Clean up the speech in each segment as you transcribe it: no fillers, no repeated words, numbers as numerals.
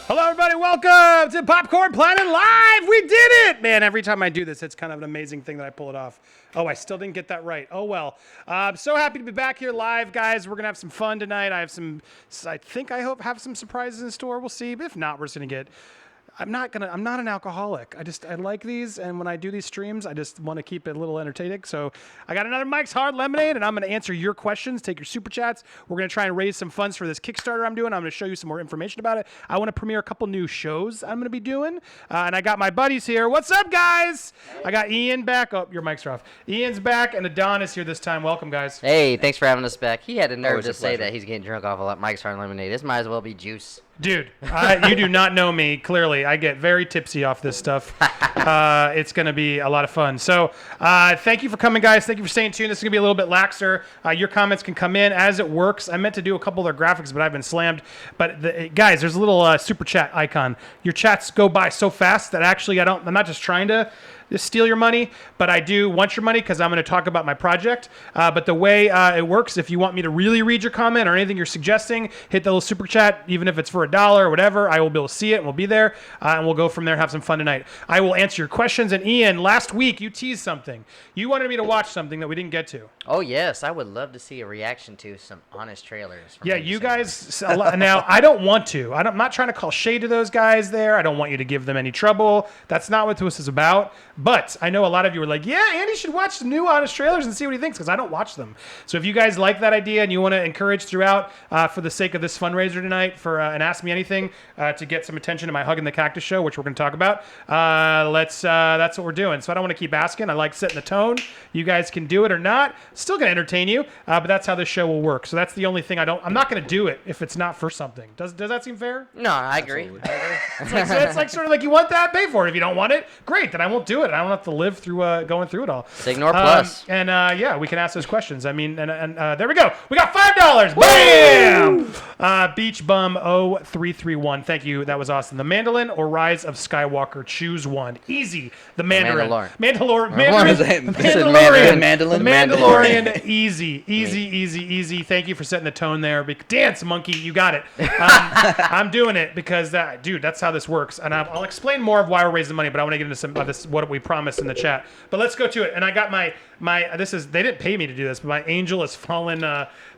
Hello, everybody. Welcome to Popcorn Planet Live. We did it, man. Every time I do this, it's kind of an amazing thing that I pull it off. Oh, I still didn't get that right. Oh, well. I'm so happy to be back here live, guys. We're going to have some fun tonight. I hope have some surprises in store. We'll see. But if not, we're just going to get... I'm not an alcoholic. I like these, and when I do these streams, I just want to keep it a little entertaining. So I got another Mike's Hard Lemonade, and I'm going to answer your questions, take your super chats. We're going to try and raise some funds for this Kickstarter I'm doing. I'm going to show you some more information about it. I want to premiere a couple new shows I'm going to be doing, and I got my buddies here. What's up, guys? I got Ian back. Oh, your mics are off. Ian's back, and Adon is here this time. Welcome, guys. Hey, thanks for having us back. He had the nerve to say that he's getting drunk off a Mike's Hard Lemonade. This might as well be juice. Dude, you do not know me, clearly. I get very tipsy off this stuff. It's going to be a lot of fun. So thank you for coming, guys. Thank you for staying tuned. This is going to be a little bit laxer. Your comments can come in as it works. I meant to do a couple of their graphics, but I've been slammed. But, guys, there's a little super chat icon. Your chats go by so fast that actually I'm not just trying to steal your money, but I do want your money because I'm going to talk about my project. But the way it works, if you want me to really read your comment or anything you're suggesting, hit the little super chat, even if it's for $1 or whatever. I will be able to see it, and we'll be there, and we'll go from there and have some fun tonight. I will answer your questions. And Ian, last week you teased something. You wanted me to watch something that we didn't get to. Oh, yes. I would love to see a reaction to some honest trailers. Yeah, you guys, now I don't want to. I'm not trying to call shade to those guys there. I don't want you to give them any trouble. That's not what this is about. But I know a lot of you were like, yeah, Andy should watch the new honest trailers and see what he thinks, because I don't watch them. So if you guys like that idea and you want to encourage throughout for the sake of this fundraiser tonight for and Ask Me Anything to get some attention to my Hugging the Cactus show, which we're going to talk about, that's what we're doing. So I don't want to keep asking. I like setting the tone. You guys can do it or not. Still going to entertain you, but that's how this show will work. So that's the only thing I'm not going to do it if it's not for something. Does that seem fair? No, I agree. It's like sort of like you want that, pay for it. If you don't want it, great. Then I won't do it. I don't have to live through going through it all. Signore plus. And yeah, we can ask those questions. I mean, and there we go. We got $5. Bam! Beach Bum 0331. Thank you. That was awesome. The Mandolin or Rise of Skywalker? Choose one. Easy. The Mandarin. Mandalorian. Mandalorian. Easy. Thank you for setting the tone there. Dance, monkey. You got it. I'm doing it because dude, that's how this works. And I'll explain more of why we're raising money, but I want to get into some of this, what we promised in the chat. But let's go to it. And I got my they didn't pay me to do this, but my Angel Has Fallen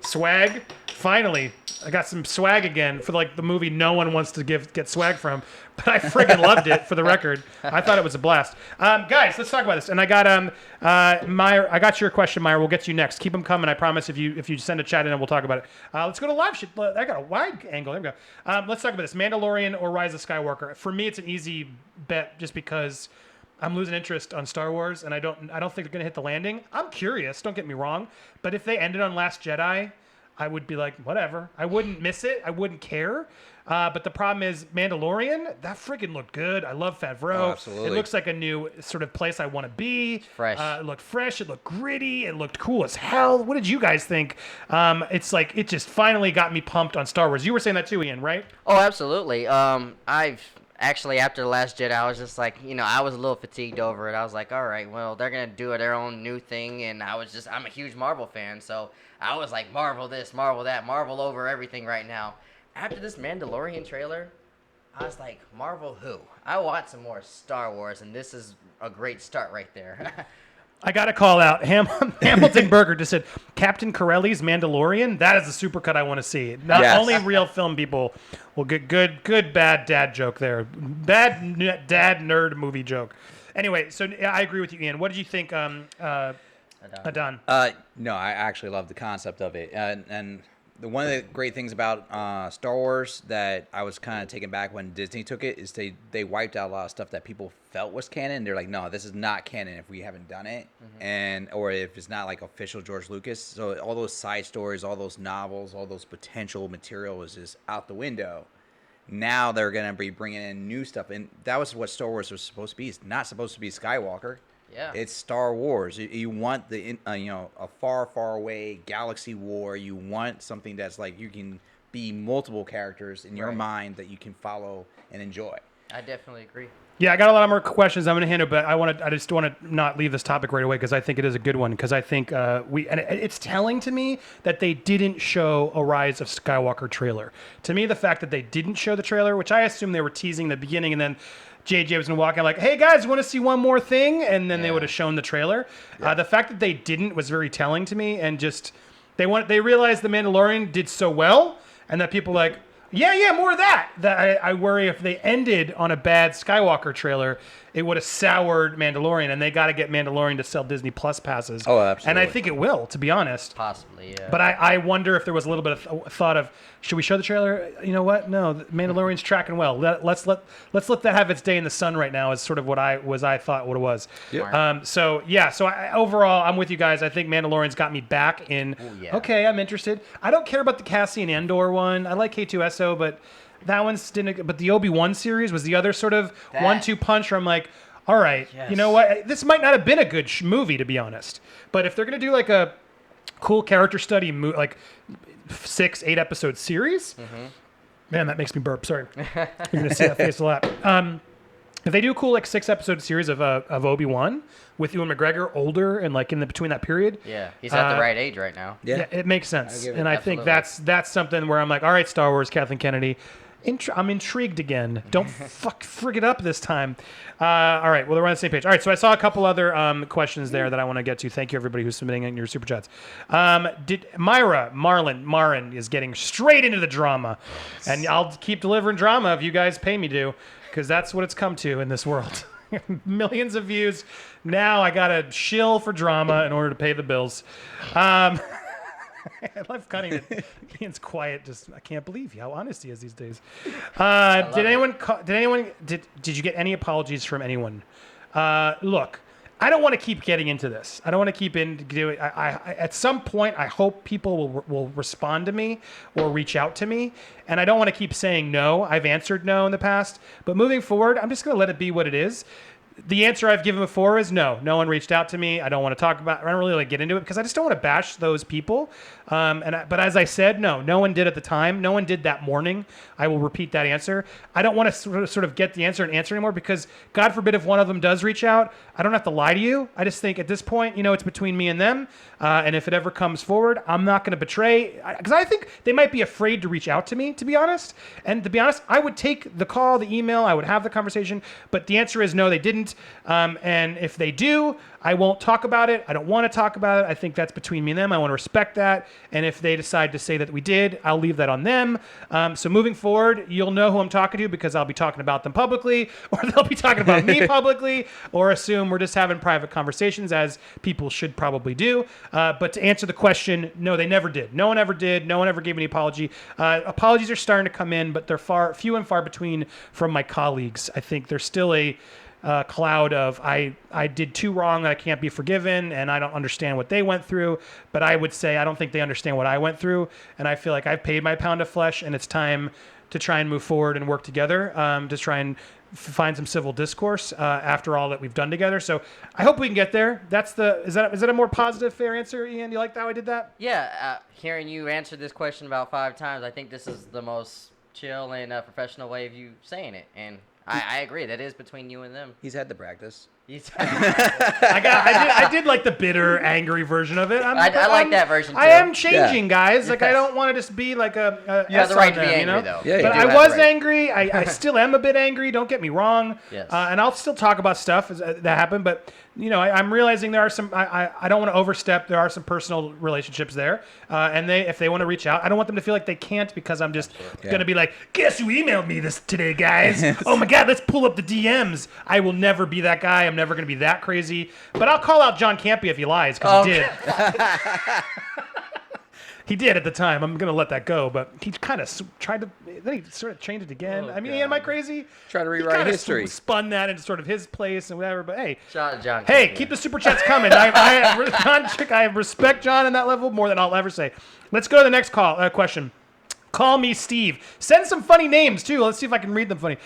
swag. Finally, I got some swag again for the movie no one wants to get swag from, but I friggin' loved it, for the record. I thought it was a blast. Guys, let's talk about this. And I got Meyer. I got your question, Meyer. We'll get to you next. Keep them coming. I promise. If you send a chat in, we'll talk about it. Let's go to live shit. I got a wide angle. There we go. Let's talk about this. Mandalorian or Rise of Skywalker? For me, it's an easy bet just because I'm losing interest on Star Wars, and I don't think they're gonna hit the landing. I'm curious. Don't get me wrong, but if they ended on Last Jedi, I would be like, whatever. I wouldn't miss it. I wouldn't care. But the problem is Mandalorian, that freaking looked good. I love Favreau. Oh, absolutely. It looks like a new sort of place I want to be. Fresh. It looked fresh. It looked gritty. It looked cool as hell. What did you guys think? It's like it just finally got me pumped on Star Wars. You were saying that too, Ian, right? Oh, absolutely. Actually, after The Last Jedi, I was just like, I was a little fatigued over it. I was like, all right, well, they're going to do their own new thing. And I'm a huge Marvel fan. So I was like, Marvel this, Marvel that, Marvel over everything right now. After this Mandalorian trailer, I was like, Marvel who? I want some more Star Wars. And this is a great start right there. I got to call out. Hamilton Berger just said, Captain Corelli's Mandalorian? That is a supercut I want to see. Not only real film people will get good, bad dad joke there. Bad dad nerd movie joke. Anyway, so I agree with you, Ian. What did you think, Adon? No, I actually love the concept of it. And one of the great things about Star Wars that I was kind of taken back when Disney took it is they wiped out a lot of stuff that people felt was canon. They're like, no, this is not canon if we haven't done it, or if it's not like official George Lucas. So all those side stories, all those novels, all those potential material was just out the window. Now they're gonna be bringing in new stuff, and that was what Star Wars was supposed to be. It's not supposed to be Skywalker. Yeah. It's Star Wars. You want a far, far away galaxy war. You want something that's like you can be multiple characters in your mind that you can follow and enjoy. I definitely agree. Yeah, I got a lot more questions I'm going to handle, but I just want to not leave this topic right away because I think it is a good one. Because I think it's telling to me that they didn't show a Rise of Skywalker trailer. To me, the fact that they didn't show the trailer, which I assume they were teasing the beginning, and then JJ was going to walk in like, "Hey guys, want to see one more thing?" And then they would have shown the trailer. The fact that they didn't was very telling to me, and just they realized the Mandalorian did so well, and that people like. Yeah, more of that. That I worry if they ended on a bad Skywalker trailer, it would have soured Mandalorian, and they got to get Mandalorian to sell Disney Plus passes. Oh, absolutely. And I think it will, to be honest. Possibly, yeah. But I wonder if there was a little bit of thought of, should we show the trailer? You know what? No, the Mandalorian's tracking well. Let's let that have its day in the sun right now. Is sort of what I thought what it was. Yeah. So overall, I'm with you guys. I think Mandalorian's got me back in. Ooh, yeah. Okay, I'm interested. I don't care about the Cassian Andor one. I like K2SO, but that one's didn't. But the Obi-Wan series was the other sort of 1-2 punch where I'm like, all right, Yes. you know what? This might not have been a good movie, to be honest. But if they're gonna do like a cool character study, like 6-8 episode series, man, that makes me burp. Sorry, you're gonna see that face a lot. If they do a cool like 6 episode series of Obi-Wan with Ewan McGregor older and like in the between that period, Yeah, he's at the right age right now. yeah, it makes sense. give it- And I think Absolutely. that's something where I'm like, all right, Star Wars, Kathleen Kennedy. I'm intrigued again. Don't frig it up this time. All right, well, we're on the same page. All right, so I saw a couple other questions there that I want to get to. Thank you, everybody who's submitting in your super chats. Did Marin is getting straight into the drama, and I'll keep delivering drama if you guys pay me to, because that's what it's come to in this world. Millions of views. Now I got to shill for drama in order to pay the bills. I love cutting it. Ian's quiet. I can't believe how honest he is these days. Did you get any apologies from anyone? Look, I don't want to keep getting into this. I don't want to keep doing. At some point, I hope people will respond to me or reach out to me, and I don't want to keep saying no. I've answered no in the past, but moving forward, I'm just going to let it be what it is. The answer I've given before is no. No one reached out to me. I don't want to talk about. I don't really get into it because I just don't want to bash those people. But as I said, no one did at the time. No one did that morning. I will repeat that answer. I don't want to sort of get the answer and answer anymore because God forbid if one of them does reach out, I don't have to lie to you. I just think at this point, it's between me and them. And if it ever comes forward, I'm not going to betray because I think they might be afraid to reach out to me, to be honest. And to be honest, I would take the call, the email, I would have the conversation. But the answer is no, they didn't. And if they do, I won't talk about it. I don't want to talk about it. I think that's between me and them. I want to respect that. And if they decide to say that we did, I'll leave that on them. So moving forward, you'll know who I'm talking to because I'll be talking about them publicly, or they'll be talking about me publicly, or assume we're just having private conversations, as people should probably do. But to answer the question, no, they never did. No one ever did. No one ever gave any apology. Apologies are starting to come in, but they're few and far between from my colleagues. I think there's still a cloud of I did too wrong, I can't be forgiven, and I don't understand what they went through. But I would say I don't think they understand what I went through, and I feel like I've paid my pound of flesh, and it's time to try and move forward and work together to try and find some civil discourse after all that we've done together. So I hope we can get there. Is that a more positive, fair answer, Ian? Do you like how I did that? Yeah, hearing you answer this question about 5 times, I think this is the most chill and professional way of you saying it, and I agree. That is between you and them. He's had the practice. I did like the bitter, angry version of it. I like that version too. I am changing, guys. Like I Yes. don't want to just be like a. You have the right to be them, angry, though. Yeah, you but do I have was the right. angry. I still am a bit angry. Don't get me wrong. Yes. And I'll still talk about stuff that happened. But I'm realizing there are some. I don't want to overstep. There are some personal relationships there. And if they want to reach out, I don't want them to feel like they can't because I'm just gonna be like, guess who emailed me this today, guys? Oh my God, let's pull up the DMs. I will never be that guy. I'm never gonna be that crazy. But I'll call out John Campea if he lies because he did. He did at the time. I'm gonna let that go, but he kind of tried to. Then he sort of changed it again. Oh, I mean, God. am I crazy? Try to He rewrite kinda history. Spun that into sort of his place and whatever. But hey, John hey, Campea. keep the super chats coming. I respect John in that level more than I'll ever say. Let's go to the next question. Call Me Steve. Send some funny names, too. Let's see if I can read them funny.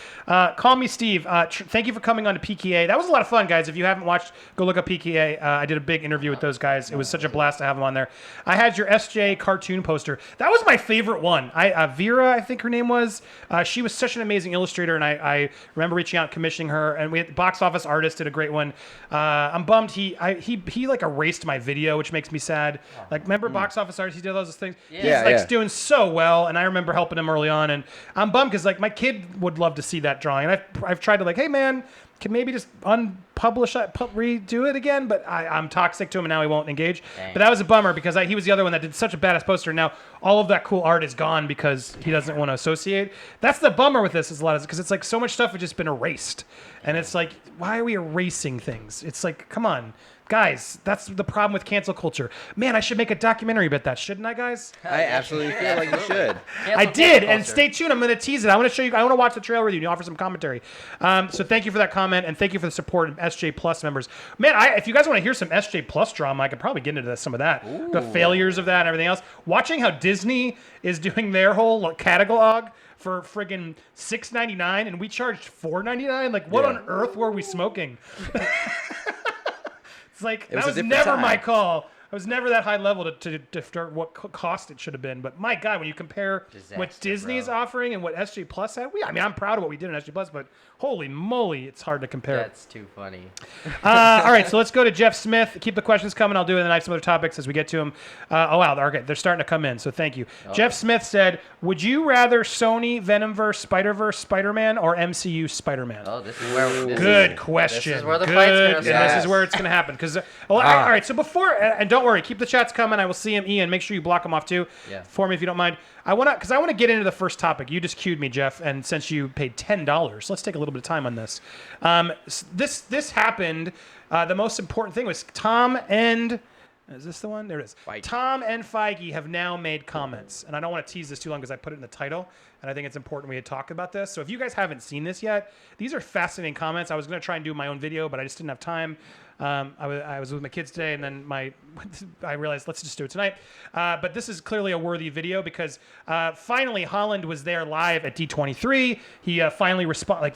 Call Me Steve. Thank you for coming on to PKA. That was a lot of fun, guys. If you haven't watched, go look up PKA. I did a big interview with those guys. It was such a blast to have them on there. I had your SJ cartoon poster. That was my favorite one. Vera, I think her name was. She was such an amazing illustrator, and I remember reaching out and commissioning her. And we had Box Office Artist did a great one. I'm bummed he like erased my video, which makes me sad. Like, remember Box Office Artist? He did those things. Yeah. He's like doing so well, and I remember helping him early on, and I'm bummed because like my kid would love to see that drawing, and I've tried to like, hey man, can maybe just unpublish it, redo it again, but I'm toxic to him, and now he won't engage. Dang. But that was a bummer because he was the other one that did such a badass poster, and now all of that cool art is gone because he doesn't want to associate. That's the bummer with this, is a lot of because it's like so much stuff has just been erased, and it's like, why are we erasing things? It's like, come on. Guys, that's the problem with cancel culture. Man, I should make a documentary about that, shouldn't I, guys? I absolutely feel like you should. I did, and stay tuned. I'm going to tease it. I want to show you. I want to watch the trailer with you and offer some commentary. So thank you for that comment, and thank you for the support of SJ Plus members. Man, if you guys want to hear some SJ Plus drama, I could probably get into some of that. Ooh. The failures of that and everything else. Watching how Disney is doing their whole catalog for friggin' $6.99, and we charged $4.99. Like, what on earth were we smoking? It's like, that was never my call. I was never that high level to start what cost it should have been. But my God, when you compare what Disney's offering and what SJ Plus had, I'm proud of what we did in SJ Plus, but holy moly, it's hard to compare. That's too funny. All right, so let's go to Jeff Smith. Keep the questions coming. I'll do it in the night, some other topics as we get to them. Oh, wow. Okay, they're starting to come in, so thank you. Jeff Smith said, would you rather Sony Venomverse, Spider-Verse, Spider-Man, or MCU Spider-Man? Oh, this is where... Good question. This is where the fight's going to start. This is where it's going to happen. All right, so before... And don't worry, keep the chats coming. I will see him. Ian, make sure you block them off, too, for me if you don't mind. I want to get into the first topic. You just cued me, Jeff, and since you paid $10, let's take a little bit of time on this. This happened. The most important thing was Tom and... Is this the one? There it is. Feige. Tom and Feige have now made comments, and I don't want to tease this too long because I put it in the title, and I think it's important we had talked about this. So if you guys haven't seen this yet, these are fascinating comments. I was going to try and do my own video, but I just didn't have time. I was with my kids today, and then I realized let's just do it tonight. But this is clearly a worthy video because finally Holland was there live at D23. He finally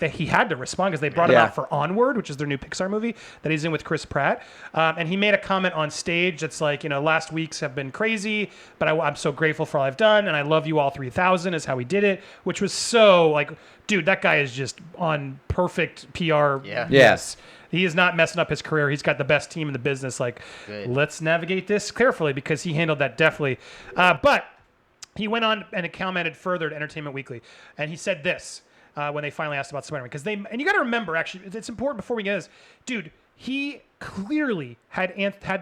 he had to respond because they brought him out for Onward, which is their new Pixar movie that he's in with Chris Pratt. And he made a comment on stage that's like, last week's have been crazy, but I'm so grateful for all I've done, and I love you all 3,000 is how he did it, which was so like, dude, that guy is just on perfect PR. Yeah. Yes. He is not messing up his career. He's got the best team in the business. Like, let's navigate this carefully because he handled that deftly. But he went on and commented further to Entertainment Weekly, and he said this when they finally asked about Spider-Man. And you got to remember, actually, it's important before we get this, dude. He clearly had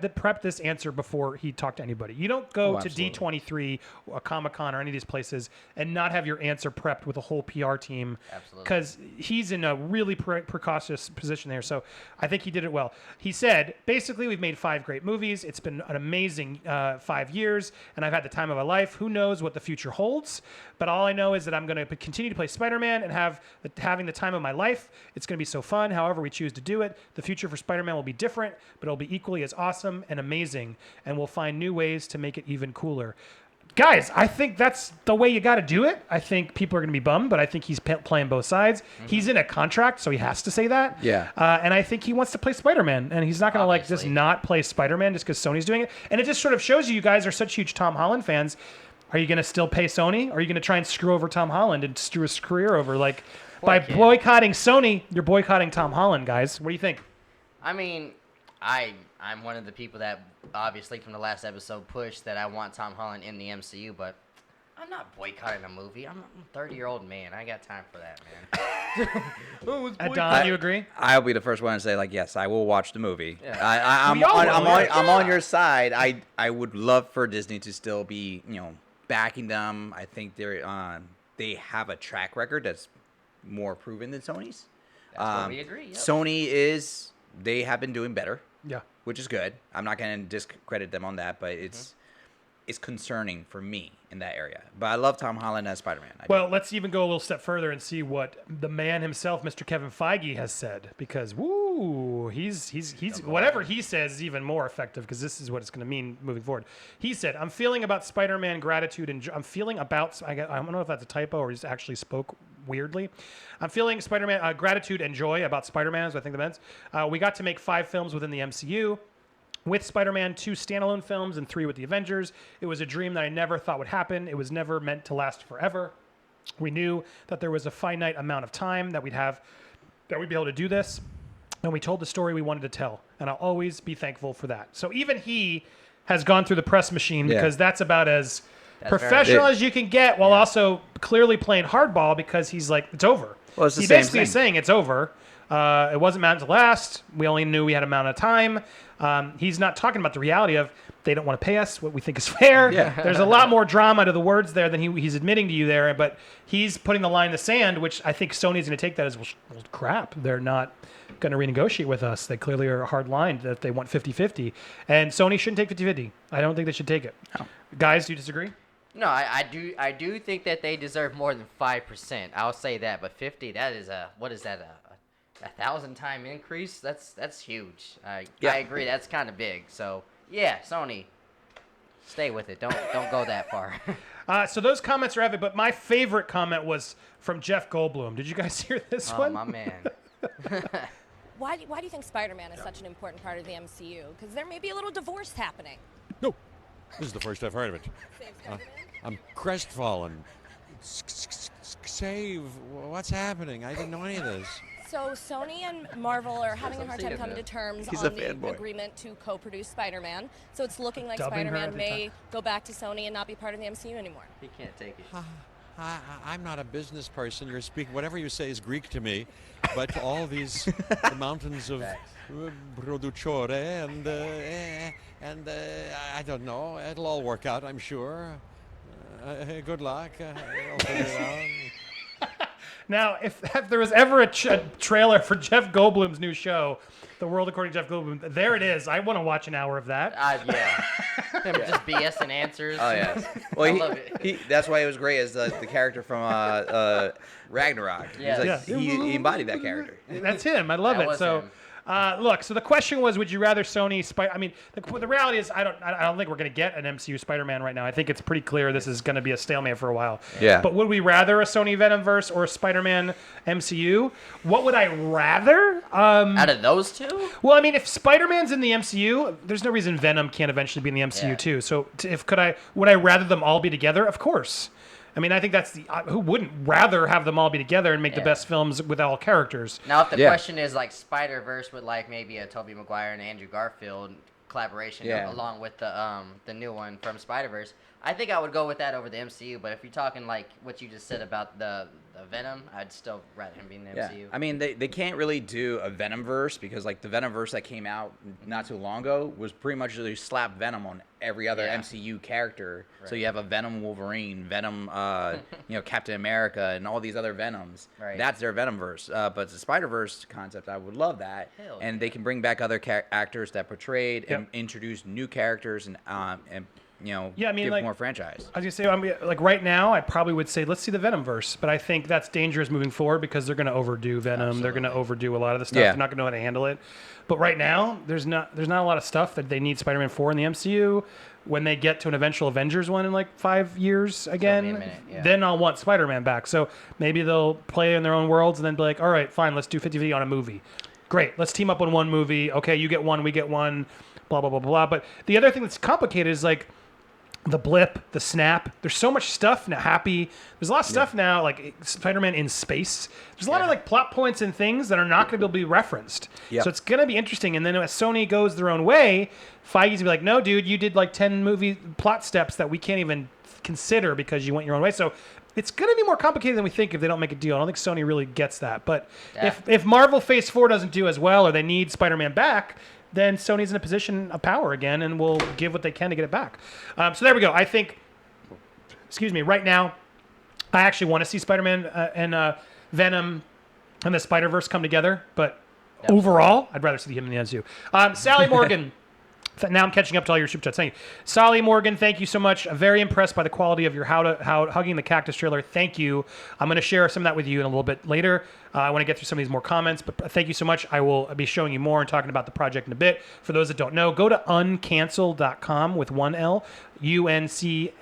to prep this answer before he talked to anybody. You don't go to D23 or Comic-Con or any of these places and not have your answer prepped with a whole PR team. Absolutely. Because he's in a really precautious position there. So I think he did it well. He said, basically, we've made 5 great movies. It's been an amazing 5 years, and I've had the time of my life. Who knows what the future holds? But all I know is that I'm going to continue to play Spider-Man and having the time of my life. It's going to be so fun, however we choose to do it. The future for Spider-Man will be different, but it'll be equally as awesome and amazing, and we'll find new ways to make it even cooler. Guys, I think that's the way you got to do it. I think people are going to be bummed, but I think he's playing both sides. Mm-hmm. He's in a contract, so he has to say that. Yeah. And I think he wants to play Spider-Man, and he's not going to just not play Spider-Man just because Sony's doing it. And it just sort of shows you guys are such huge Tom Holland fans. Are you going to still pay Sony? Or are you going to try and screw over Tom Holland and screw his career over? Like, by boycotting Sony, you're boycotting Tom Holland, guys. What do you think? I mean, I'm one of the people that obviously from the last episode pushed that I want Tom Holland in the MCU, but I'm not boycotting a movie. I'm a 30-year-old man. I got time for that, man. Don, you agree? I'll be the first one to say, like, yes, I will watch the movie. Yeah. I'm on your side. I would love for Disney to still be, backing them. I think they have a track record that's more proven than Sony's. That's what we agree. Yep. Sony they have been doing better. Yeah. Which is good. I'm not going to discredit them on that, but it's concerning for me in that area. But I love Tom Holland as Spider-Man. Well, let's even go a little step further and see what the man himself, Mr. Kevin Feige, has said. Because, Ooh, he's whatever he says is even more effective because this is what it's going to mean moving forward. He said, "I'm feeling about Spider-Man gratitude and I'm feeling about I don't know if that's a typo or he just actually spoke weirdly. I'm feeling Spider-Man gratitude and joy about Spider-Man, as I think the meant. We got to make 5 films within the MCU." With Spider-Man, 2 standalone films and 3 with the Avengers. It was a dream that I never thought would happen. It was never meant to last forever. We knew that there was a finite amount of time that we'd be able to do this. And we told the story we wanted to tell. And I'll always be thankful for that. So even he has gone through the press machine because that's about as professional as you can get while also clearly playing hardball because he's like, it's over. Well, it's the he same basically thing. is saying it's over. It wasn't meant to last. We only knew we had an amount of time. He's not talking about the reality of they don't want to pay us what we think is fair. Yeah. There's a lot more drama to the words there than he's admitting to you there, but he's putting the line in the sand, which I think Sony's going to take that as, well, crap, they're not going to renegotiate with us. They clearly are a hard line that they want 50-50. And Sony shouldn't take 50-50. I don't think they should take it. No. Guys, do you disagree? No, I do think that they deserve more than 5%. I'll say that, but 50, that is a 1,000-time increase. That's huge. I agree. That's kind of big. So yeah, Sony, stay with it. Don't go that far. So those comments are heavy, but my favorite comment was from Jeff Goldblum. Did you guys hear this one? Oh, my man. Why do you think Spider-Man is such an important part of the MCU? Because there may be a little divorce happening. No, this is the first I've heard of it. I'm crestfallen. Save, what's happening? I didn't know any of this. So Sony and Marvel are having a hard time coming to terms on the agreement to co-produce Spider-Man. So it's looking like Spider-Man may go back to Sony and not be part of the MCU anymore. He can't take it. I'm not a business person. You're speaking, whatever you say is Greek to me. But all these the mountains of produttore and I don't know. It'll all work out, I'm sure. Good luck. I'll figure it out. Now, if there was ever a trailer for Jeff Goldblum's new show, The World According to Jeff Goldblum, there it is. I want to watch an hour of that. Yeah. Him just BS and answers. Oh yeah. Well, I love it. That's why it was great as the character from Ragnarok. Yeah. He embodied that character. That's him. I love it. So. Him. Look, so the question was, would you rather Sony I mean, the reality is I don't think we're going to get an MCU Spider-Man right now. I think it's pretty clear this is going to be a stalemate for a while. Yeah. But would we rather a Sony Venomverse or a Spider-Man MCU? What would I rather? Out of those two? Well, I mean, if Spider-Man's in the MCU, there's no reason Venom can't eventually be in the MCU too. So would I rather them all be together? Of course. I mean, I think that's who wouldn't rather have them all be together and make the best films with all characters. Now, if the question is like Spider-Verse with like maybe a Tobey Maguire and Andrew Garfield collaboration along with the new one from Spider-Verse, I think I would go with that over the MCU. But if you're talking like what you just said about the Venom, I'd still rather him be in the MCU. I mean, they can't really do a Venomverse because like the Venomverse that came out not too long ago was pretty much they slap Venom on every other MCU character. Right. So you have a Venom Wolverine, Venom, Captain America, and all these other Venoms. Right. That's their Venomverse. But the Spider-Verse concept, I would love that. And they can bring back other actors that portrayed and introduce new characters and give more franchise. I was gonna say, like right now, I probably would say let's see the Venomverse, but I think that's dangerous moving forward because they're going to overdo Venom. Absolutely. They're going to overdo a lot of the stuff. They're not going to know how to handle it. But right now, there's not a lot of stuff that they need Spider-Man for in the MCU. When they get to an eventual Avengers one in like 5 years again, then I'll want Spider-Man back. So maybe they'll play in their own worlds and then be like, all right, fine, let's do 50-50 on a movie. Great, let's team up on one movie. Okay, you get one, we get one, blah, blah, blah, blah. But the other thing that's complicated is like, the blip, the snap. There's so much stuff now. There's a lot of stuff now, like Spider-Man in space. There's a lot of like plot points and things that are not going to be referenced. Yep. So it's going to be interesting. And then as Sony goes their own way, Feige's going to be like, no, dude, you did like 10 movie plot steps that we can't even consider because you went your own way. So it's going to be more complicated than we think if they don't make a deal. I don't think Sony really gets that. But if Marvel Phase 4 doesn't do as well or they need Spider-Man back, then Sony's in a position of power again and will give what they can to get it back. So there we go. I think, right now, I actually want to see Spider-Man and Venom and the Spider-Verse come together. But overall, I'd rather see him in the MCU. Sally Morgan. Now I'm catching up to all your super chats. Thank you. Sally Morgan, thank you so much. Very impressed by the quality of your Hugging the Cactus trailer. Thank you. I'm going to share some of that with you in a little bit later. I want to get through some of these more comments, but thank you so much. I will be showing you more and talking about the project in a bit. For those that don't know, go to uncancel.com with one L, UNCANCELED.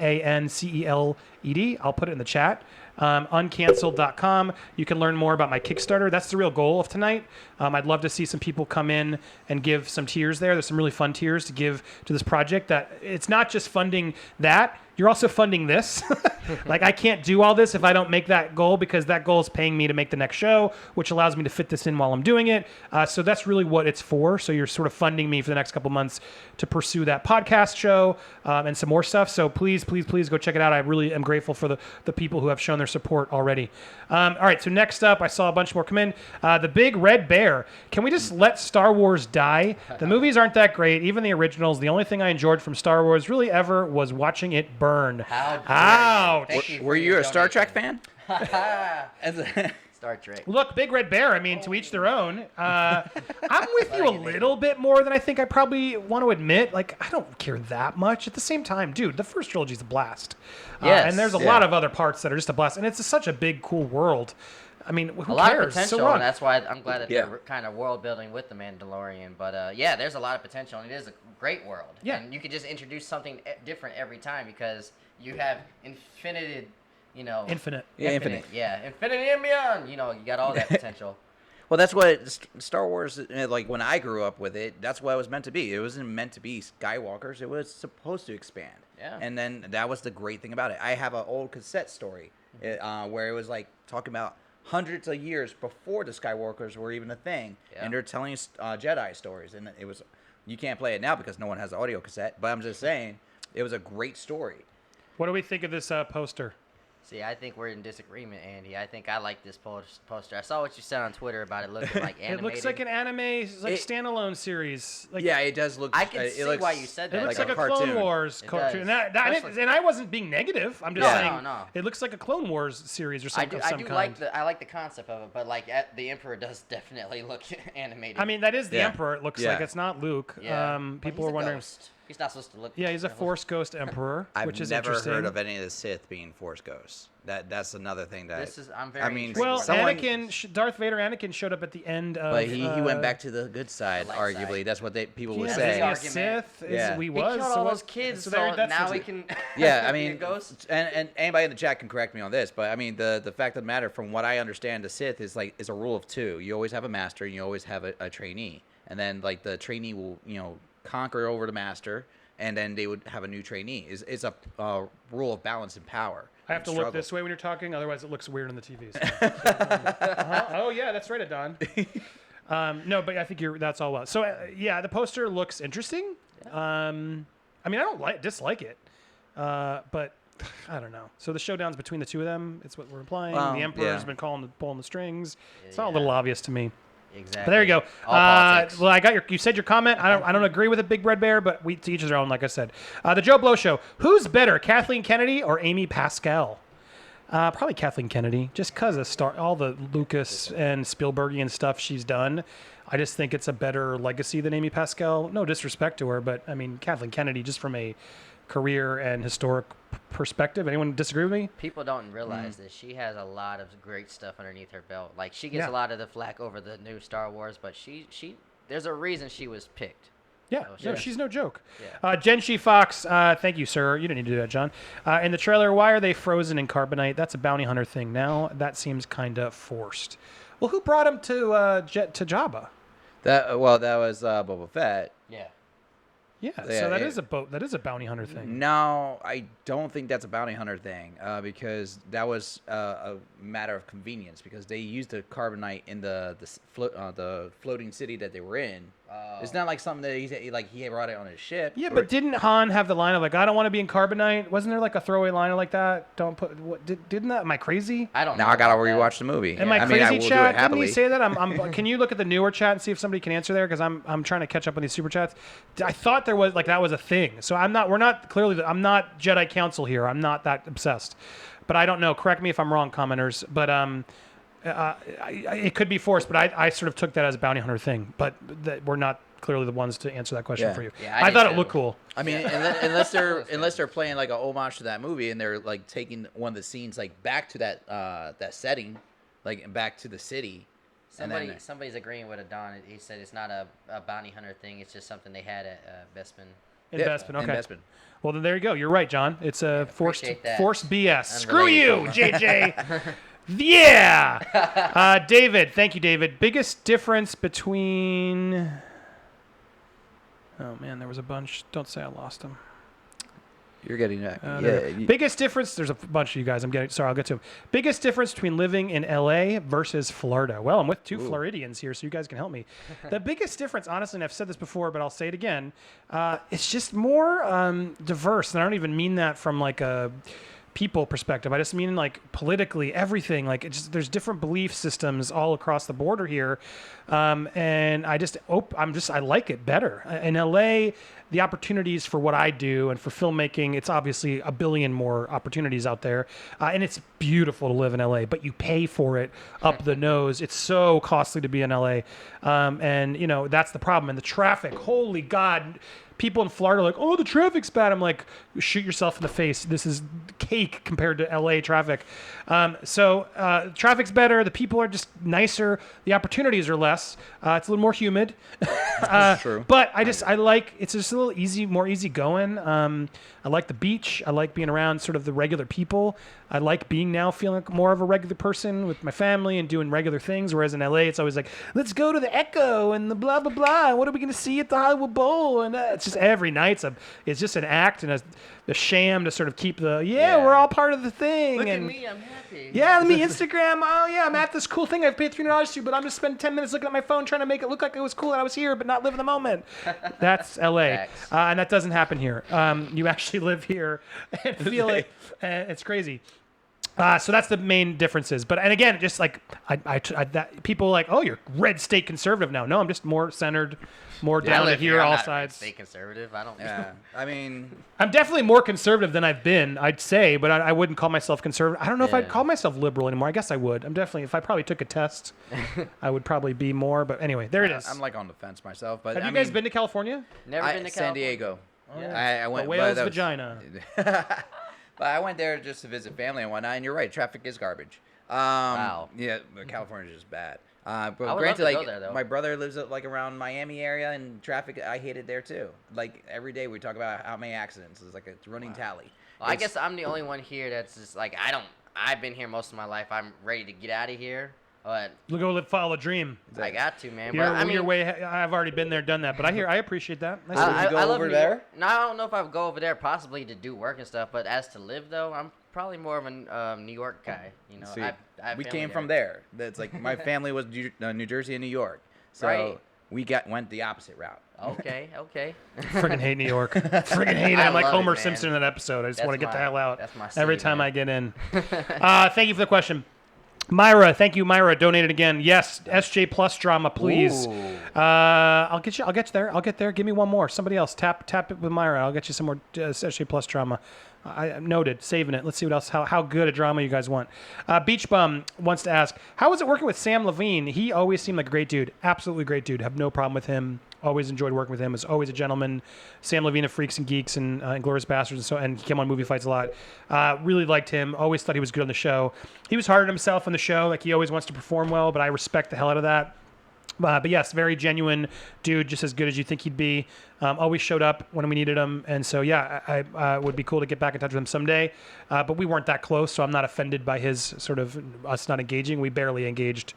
I'll put it in the chat. Uncancelled.com. You can learn more about my Kickstarter. That's the real goal of tonight. I'd love to see some people come in and give some tiers there. There's some really fun tiers to give to this project. That it's not just funding that. You're also funding this. Like, I can't do all this if I don't make that goal, because that goal is paying me to make the next show, which allows me to fit this in while I'm doing it. So that's really what it's for. So you're sort of funding me for the next couple months to pursue that podcast show and some more stuff. So please go check it out. I really am grateful for the people who have shown their support already. All right, so next up, I saw a bunch more come in. The Big Red Bear. Can we just let Star Wars die? The movies aren't that great, even the originals. The only thing I enjoyed from Star Wars really ever was watching it burn. Ouch. Were you a Star Trek fan? Star Trek. Look, Big Red Bear, I mean, to each their own. I'm with you a little bit more than I think I probably want to admit. Like, I don't care that much. At the same time, dude, the first trilogy is a blast. Yes. And there's a lot of other parts that are just a blast. And it's such a big, cool world. I mean, who a lot cares? of potential, So and that's why I'm glad that Yeah. they're kind of world building with the Mandalorian. But yeah, there's a lot of potential, and it is a great world. Yeah. And you can just introduce something different every time, because you have infinite. Infinite. Yeah, infinite. Yeah, infinity and beyond. You got all that potential. Well, that's what Star Wars, like when I grew up with it, that's what it was meant to be. It wasn't meant to be Skywalkers. It was supposed to expand. Yeah. And then that was the great thing about it. I have an old cassette story where it was like talking about hundreds of years before the Skywalkers were even a thing. Yeah. And they're telling Jedi stories. And it was, you can't play it now because no one has an audio cassette. But I'm just saying, it was a great story. What do we think of this poster? See, I think we're in disagreement, Andy. I think I like this poster. I saw what you said on Twitter about it looking like animated. It looks like an anime, standalone series. Like, Yeah, it does look. I can it see looks, why you said that. it looks like like a a Clone cartoon. Wars It cartoon. does. And I wasn't being negative. I'm just Yeah. saying No. it looks like a Clone Wars series or I something. do, I like the concept of it, but like the Emperor does definitely look animated. I mean, that is the Yeah. Emperor. It looks Yeah. like it's not Luke. yeah. But People he's are a wondering. ghost. He's not supposed to look. Yeah, he's a Force Ghost Emperor, I've which is never interesting. heard of any of the Sith being Force ghosts. That's another thing that. I'm very. I mean, intrigued Well, by someone- Darth Vader, Anakin showed up at the end of. But he went back to the good side, light arguably. side. That's what people would Yeah, say. being a Argument. Sith. Yeah. We He was. killed so all what- those kids, so so there- that's now the- we can. Yeah, I be a mean, ghost. and anybody in the chat can correct me on this, but I mean, the fact of the matter, from what I understand, the Sith is a rule of two. You always have a master, and you always have a trainee, and then like the trainee will conquer over the master, and then they would have a new trainee. It's a rule of balance and power. I have to and look struggle. this way when you're talking, otherwise it looks weird on the TV. So. Oh yeah, that's right, Don. No, but I think that's all well. So yeah, the poster looks interesting. I mean, I don't dislike it, but I don't know. So the showdown's between the two of them. It's what we're implying. Well, The Emperor's yeah. been pulling the strings. It's all a Yeah. little obvious to me. Exactly. But there you go. All politics. Well, I got you said your comment. I don't agree with it, Big Red Bear, but to each their own, like I said. The Joe Blow Show. Who's better, Kathleen Kennedy or Amy Pascal? Probably Kathleen Kennedy, just because of all the Lucas and Spielbergian stuff she's done. I just think it's a better legacy than Amy Pascal. No disrespect to her, but I mean Kathleen Kennedy, just from a career and historic perspective. Anyone disagree with me? People don't realize that she has a lot of great stuff underneath her belt. Like, she gets Yeah. a lot of the flack over the new Star Wars, but she there's a reason she was picked. Yeah, Oh, no, sure. she's no joke. Yeah. Genshi Fox, thank you, sir. You didn't need to do that, John. In the trailer, why are they frozen in carbonite? That's a bounty hunter thing now. That seems kind of forced. Well, who brought him to Jabba? That was Boba Fett. Yeah. Yeah, Yeah, so that it- is a bounty hunter thing. No, I don't think that's a bounty hunter thing because that was a matter of convenience because they used the carbonite in the floating city that they were in. It's not like something that he brought it on his ship. Yeah, or- but didn't Han have the line of like, I don't want to be in carbonite? Wasn't there like a throwaway line like that? Don't put. What, didn't that? Am I crazy? I don't know. Now I gotta about that. rewatch the movie. Am I mean, crazy, I will do it chat? Didn't happily. he say that? Can you look at the newer chat and see if somebody can answer there? Because I'm trying to catch up on these super chats. I thought there was that was a thing. So I'm not Jedi Council here. I'm not that obsessed. But I don't know. Correct me if I'm wrong, commenters. But it could be forced. But I sort of took that as a bounty hunter thing. But we're not clearly the ones to answer that question Yeah. for you. Yeah, I did thought it too. looked cool. I mean, unless they're playing like a homage to that movie and they're like taking one of the scenes like back to that setting, like back to the city. Somebody's agreeing with Adon. He said it's not a bounty hunter thing. It's just something they had at Bespin. In Bespin, okay. In Bespin. Well, then there you go. You're right, John. It's a forced BS. Screw Unrelated. you, JJ. Yeah. David, thank you, David. Biggest difference between... Oh, man, there was a bunch. Don't say I lost them. You're getting that. Biggest difference, there's a bunch of you guys. I'll get to them. Biggest difference between living in LA versus Florida. Well, I'm with two Floridians here, so you guys can help me. The biggest difference, honestly, and I've said this before, but I'll say it again, it's just more diverse. And I don't even mean that from like a people perspective. I just mean like politically, everything. Like there's different belief systems all across the border here, and I like it better. In LA, the opportunities for what I do and for filmmaking, it's obviously a billion more opportunities out there, and it's beautiful to live in LA. But you pay for it up the nose. It's so costly to be in LA, and that's the problem. And the traffic. Holy God. People in Florida are like, oh, the traffic's bad. I'm like, shoot yourself in the face. This is cake compared to LA traffic. So traffic's better. The people are just nicer. The opportunities are less. It's a little more humid. That's true. But I like, it's just a little more easy going. I like the beach. I like being around sort of the regular people. I like feeling like more of a regular person with my family and doing regular things. Whereas in LA, it's always like, let's go to the Echo and the blah, blah, blah. What are we going to see at the Hollywood Bowl? And it's just every night. It's just an act and a sham to sort of keep we're all part of the thing. Look and at me, I'm happy. Yeah, let me Instagram. Oh, yeah, I'm at this cool thing I've paid $300 to, but I'm just spending 10 minutes looking at my phone trying to make it look like it was cool that I was here, but not live in the moment. That's LA. And that doesn't happen here. You actually live here and feel it. It's crazy. So that's the main differences. And again, just like people are like, oh, you're red state conservative now. No, I'm just more centered, more down to hear all sides. Stay conservative. I don't. Yeah, I mean, I'm definitely more conservative than I've been, I'd say, but I wouldn't call myself conservative. I don't know if I'd call myself liberal anymore. I guess I would. If I probably took a test, I would probably be more. But anyway, there it is. I'm like on the fence myself. But have you guys been to California? Never been to California. San Diego. Oh, yeah. I went. A whale's vagina. But I went there just to visit family and whatnot. And you're right, traffic is garbage. Wow. Yeah, California's just bad. But I would granted, love to like go there, though. my brother lives like around Miami area, and traffic I hate it there too. Like every day we talk about how many accidents. It's like a running tally. Well, I guess I'm the only one here that's just like I've been here most of my life. I'm ready to get out of here. But Go follow a dream. I got to, man. I've already been there, done that. But I appreciate that. Nice Would you go over there? No, I don't know if I would go over there, possibly to do work and stuff. But as to live, though, I'm probably more of a New York guy. See, I we came from there. That's like my family was New Jersey and New York, so Right. we went the opposite route. Okay. Friggin' hate New York. Friggin' hate it. I'm like love it, Homer man. Simpson in that episode. I just want to get the hell out That's my every city, time man. I get in. Thank you for the question. Myra, thank you, Myra. Donated again. Yes, SJ Plus drama, please. I'll get you there. Give me one more. Somebody else. Tap it with Myra. I'll get you some more SJ Plus drama. I noted, saving it. Let's see what else. How good a drama you guys want. Beach Bum wants to ask, how was it working with Sam Levine? He always seemed like a great dude. Absolutely great dude. Have no problem with him. Always enjoyed working with him. Was always a gentleman. Sam Levine of Freaks and Geeks and Inglourious Bastards and he came on Movie Fights a lot. Really liked him. Always thought he was good on the show. He was hard on himself on the show. Like he always wants to perform well, but I respect the hell out of that. But yes, very genuine dude, just as good as you think he'd be. Always showed up when we needed him. And so, yeah, I would be cool to get back in touch with him someday. But we weren't that close, so I'm not offended by his sort of us not engaging. We barely engaged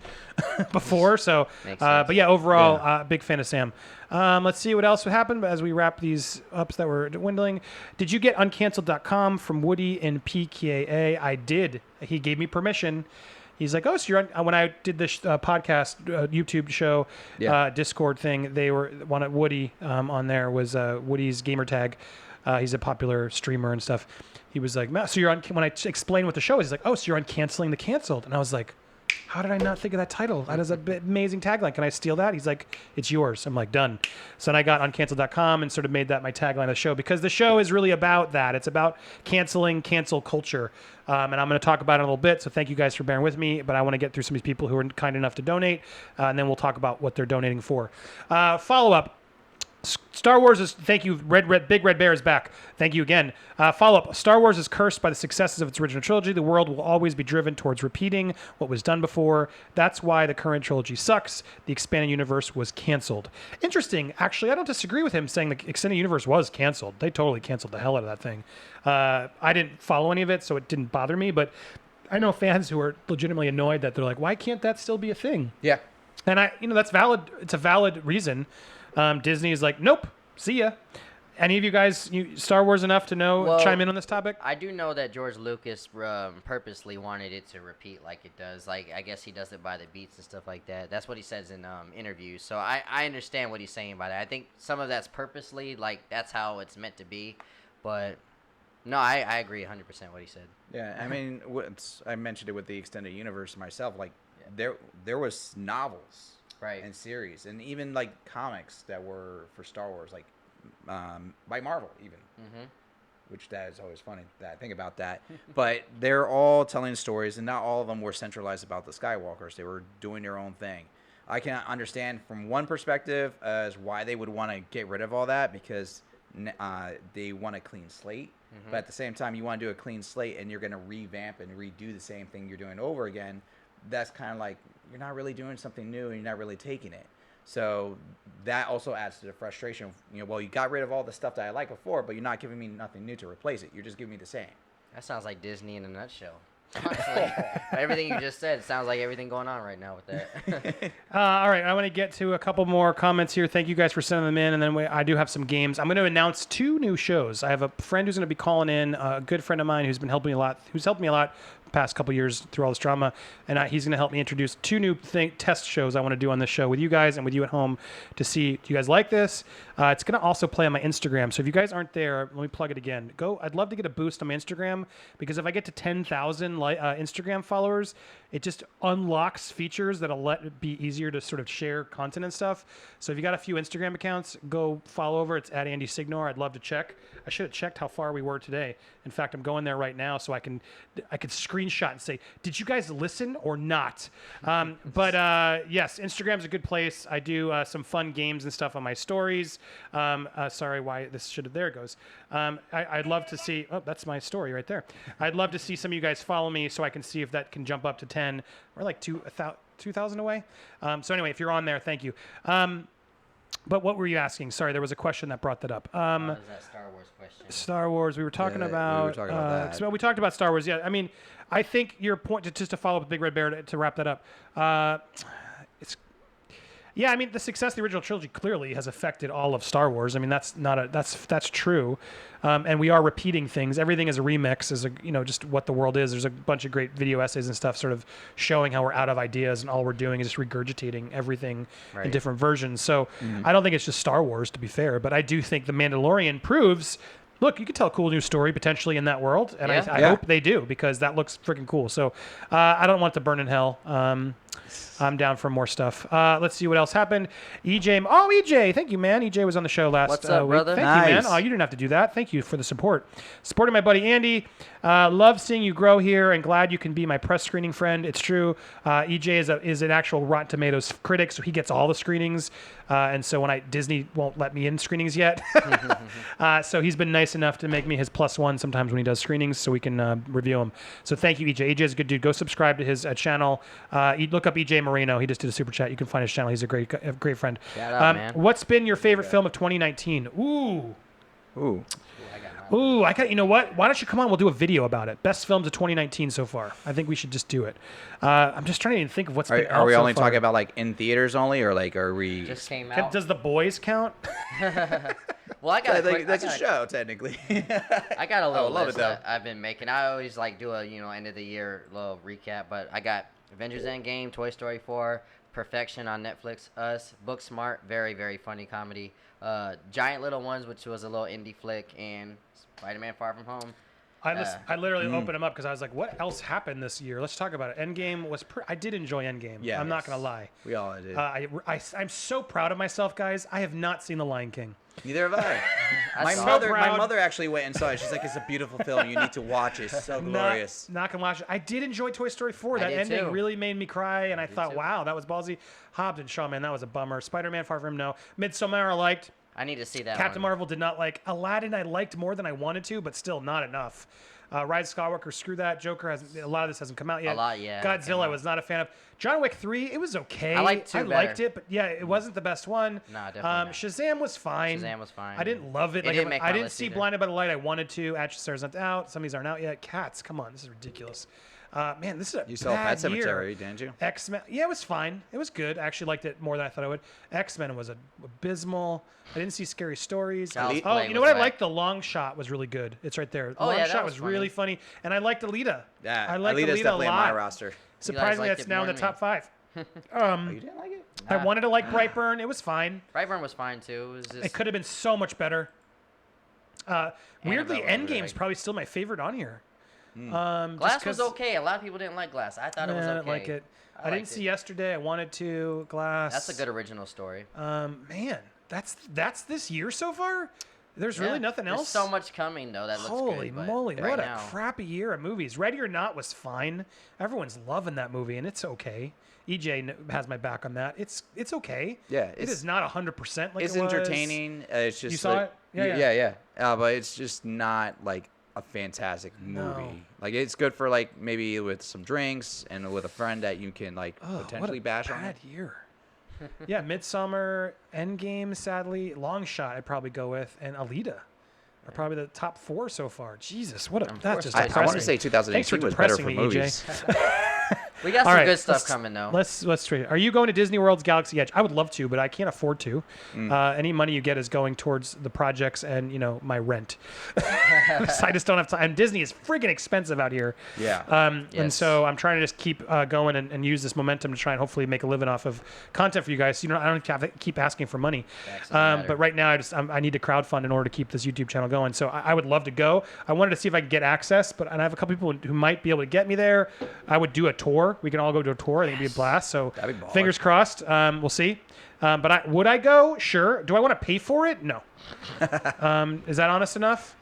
before. So, but yeah, overall, big fan of Sam. Let's see what else would happen as we wrap these ups that were dwindling. Did you get uncanceled.com from Woody and PKA? I did. He gave me permission. He's like, oh, so you're on, when I did this podcast, YouTube show, Discord thing, they were wanted Woody on there was Woody's gamer tag. He's a popular streamer and stuff. He was like, so you're on, when I explained what the show is, he's like, oh, so you're on Canceling the Canceled. And I was like, how did I not think of that title? That is an amazing tagline. Can I steal that? He's like, it's yours. I'm like, done. So then I got uncanceled.com and sort of made that my tagline of the show because the show is really about that. It's about cancel culture. And I'm going to talk about it in a little bit. So thank you guys for bearing with me. But I want to get through some of these people who are kind enough to donate. And then we'll talk about what they're donating for. Follow up. Star Wars is, thank you, Big Red Bear is back. Thank you again. Follow-up, Star Wars is cursed by the successes of its original trilogy. The world will always be driven towards repeating what was done before. That's why the current trilogy sucks. The expanded universe was canceled. Interesting. Actually, I don't disagree with him saying the extended universe was canceled. They totally canceled the hell out of that thing. I didn't follow any of it, so it didn't bother me, but I know fans who are legitimately annoyed that they're like, why can't that still be a thing? Yeah. And that's valid. It's a valid reason. Disney is like, nope, see ya. Any of you guys, Star Wars enough to know, chime in on this topic? I do know that George Lucas purposely wanted it to repeat like it does. Like, I guess he does it by the beats and stuff like that. That's what he says in interviews. So I understand what he's saying by that. I think some of that's purposely, like, that's how it's meant to be. But, no, I agree 100% what he said. Yeah, I mean, I mentioned it with the extended universe myself. Like, there was novels. Right. And series, and even like comics that were for Star Wars, like by Marvel, even, which that is always funny that I think about that. But they're all telling stories, and not all of them were centralized about the Skywalkers. They were doing their own thing. I can understand from one perspective as why they would want to get rid of all that, because they want a clean slate. But at the same time, you want to do a clean slate, and you're going to revamp and redo the same thing you're doing over again. That's kind of like, you're not really doing something new, and you're not really taking it. So that also adds to the frustration. Well, you got rid of all the stuff that I liked before, but you're not giving me nothing new to replace it. You're just giving me the same. That sounds like Disney in a nutshell. Honestly, everything you just said sounds like everything going on right now with that. All right, I want to get to a couple more comments here. Thank you guys for sending them in, and then I do have some games. I'm going to announce 2 new shows. I have a friend who's going to be calling in, a good friend of mine who's helped me a lot the past couple years through all this drama, and he's going to help me introduce 2 new test shows I want to do on this show with you guys and with you at home to see, do you guys like this? It's going to also play on my Instagram, so if you guys aren't there, let me plug it again. I'd love to get a boost on my Instagram, because if I get to 10,000 Instagram followers, it just unlocks features that'll let it be easier to sort of share content and stuff. So if you got a few Instagram accounts, go follow over. It's at Andy Signore. I'd love to check. I should have checked how far we were today. In fact, I'm going there right now so I could screenshot and say, did you guys listen or not? But yes, Instagram's a good place. I do some fun games and stuff on my stories. Sorry, why this should have, there it goes. I'd love to see, oh, that's my story right there. I'd love to see some of you guys follow me so I can see if that can jump up to 10. We're like 2,000 away. So anyway, if you're on there, thank you. But what were you asking? Sorry, there was a question that brought that up. What was that Star Wars question? Star Wars, we were talking about. that. So we talked about Star Wars, yeah. I mean, I think your point, just to follow up with Big Red Bear to wrap that up, yeah, I mean, the success of the original trilogy clearly has affected all of Star Wars. I mean, that's true, and we are repeating things. Everything is a remix, just what the world is. There's a bunch of great video essays and stuff, sort of showing how we're out of ideas, and all we're doing is just regurgitating everything in different versions. So I don't think it's just Star Wars, to be fair, but I do think the Mandalorian proves. Look, you could tell a cool new story potentially in that world, and I hope they do, because that looks freaking cool. So I don't want it to burn in hell. I'm down for more stuff. Let's see what else happened. EJ, thank you, man. EJ was on the show last What's up, week. brother? Thank you, man. Oh, you didn't have to do that. Thank you for the support. Supporting my buddy Andy. Love seeing you grow here, and glad you can be my press screening friend. It's true. EJ is an actual Rotten Tomatoes critic, so he gets all the screenings. And so Disney won't let me in screenings yet. So he's been nice enough to make me his +1 sometimes when he does screenings, so we can review them. So thank you, EJ. EJ is a good dude. Go subscribe to his channel. Look up EJ Moreno. He just did a super chat. You can find his channel. He's a great friend. Shout out, man. What's been your favorite film of 2019? Ooh, I got. You know what? Why don't you come on? We'll do a video about it. Best films of 2019 so far. I think we should just do it. I'm just trying to think of what's been out so far. Are we only talking about like in theaters only, or like are we? Just came out. Does The Boys count? Well, I got that's a show technically. I got a little love list it, though. that I've been making. I always do a end of the year little recap, but I got Avengers Endgame, Toy Story 4, Perfection on Netflix, Us, Booksmart, very very funny comedy, Giant Little Ones, which was a little indie flick, and Spider-Man: Far From Home. I literally opened them up because I was like, what else happened this year? Let's talk about it. Endgame was I did enjoy Endgame. Yeah, I'm not going to lie. We all did. I'm so proud of myself, guys. I have not seen The Lion King. Neither have I. My mother actually went and saw it. She's like, it's a beautiful film. You need to watch it. It's so glorious. Not going to watch it. I did enjoy Toy Story 4. That ending really made me cry, and I thought, wow, that was ballsy. Hobbs and Shaw, man, that was a bummer. Spider-Man: Far From Home, no. Midsommar I liked. I need to see that Captain one. Marvel did not like. Aladdin I liked more than I wanted to, but still not enough. Rise of Skywalker, screw that. Joker a lot of this hasn't come out yet. A lot, yeah. Godzilla I was not a fan of. John Wick 3, it was okay. I liked 2 liked better. it, but yeah, it wasn't the best one. No, definitely not. Shazam was fine. Shazam was fine. I didn't love it. It didn't make I my didn't list see either. Blinded by the Light. I wanted to. Atchis Stars not out. Some of these aren't out yet. Cats, come on, this is ridiculous. Man, this is a You saw bad Pet Cemetery, year. didn't you? X-Men, yeah, it was fine. It was good. I actually liked it more than I thought I would. X-Men was abysmal. I didn't see Scary Stories. Child's Oh, Play you know was what? I whack. liked The Long Shot was really good. It's right there. The Oh, Long yeah, that Shot was was really funny, and I liked Alita. Yeah, I liked Alita's Alita a definitely lot. on my roster. Surprisingly, liked that's it now more in the than me. top 5. Oh, you didn't like it? I wanted to like Brightburn. It was fine. Brightburn was fine too. It was just It could have been so much better. Weirdly, Annabelle was Endgame's right. probably still my favorite on here. Glass was okay. A lot of people didn't like Glass. I thought it was okay. I didn't like it. I didn't liked see it. Yesterday. I wanted to. Glass. That's a good original story. Man, that's this year so far. There's really Yeah, nothing there's else. so much coming though that looks Holy good. but moly! right What now, a crappy year of movies. Ready or Not was fine. Everyone's loving that movie, and it's okay. EJ has my back on that. It's okay. Yeah, it it's- is not 100% like It's it was. entertaining. It's just You saw like, it? Yeah. But it's just not like a fantastic movie. No. Like it's good for like maybe with some drinks and with a friend that you can like Oh, potentially what a bash on. bad year. Yeah, Midsummer, Endgame, sadly, Long Shot I'd probably go with, and Alita are probably the top 4 so far. Jesus, what a that's just I depressing. want to say Thanks for 2018 was better depressing for me, movies. we got All some right, good stuff let's- coming though. Let's trade it. Are you going to Disney World's Galaxy Edge? I would love to, but I can't afford to. Any money you get is going towards the projects and my rent. I just don't have time. And Disney is freaking expensive out here. Yeah. And Yes. so I'm trying to just keep going and use this momentum to try and hopefully make a living off of content for you guys. So, I don't have to keep asking for money. Facts, doesn't matter. But right now I need to crowdfund in order to keep this YouTube channel going. So I would love to go. I wanted to see if I could get access, and I have a couple people who might be able to get me there. I would do a tour. We can all go to a tour. I think it'd be a blast. So That'd be baller. fingers crossed. We'll see. But would I go? Sure. Do I want to pay for it? No. Is that honest enough?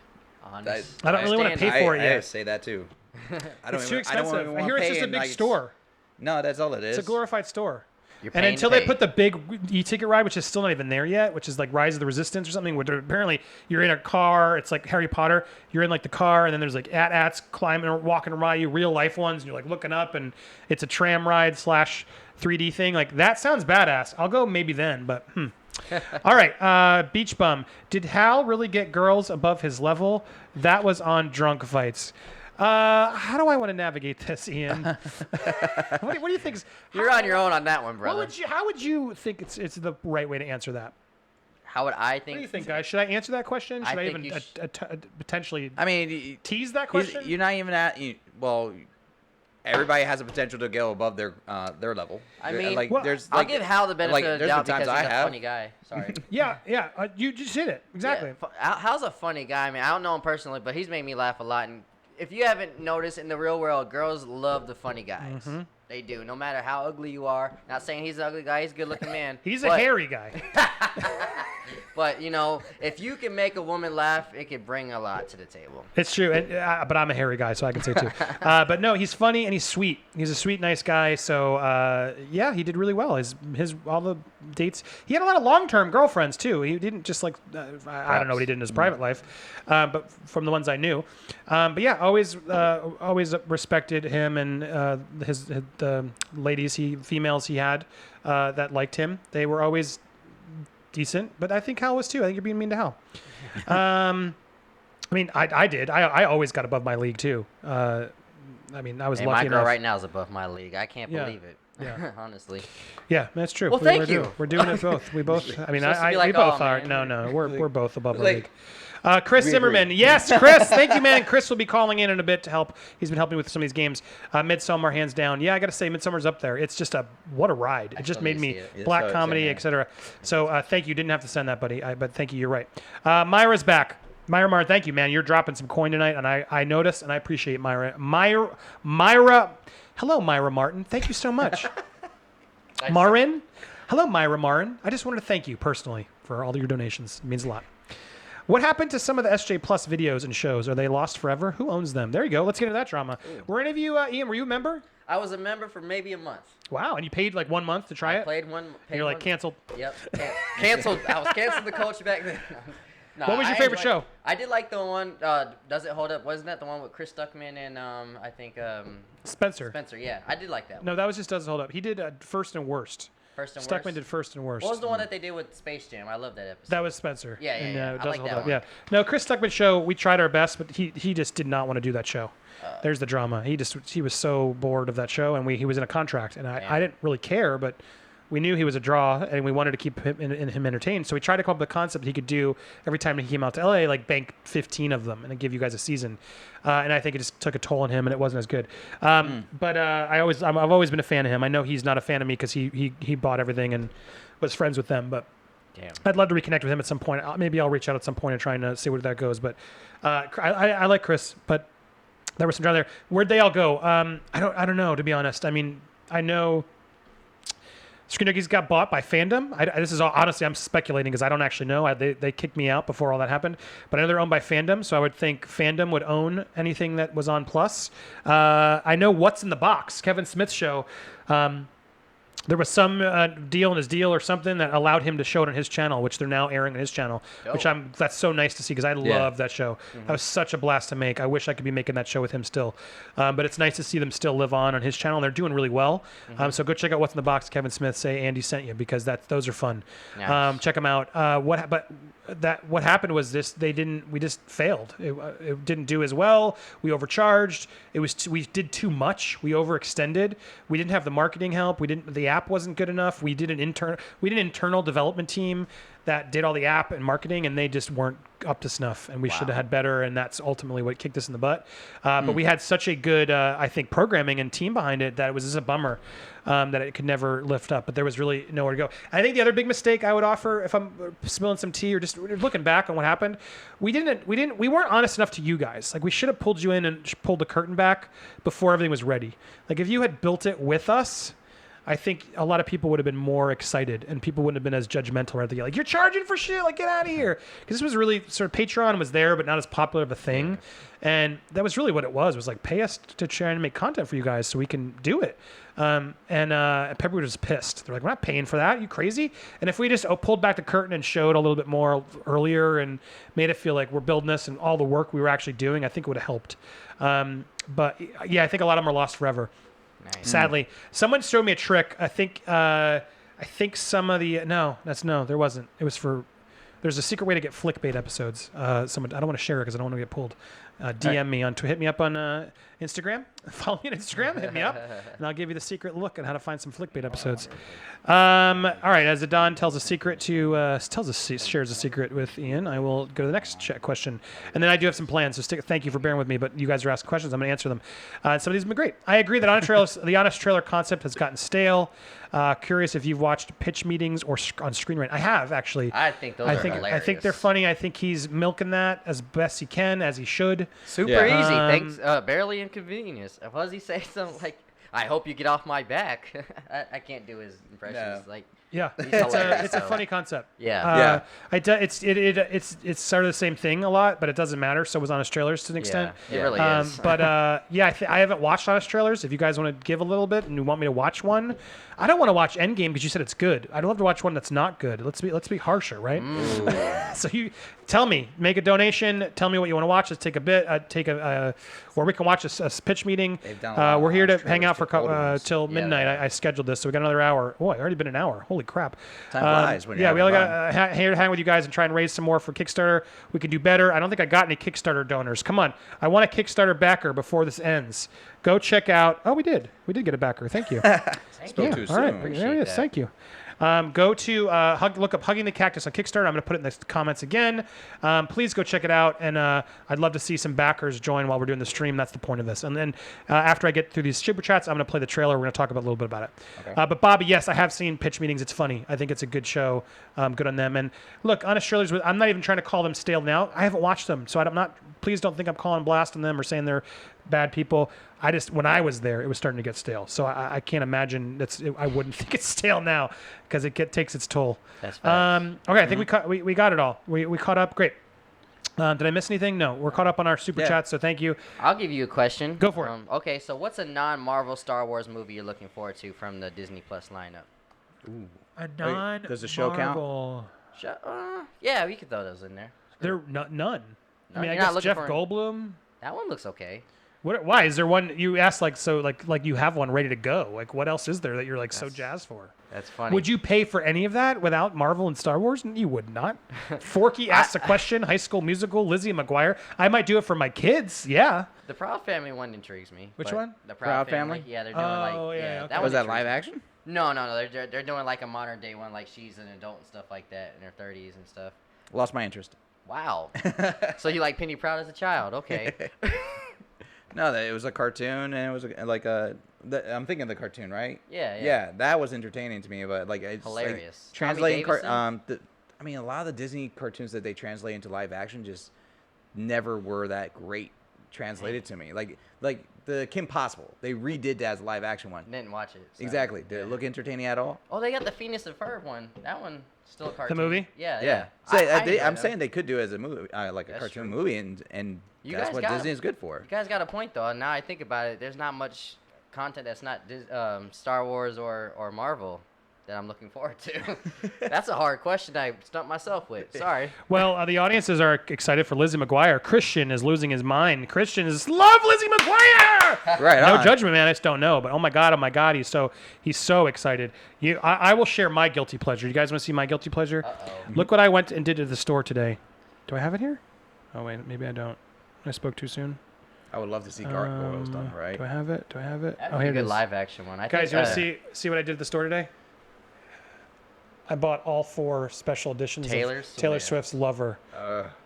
Honest. I don't really want to pay for it I yet. say that too. I don't It's too even- I don't expensive. even I wanna hear it's pay just a and, big like, store. No, that's all it is. It's a glorified store. You're And paying until to they pay. put the big e-ticket ride, which is still not even there yet, which is like Rise of the Resistance or something, where apparently you're in a car. It's like Harry Potter. You're in like the car, and then there's like AT-ATs climbing or walking around you, real life ones, and you're like looking up, and it's a tram ride / 3D thing. Like that sounds badass. I'll go maybe then, but All right, Beach Bum. Did Hal really get girls above his level? That was on Drunk Fights. How do I want to navigate this, Ian? what do you think? You're on your own on that one, brother. How would you think it's the right way to answer that? How would I What think? do you think, guys? Should I answer that question? Should I, think even you potentially I mean, tease that question? you're not even at. Well, everybody has a potential to go above their level. I mean, like Well, there's. I'll like, give Hal the benefit like, of the there's doubt been because times he's I a have. funny guy. Sorry. Yeah. You just did it exactly. Yeah, Hal's a funny guy. I mean, I don't know him personally, but he's made me laugh a lot. And if you haven't noticed, in the real world, girls love the funny guys. Mm-hmm. They do. No matter how ugly you are. Not saying he's an ugly guy. He's a good-looking man. He's a but- hairy guy. But, you know, if you can make a woman laugh, it can bring a lot to the table. It's true, but I'm a hairy guy, so I can say too. But no, he's funny and he's sweet. He's a sweet, nice guy. So yeah, he did really well. His all the dates. He had a lot of long-term girlfriends too. He didn't just like I don't know what he did in his private life, but from the ones I knew. But yeah, always respected him and the females he had that liked him. They were always decent, but I think Hal was too. I think you're being mean to Hal. I mean, I did. I always got above my league too. I mean, I was Hey, lucky my girl enough. right now is above my league. I can't Yeah. believe it. Yeah. Honestly. Yeah, that's true. Well, thank we're you. We're doing it both. We both. I mean, Supposed to be we like, both oh, are. man. No, we're both above our Like- league. Chris Zimmerman. Yes, Chris. Thank you, man. Chris will be calling in a bit to help. He's been helping with some of these games. Midsummer, hands down. Yeah, I got to say, Midsummer's up there. It's just what a ride. It just still made need to me see it. Yeah, black so- comedy, same here. etc. So thank you. Didn't have to send that, buddy. But thank you. You're right. Myra's back. Myra Martin, thank you, man. You're dropping some coin tonight, and I noticed, and I appreciate Myra. Myra. Hello, Myra Martin. Thank you so much. Marin. Hello, Myra Marin. I just wanted to thank you personally for all your donations. It means a lot. What happened to some of the SJ Plus videos and shows? Are they lost forever? Who owns them? There you go. Let's get into that drama. Were any of you, Ian, were you a member? I was a member for maybe a month. Wow, and you paid like 1 month to try it? Played one. And you're like, canceled. Yep. Canceled. I was canceled the coach back then. No, What was your favorite show? I did like the one, Does It Hold Up? Wasn't that the one with Chris Stuckman and I think Spencer. Spencer, yeah. I did like that one. No, that was just Doesn't Hold Up. He did First and Worst. First and Stuckman Worst? did First and Worst. What was the one that they did with Space Jam? I love that episode. That was Spencer. Yeah. And, I Doesn't like Hold that Up. one. Yeah. No, Chris Stuckman show, we tried our best, but he just did not want to do that show. There's the drama. He was so bored of that show, and he was in a contract, and I didn't really care, but we knew he was a draw, and we wanted to keep him entertained. So we tried to come up with a concept that he could do every time he came out to LA, like bank 15 of them, and then give you guys a season. And I think it just took a toll on him, and it wasn't as good. But I've always been a fan of him. I know he's not a fan of me because he bought everything and was friends with them, but. Damn. I'd love to reconnect with him at some point. Maybe I'll reach out at some point and try and see where that goes. But I like Chris, but there was some drama there. Where'd they all go? I don't know, to be honest. I mean, I know Screen got bought by FANDUMB. This is all, honestly, I'm speculating because I don't actually know. They kicked me out before all that happened. But I know they're owned by FANDUMB, so I would think FANDUMB would own anything that was on Plus. I know What's in the Box, Kevin Smith's show. There was some deal in his deal or something that allowed him to show it on his channel, which they're now airing on his channel, which that's so nice to see because I love that show. That was such a blast to make. I wish I could be making that show with him still. But it's nice to see them still live on his channel. They're doing really well. So go check out What's in the Box, Kevin Smith. Say Andy sent you because those are fun. Nice. Check them out. What happened was we just failed. It didn't do as well. We overcharged. We did too much. We overextended. We didn't have the marketing help. The app wasn't good enough. We did an internal development team that did all the app and marketing, and they just weren't up to snuff, and we should have had better, and that's ultimately what kicked us in the butt. But we had such a good, I think, programming and team behind it that it was just a bummer that it could never lift up, but there was really nowhere to go. I think the other big mistake I would offer, if I'm spilling some tea or just looking back on what happened, we weren't honest enough to you guys. Like, we should have pulled you in and pulled the curtain back before everything was ready. Like, if you had built it with us, I think a lot of people would have been more excited, and people wouldn't have been as judgmental. Right? Like, you're charging for shit, like, get out of here. Because this was really sort of, Patreon was there, but not as popular of a thing. And that was really what it was like, pay us to try and make content for you guys so we can do it. And Pepper was pissed. They're like, we're not paying for that. Are you crazy? And if we just pulled back the curtain and showed a little bit more earlier and made it feel like we're building this and all the work we were actually doing, I think it would have helped. But yeah, I think a lot of them are lost forever. Nice. Sadly, someone showed me a trick. I think some of the there wasn't. It was for. There's a secret way to get clickbait episodes. I don't want to share it because I don't want to get pulled. DM me hit me up on Instagram. Follow me on Instagram. Hit me up, and I'll give you the secret look at how to find some clickbait episodes. All right. As Adon tells a secret shares a secret with Ian, I will go to the next question, and then I do have some plans. So thank you for bearing with me. But you guys are asking questions. I'm going to answer them. Some of these have been great. I agree that the honest trailer concept has gotten stale. Curious if you've watched pitch meetings or on Screen Rant. I have, actually. I think those are hilarious. I think they're funny. I think he's milking that as best he can, as he should. Super easy. Thanks. Barely inconvenience. What does he say? Something like, I hope you get off my back. I can't do his impressions. No. Yeah, it's a funny concept. Yeah, it's sort of the same thing a lot, but it doesn't matter. So was Honest Trailers to an extent. It really is. But I haven't watched Honest Trailers. If you guys want to give a little bit and you want me to watch one, I don't want to watch Endgame because you said it's good. I'd love to watch one that's not good. Let's be harsher, right? So you tell me, make a donation. Tell me what you want to watch. Let's take a bit. Or we can watch a pitch meeting. We're here to hang out for till midnight. I scheduled this, so we got another hour. Oh, it's already been an hour. Holy crap! Time flies when you're we all got here to hang with you guys and try and raise some more for Kickstarter. We can do better. I don't think I got any Kickstarter donors. Come on, I want a Kickstarter backer before this ends. Go check out. Oh, we did get a backer. Thank you. Spoke too soon. All right, there it is. Thank you. Go to look up Hugging the Cactus on Kickstarter. I'm going to put it in the comments again. Please go check it out, and I'd love to see some backers join while we're doing the stream. That's the point of this. And then after I get through these super chats, I'm going to play the trailer. We're going to talk a little bit about it. Okay. But Bobby, yes, I have seen pitch meetings. It's funny. I think it's a good show. Good on them. And look, Honest Trailers, I'm not even trying to call them stale now. I haven't watched them, so I'm not. Please don't think I'm calling blast on them or saying they're bad people. When I was there, it was starting to get stale. So I can't imagine I wouldn't think it's stale now because it takes its toll. That's fine. Okay, I think we got it all. We caught up. Great. Did I miss anything? No. We're caught up on our super chat, so thank you. I'll give you a question. Go for it. Okay, so what's a non-Marvel Star Wars movie you're looking forward to from the Disney Plus lineup? Ooh. A non-Marvel. Does the show count? Yeah, we could throw those in there. They're none. I mean, I You're not guess looking Jeff for- Goldblum. That one looks okay. Why is there one you asked like you have one ready to go? Like what else is there that you're like so jazzed for? That's funny. Would you pay for any of that without Marvel and Star Wars? You would not. Forky asks a question. High School Musical. Lizzie McGuire. I might do it for my kids. Yeah. The Proud Family one intrigues me. Which but one? The Proud Family? Yeah, they're doing okay. That Was that intrigues live me. action? No. They're doing like a modern day one, like she's an adult and stuff like that in her 30s and stuff. Lost my interest. Wow. So you like Penny Proud as a child? Okay. No, it was a cartoon, and it was I'm thinking the cartoon, right? Yeah. Yeah, that was entertaining to me, but like it's Hilarious. Like, translating Tommy Davidson? I mean, a lot of the Disney cartoons that they translate into live action just never were that great translated to me. Like the Kim Possible, they redid that as a live action one. Didn't watch it. Sorry. Exactly. Did it look entertaining at all? Oh, they got the Phineas and Ferb one. That one still a cartoon. The movie? Yeah. So enjoyed I'm them. saying they could do it as a movie, like a That's cartoon true. movie, and You that's guys what got Disney it. is good for. You guys got a point though. Now I think about it, there's not much content that's not Star Wars or Marvel that I'm looking forward to. That's a hard question I stumped myself with. Sorry. Well, the audiences are excited for Lizzie McGuire. Christian is losing his mind. Christian is love Lizzie McGuire. Right No on. judgment, man. I just don't know. But oh my god, he's so excited. I will share my guilty pleasure. You guys want to see my guilty pleasure? Look what I went and did at the store today. Do I have it here? Oh wait, maybe I don't. I spoke too soon. I would love to see gargoyles done right. Do I have it? That'd Oh, be here a it good is. live action one. Guys, you want to see what I did at the store today? I bought all 4 special editions Taylor of Taylor Swift. Swift's Lover.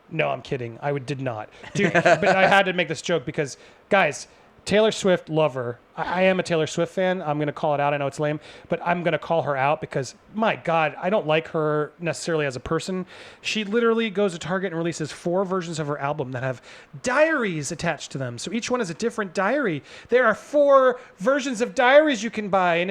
No, I'm kidding. I did not. Dude, but I had to make this joke because, guys, Taylor Swift Lover. I am a Taylor Swift fan. I'm going to call it out. I know it's lame, but I'm going to call her out because, my God, I don't like her necessarily as a person. She literally goes to Target and releases 4 versions of her album that have diaries attached to them. So each one is a different diary. There are 4 versions of diaries you can buy,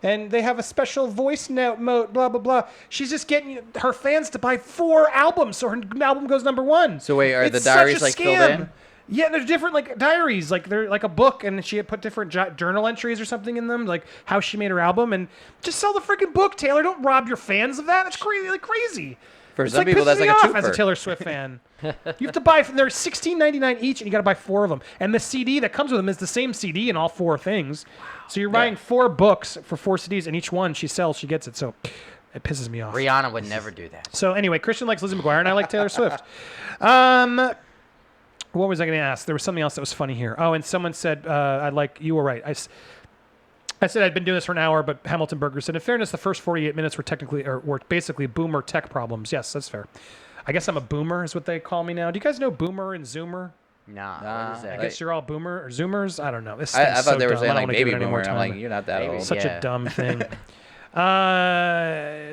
and they have a special voice note mode, blah, blah, blah. She's just getting her fans to buy 4 albums so her album goes number 1. So wait, are It's the such diaries a like filled scam. in? Yeah, they're different, like diaries, like they're like a book, and she had put different journal entries or something in them, like how she made her album, and just sell the freaking book, Taylor. Don't rob your fans of that. That's crazy, like crazy. For It's some like people, pisses that's me like a off as a twofer. Taylor Swift fan. You have to buy, they're $16.99 each, and you got to buy 4 of them. And the CD that comes with them is the same CD in all 4 things. So you're buying 4 books for 4 CDs, and each one she sells, she gets it. So it pisses me off. Rihanna would never do that. So anyway, Christian likes Lizzie McGuire, and I like Taylor Swift. What was I going to ask? There was something else that was funny here. Oh, and someone said, you were right. I said I'd been doing this for an hour, but Hamilton Burger said, in fairness, the first 48 minutes were basically boomer tech problems. Yes, that's fair. I guess I'm a boomer is what they call me now. Do you guys know boomer and zoomer? Nah, what is that? I guess you're all boomer or zoomers. I don't know. This I thing's thought so they were dumb. saying I don't like wanna give baby it any more boomer. I'm time. like, you're not that Maybe. old. Such Yeah. a dumb thing.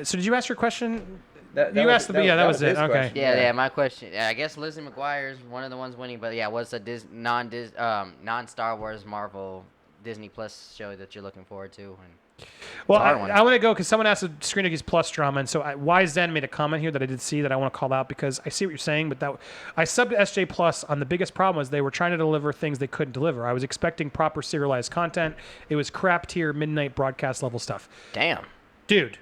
So did you ask your question? That You was- asked the yeah, that was it. his Okay. question. Yeah, my question. I guess Lizzie McGuire is one of the ones winning, but yeah, what's a non-Star Wars Marvel Disney Plus show that you're looking forward to? And Well, hard one. I want to go because someone asked a Screen Junkies Plus drama, and so YZen made a comment here that I did see that I want to call out because I see what you're saying, but I subbed to SJ Plus on the biggest problem was they were trying to deliver things they couldn't deliver. I was expecting proper serialized content. It was crap tier midnight broadcast level stuff. damn. Dude,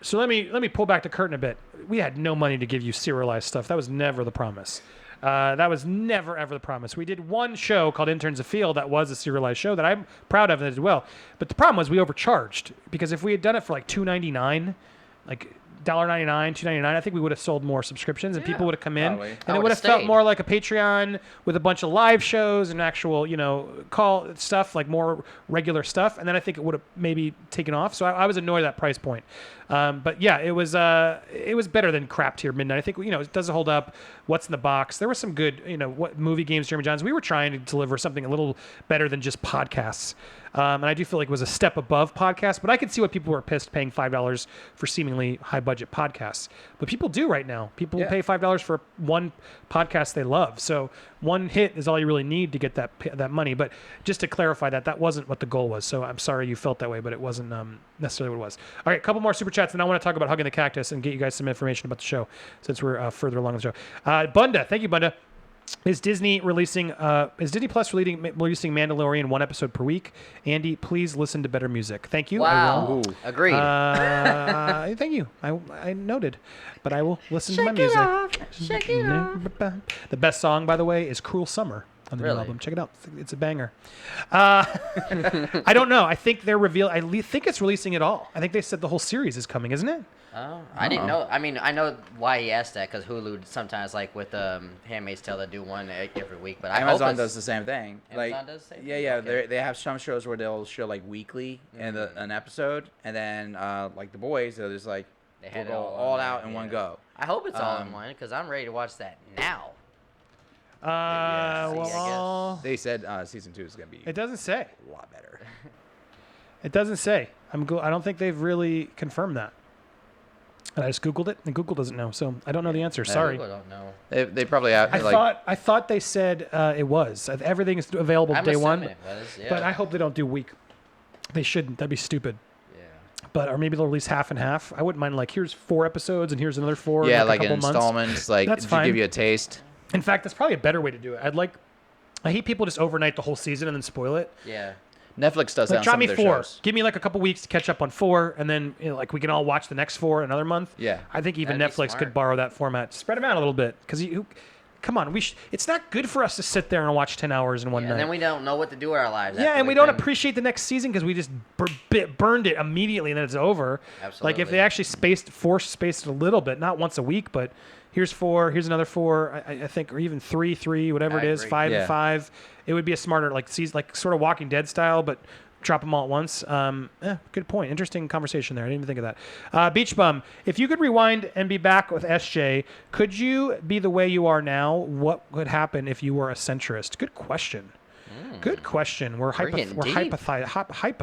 so let me pull back the curtain a bit. We had no money to give you serialized stuff. That was never the promise. That was never, ever the promise. We did one show called Interns Afield that was a serialized show that I'm proud of and did well. But the problem was we overcharged because if we had done it for like $2.99, like $1.99, $2.99, I think we would have sold more subscriptions and people would have come in. probably. And it would have felt more like a Patreon with a bunch of live shows and actual, call stuff, like more regular stuff. And then I think it would have maybe taken off. So I was annoyed at that price point. But yeah, it was better than crap tier midnight. I think, it doesn't hold up. What's in the box? There was some good, what movie games, Jeremy Johns. We were trying to deliver something a little better than just podcasts. And I do feel like it was a step above podcasts, but I could see why people were pissed paying $5 for seemingly high budget budget podcasts. But people do right now. People Yeah. pay $5 for one podcast they love. So one hit is all you really need to get that money. But just to clarify that wasn't what the goal was. So I'm sorry you felt that way, but it wasn't necessarily what it was. All right, a couple more super chats, and I want to talk about Hugging the Cactus and get you guys some information about the show since we're further along in the show. Bunda, thank you, Bunda. Is Disney Plus releasing Mandalorian one episode per week? Andy, please listen to better music. Thank you. Wow. I will. Agreed. Thank you. I noted, but I will listen to my music. Shake it off. The best song, by the way, is "Cruel Summer" on the new Really? album. Check it out. It's a banger. I don't know. I think I think it's releasing it all. I think they said the whole series is coming, isn't it? Oh, I didn't know. I mean, I know why he asked that because Hulu sometimes, like with Handmaid's Tale, they do one every week. But Amazon does the same thing. Amazon does the same yeah, thing? yeah. Okay. They have some shows where they'll show like weekly and an episode, and then like The Boys, they'll just like They had we'll it go all all on out there, in one yeah. go. I hope it's all in one because I'm ready to watch that now. Well, They said season 2 is gonna be it doesn't say. a lot better. It doesn't say. I don't think they've really confirmed that. And I just Googled it, and Google doesn't know, so I don't know the answer. Sorry. People don't know. They probably have I thought they said it was. Everything is available I'm day one. assuming it was, yeah. But I hope they don't do week. They shouldn't. That'd be stupid. Yeah. Or maybe they'll release half and half. I wouldn't mind here's 4 episodes and here's another 4. yeah, in like a in couple installments, months. like That's to fine. give you a taste. In fact, that's probably a better way to do it. I hate people just overnight the whole season and then spoil it. Yeah. Netflix does that on Drop some me of their 4. shows. Give me like a couple weeks to catch up on 4, and then we can all watch the next 4 another month. Yeah. I think even That'd be Netflix smart. could borrow that format. Spread them out a little bit, because come on, it's not good for us to sit there and watch 10 hours in one night. And then we don't know what to do with our lives. Yeah, after and we we've don't been- appreciate the next season because we just burned it immediately and then it's over. Absolutely. Like if they actually spaced it a little bit, not once a week, but here's 4, here's another 4, I think, or even 3, whatever I it is, agree. 5 Yeah. and 5. It would be a smarter sort of Walking Dead style, but drop them all at once. Good point. Interesting conversation there. I didn't even think of that. Beach Bum, if you could rewind and be back with SJ, could you be the way you are now? What would happen if you were a centrist? Good question. Good question. We're getting deep. hype.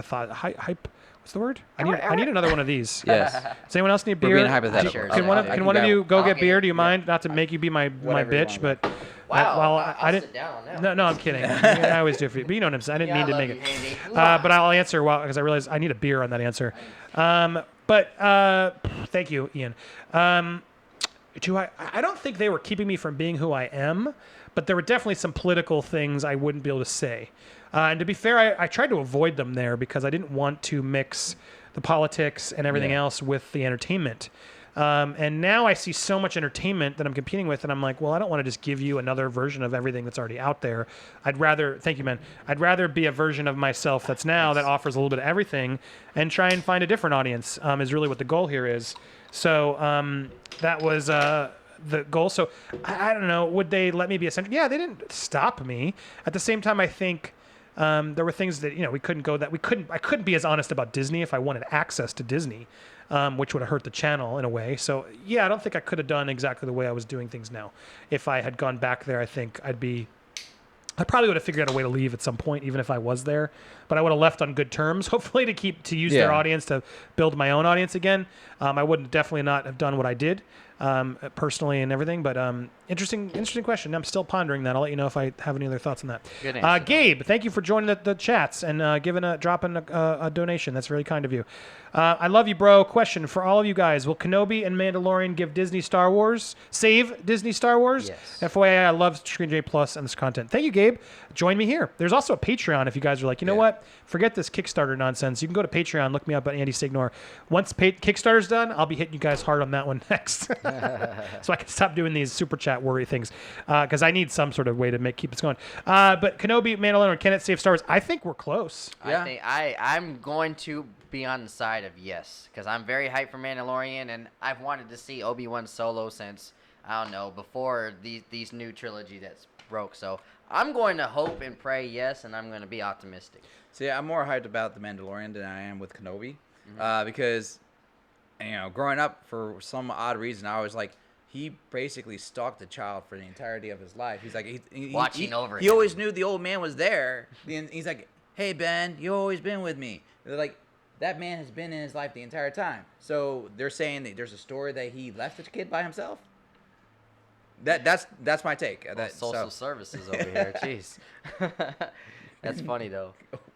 What's the word? I need another one of these. Yes. Does anyone else need We're beer? being hypothetical. Sure. Can one of Okay. you go I'll get get beer? it. Do you mind? Not to make you be my Whatever you bitch, want. but Wow. I didn't. Sit down on that. No, I'm kidding. I always do it for you, but you know what I'm saying. I didn't Yeah, I mean to love make you, it. Andy. But I'll answer because I realize I need a beer on that answer. Thank you, Ian. I don't think they were keeping me from being who I am, but there were definitely some political things I wouldn't be able to say. And to be fair, I tried to avoid them there because I didn't want to mix the politics and everything else with the entertainment. And now I see so much entertainment that I'm competing with, and I'm like, well, I don't want to just give you another version of everything that's already out there. Thank you, man. I'd rather be a version of myself that's now that offers a little bit of everything and try and find a different audience is really what the goal here is. So that was the goal. So I don't know. Would they let me be a central? Yeah, they didn't stop me. At the same time, I think there were things that we couldn't go. I couldn't be as honest about Disney if I wanted access to Disney, which would have hurt the channel in a way. So yeah, I don't think I could have done exactly the way I was doing things now. If I had gone back there, I think I probably would have figured out a way to leave at some point, even if I was there. But I would have left on good terms, hopefully to use their audience to build my own audience again. I wouldn't definitely not have done what I did personally and everything. But interesting question. I'm still pondering that. I'll let you know if I have any other thoughts on that. Good answer, Gabe, thank you for joining the chats and dropping a donation. That's very kind of you. I love you, bro. Question for all of you guys: will Kenobi and Mandalorian save Disney Star Wars? Yes. FYI, I love Screen J Plus and this content. Thank you, Gabe. Join me here. There's also a Patreon if you guys are like, you know what? Forget this Kickstarter nonsense. You can go to Patreon. Look me up at Andy Signore. Once Kickstarter's done, I'll be hitting you guys hard on that one next, so I can stop doing these super chat worry things because I need some sort of way to keep this going. But Kenobi, Mandalorian, can it save Star Wars? I think we're close. I think I'm going to be on the side of yes, because I'm very hyped for Mandalorian, and I've wanted to see Obi-Wan Solo since, I don't know, before these new trilogy that's broke. So I'm going to hope and pray yes, and I'm going to be optimistic. See, I'm more hyped about The Mandalorian than I am with Kenobi, because, growing up, for some odd reason, I was like, he basically stalked the child for the entirety of his life. He's like, Watching over He him. always knew the old man was there. And he's like, hey, Ben, you always been with me. They're like, That man has been in his life the entire time. So they're saying that there's a story that he left the kid by himself. That's my take. Social services over here. Jeez. That's funny though.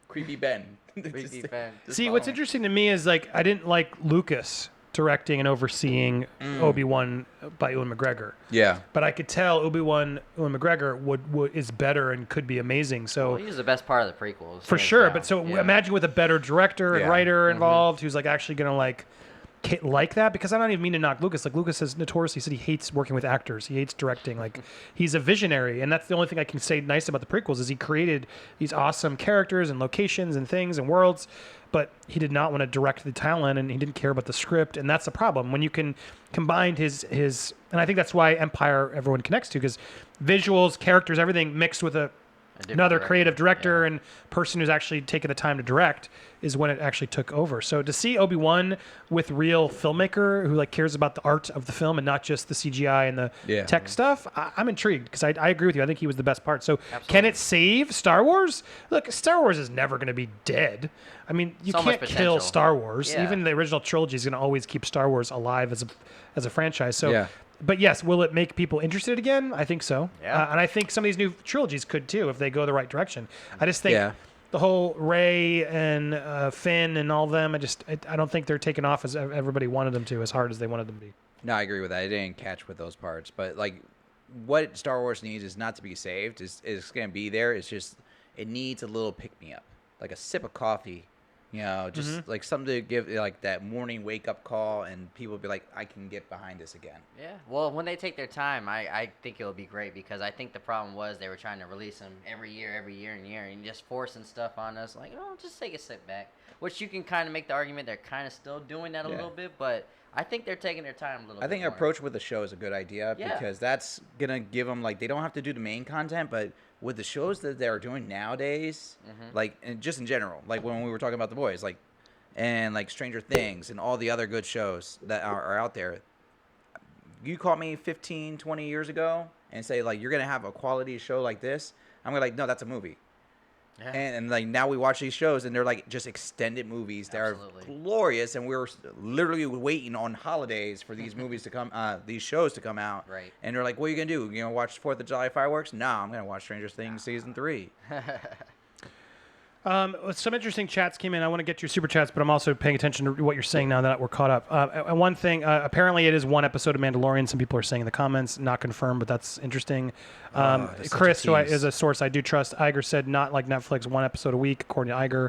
Creepy Ben. Creepy Ben. See, what's interesting to me is like I didn't like Lucas directing and overseeing Obi-Wan by Ewan McGregor. Yeah. But I could tell Obi-Wan Ewan McGregor is better and could be amazing. So he was the best part of the prequels. For sure. Down. But so imagine with a better director and writer involved who's like actually going to like that, because I don't even mean to knock Lucas. Like Lucas has notoriously said he hates working with actors. He hates directing. Like he's a visionary, and that's the only thing I can say nice about the prequels is he created these awesome characters and locations and things and worlds, but he did not want to direct the talent, and he didn't care about the script, and that's the problem when you can combine his and I think that's why Empire everyone connects to, because visuals, characters, everything mixed with another creative director and person who's actually taken the time to direct is when it actually took over. So to see Obi-Wan with real filmmaker who like cares about the art of the film and not just the CGI and the tech stuff, I'm intrigued, because I agree with you. I think he was the best part. So can it save Star Wars? Look, Star Wars is never going to be dead. I mean, you can't kill Star Wars. Yeah. Even the original trilogy is going to always keep Star Wars alive as a franchise. So. But yes, will it make people interested again? I think so. Yeah. And I think some of these new trilogies could too if they go the right direction. I just think the whole Rey and Finn and all of them, I don't think they're taking off as everybody wanted them to, as hard as they wanted them to be. No, I agree with that. I didn't catch with those parts. But like what Star Wars needs is not to be saved. It's going to be there. It's just it needs a little pick-me-up, like a sip of coffee. You know, just like something to give like that morning wake up call, and people be like, I can get behind this again. Yeah. Well, when they take their time, I think it'll be great, because I think the problem was they were trying to release them every year, and just forcing stuff on us. Like, just take a sit back. Which you can kind of make the argument they're kind of still doing that a little bit, but I think they're taking their time a little bit. I think more. approach with the show is a good idea because that's gonna give them like they don't have to do the main content, but with the shows that they're doing nowadays, like and just in general, like when we were talking about The Boys, like and like Stranger Things and all the other good shows that are out there. You caught me 15, 20 years ago and say like you're gonna have a quality show like this, I'm gonna like no, that's a movie. Yeah. And like now we watch these shows and they're like just extended movies that are glorious, and we're literally waiting on holidays for these movies to come, these shows to come out. Right. And they're like, "What are you gonna do? You gonna watch 4th of July fireworks?" No, I'm gonna watch Stranger Things season 3. Some interesting chats came in. I want to get your super chats, but I'm also paying attention to what you're saying now that we're caught up. And one thing, apparently it is one episode of Mandalorian. Some people are saying in the comments, not confirmed, but that's interesting. Chris, who is a source I do trust, Iger said not like Netflix, one episode a week, according to Iger.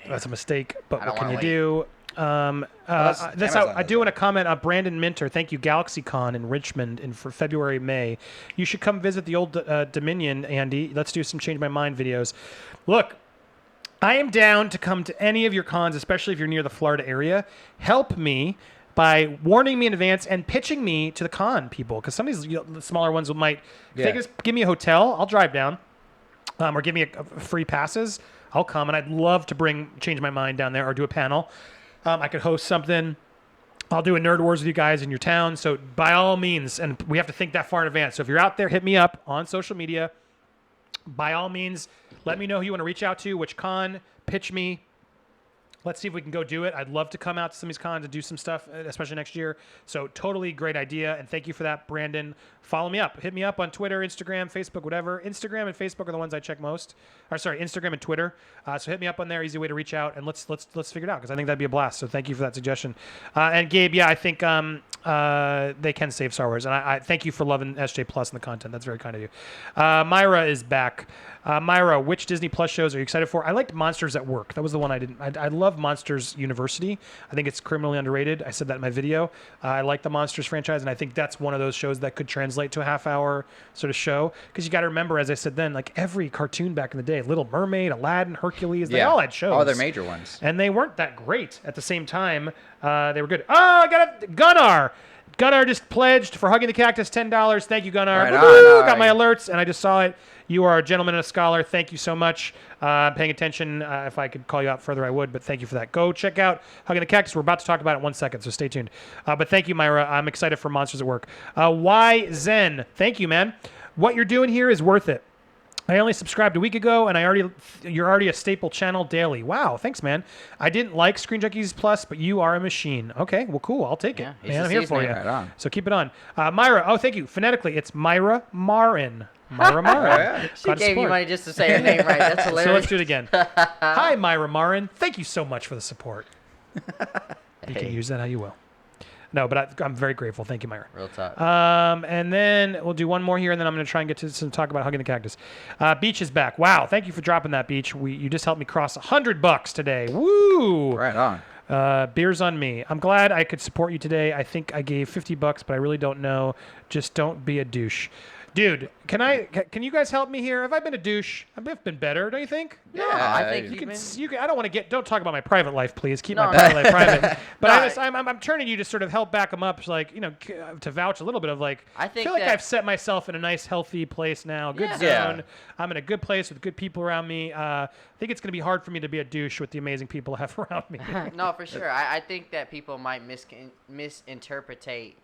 That's a mistake, but what can you do? I do want to comment on Brandon Minter. Thank you, GalaxyCon in Richmond for February, May. You should come visit the old Dominion, Andy. Let's do some Change My Mind videos. Look, I am down to come to any of your cons, especially if you're near the Florida area. Help me by warning me in advance and pitching me to the con people, because some of these smaller ones might, if they just give me a hotel, I'll drive down, or give me a free passes, I'll come, and I'd love to Change My Mind down there or do a panel. I could host something. I'll do a Nerd Wars with you guys in your town. So by all means, and we have to think that far in advance. So if you're out there, hit me up on social media. By all means, let me know who you want to reach out to, which con, pitch me. Let's see if we can go do it. I'd love to come out to some of these cons and do some stuff, especially next year. So totally great idea, and thank you for that, Brandon. Follow me up. Hit me up on Twitter, Instagram, Facebook, whatever. Instagram and Facebook are the ones I check most. Or sorry, Instagram and Twitter. So hit me up on there. Easy way to reach out, and let's figure it out, because I think that'd be a blast. So thank you for that suggestion. And Gabe, I think they can save Star Wars, and I thank you for loving SJ Plus and the content. That's very kind of you. Myra is back. Myra, which Disney Plus shows are you excited for? I liked Monsters at Work. That was the one I didn't. I love Monsters University. I think it's criminally underrated. I said that in my video. I like the Monsters franchise, and I think that's one of those shows that could translate to a half-hour sort of show. Because you got to remember, as I said then, like every cartoon back in the day, Little Mermaid, Aladdin, Hercules, they all had shows. All their major ones. And they weren't that great at the same time. They were good. Oh, I got a Gunnar. Gunnar just pledged for Hugging the Cactus $10. Thank you, Gunnar. Got my alerts, and I just saw it. You are a gentleman and a scholar. Thank you so much. Paying attention. If I could call you out further, I would, but thank you for that. Go check out Hugging the Cactus. We're about to talk about it in 1 second, so stay tuned. But thank you, Myra. I'm excited for Monsters at Work. Y Zen. Thank you, man. What you're doing here is worth it. I only subscribed a week ago, and you're already a staple channel daily. Wow, thanks, man. I didn't like Screen Junkies Plus, but you are a machine. Okay, well, cool. I'll take it. Man, I'm here for you. Right on. So keep it on. Myra, thank you. Phonetically, it's Myra Marin. Myra Marin. She gave you money just to say her name right. That's hilarious. So let's do it again. Hi, Myra Marin. Thank you so much for the support. You can use that how you will. No, but I'm very grateful. Thank you, Myra. Real talk. And then we'll do one more here, and then I'm going to try and get to some talk about Hugging the Cactus. Beach is back. Wow, thank you for dropping that, Beach. You just helped me cross $100 today. Woo! Right on. Beers on me. I'm glad I could support you today. I think I gave $50, but I really don't know. Just don't be a douche. Dude, can you guys help me here? Have I been a douche? I've been better, don't you think? Yeah, I think you can. I don't want to don't talk about my private life, please. Keep my private life private. But I'm turning you to sort of help back them up, like, to vouch a little bit of like. I feel like I've set myself in a nice, healthy place now. Good zone. Yeah. I'm in a good place with good people around me. I think it's going to be hard for me to be a douche with the amazing people I have around me. No, for sure. I think that people might misinterpret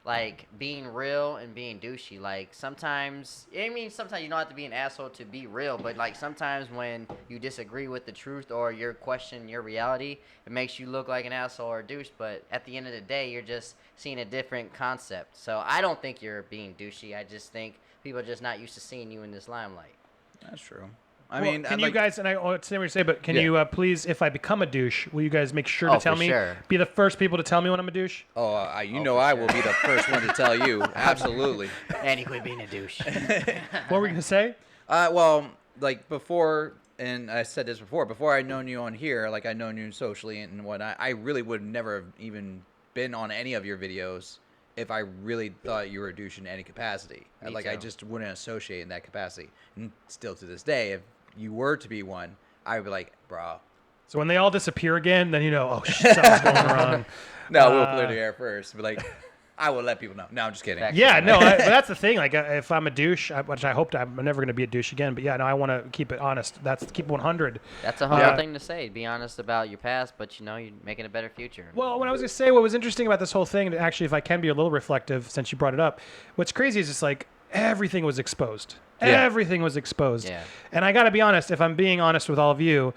like being real and being douchey. Like sometimes you don't have to be an asshole to be real, but like sometimes when you disagree with the truth or you're questioning your reality, it makes you look like an asshole or a douche. But at the end of the day, you're just seeing a different concept. So I don't think you're being douchey. I just think people are just not used to seeing you in this limelight. That's true. Can you guys, and it's never to say, but can you please, if I become a douche, will you guys make sure to tell me? Sure. Be the first people to tell me when I'm a douche? I will be the first one to tell you. Absolutely. And he quit being a douche. What were we going to say? Well, like before, and I said this before I'd known you on here, like I'd known you socially and whatnot, I really would never have even been on any of your videos if I really thought you were a douche in any capacity. I just wouldn't associate in that capacity. And still to this day, if you were to be one, I would be like, bro. So when they all disappear again, then oh shit, something's going wrong. No, we'll clear the air first. But like, I will let people know. No, I'm just kidding. Yeah, no, but that's the thing. Like, if I'm a douche, which I hope I'm never going to be a douche again. But yeah, no, I want to keep it honest. Keep it 100. That's a humble thing to say. Be honest about your past, but you're making a better future. Well, when I was going to say what was interesting about this whole thing, actually, if I can be a little reflective, since you brought it up, what's crazy is just like everything was exposed. Everything was exposed. Yeah. And I got to be honest, if I'm being honest with all of you,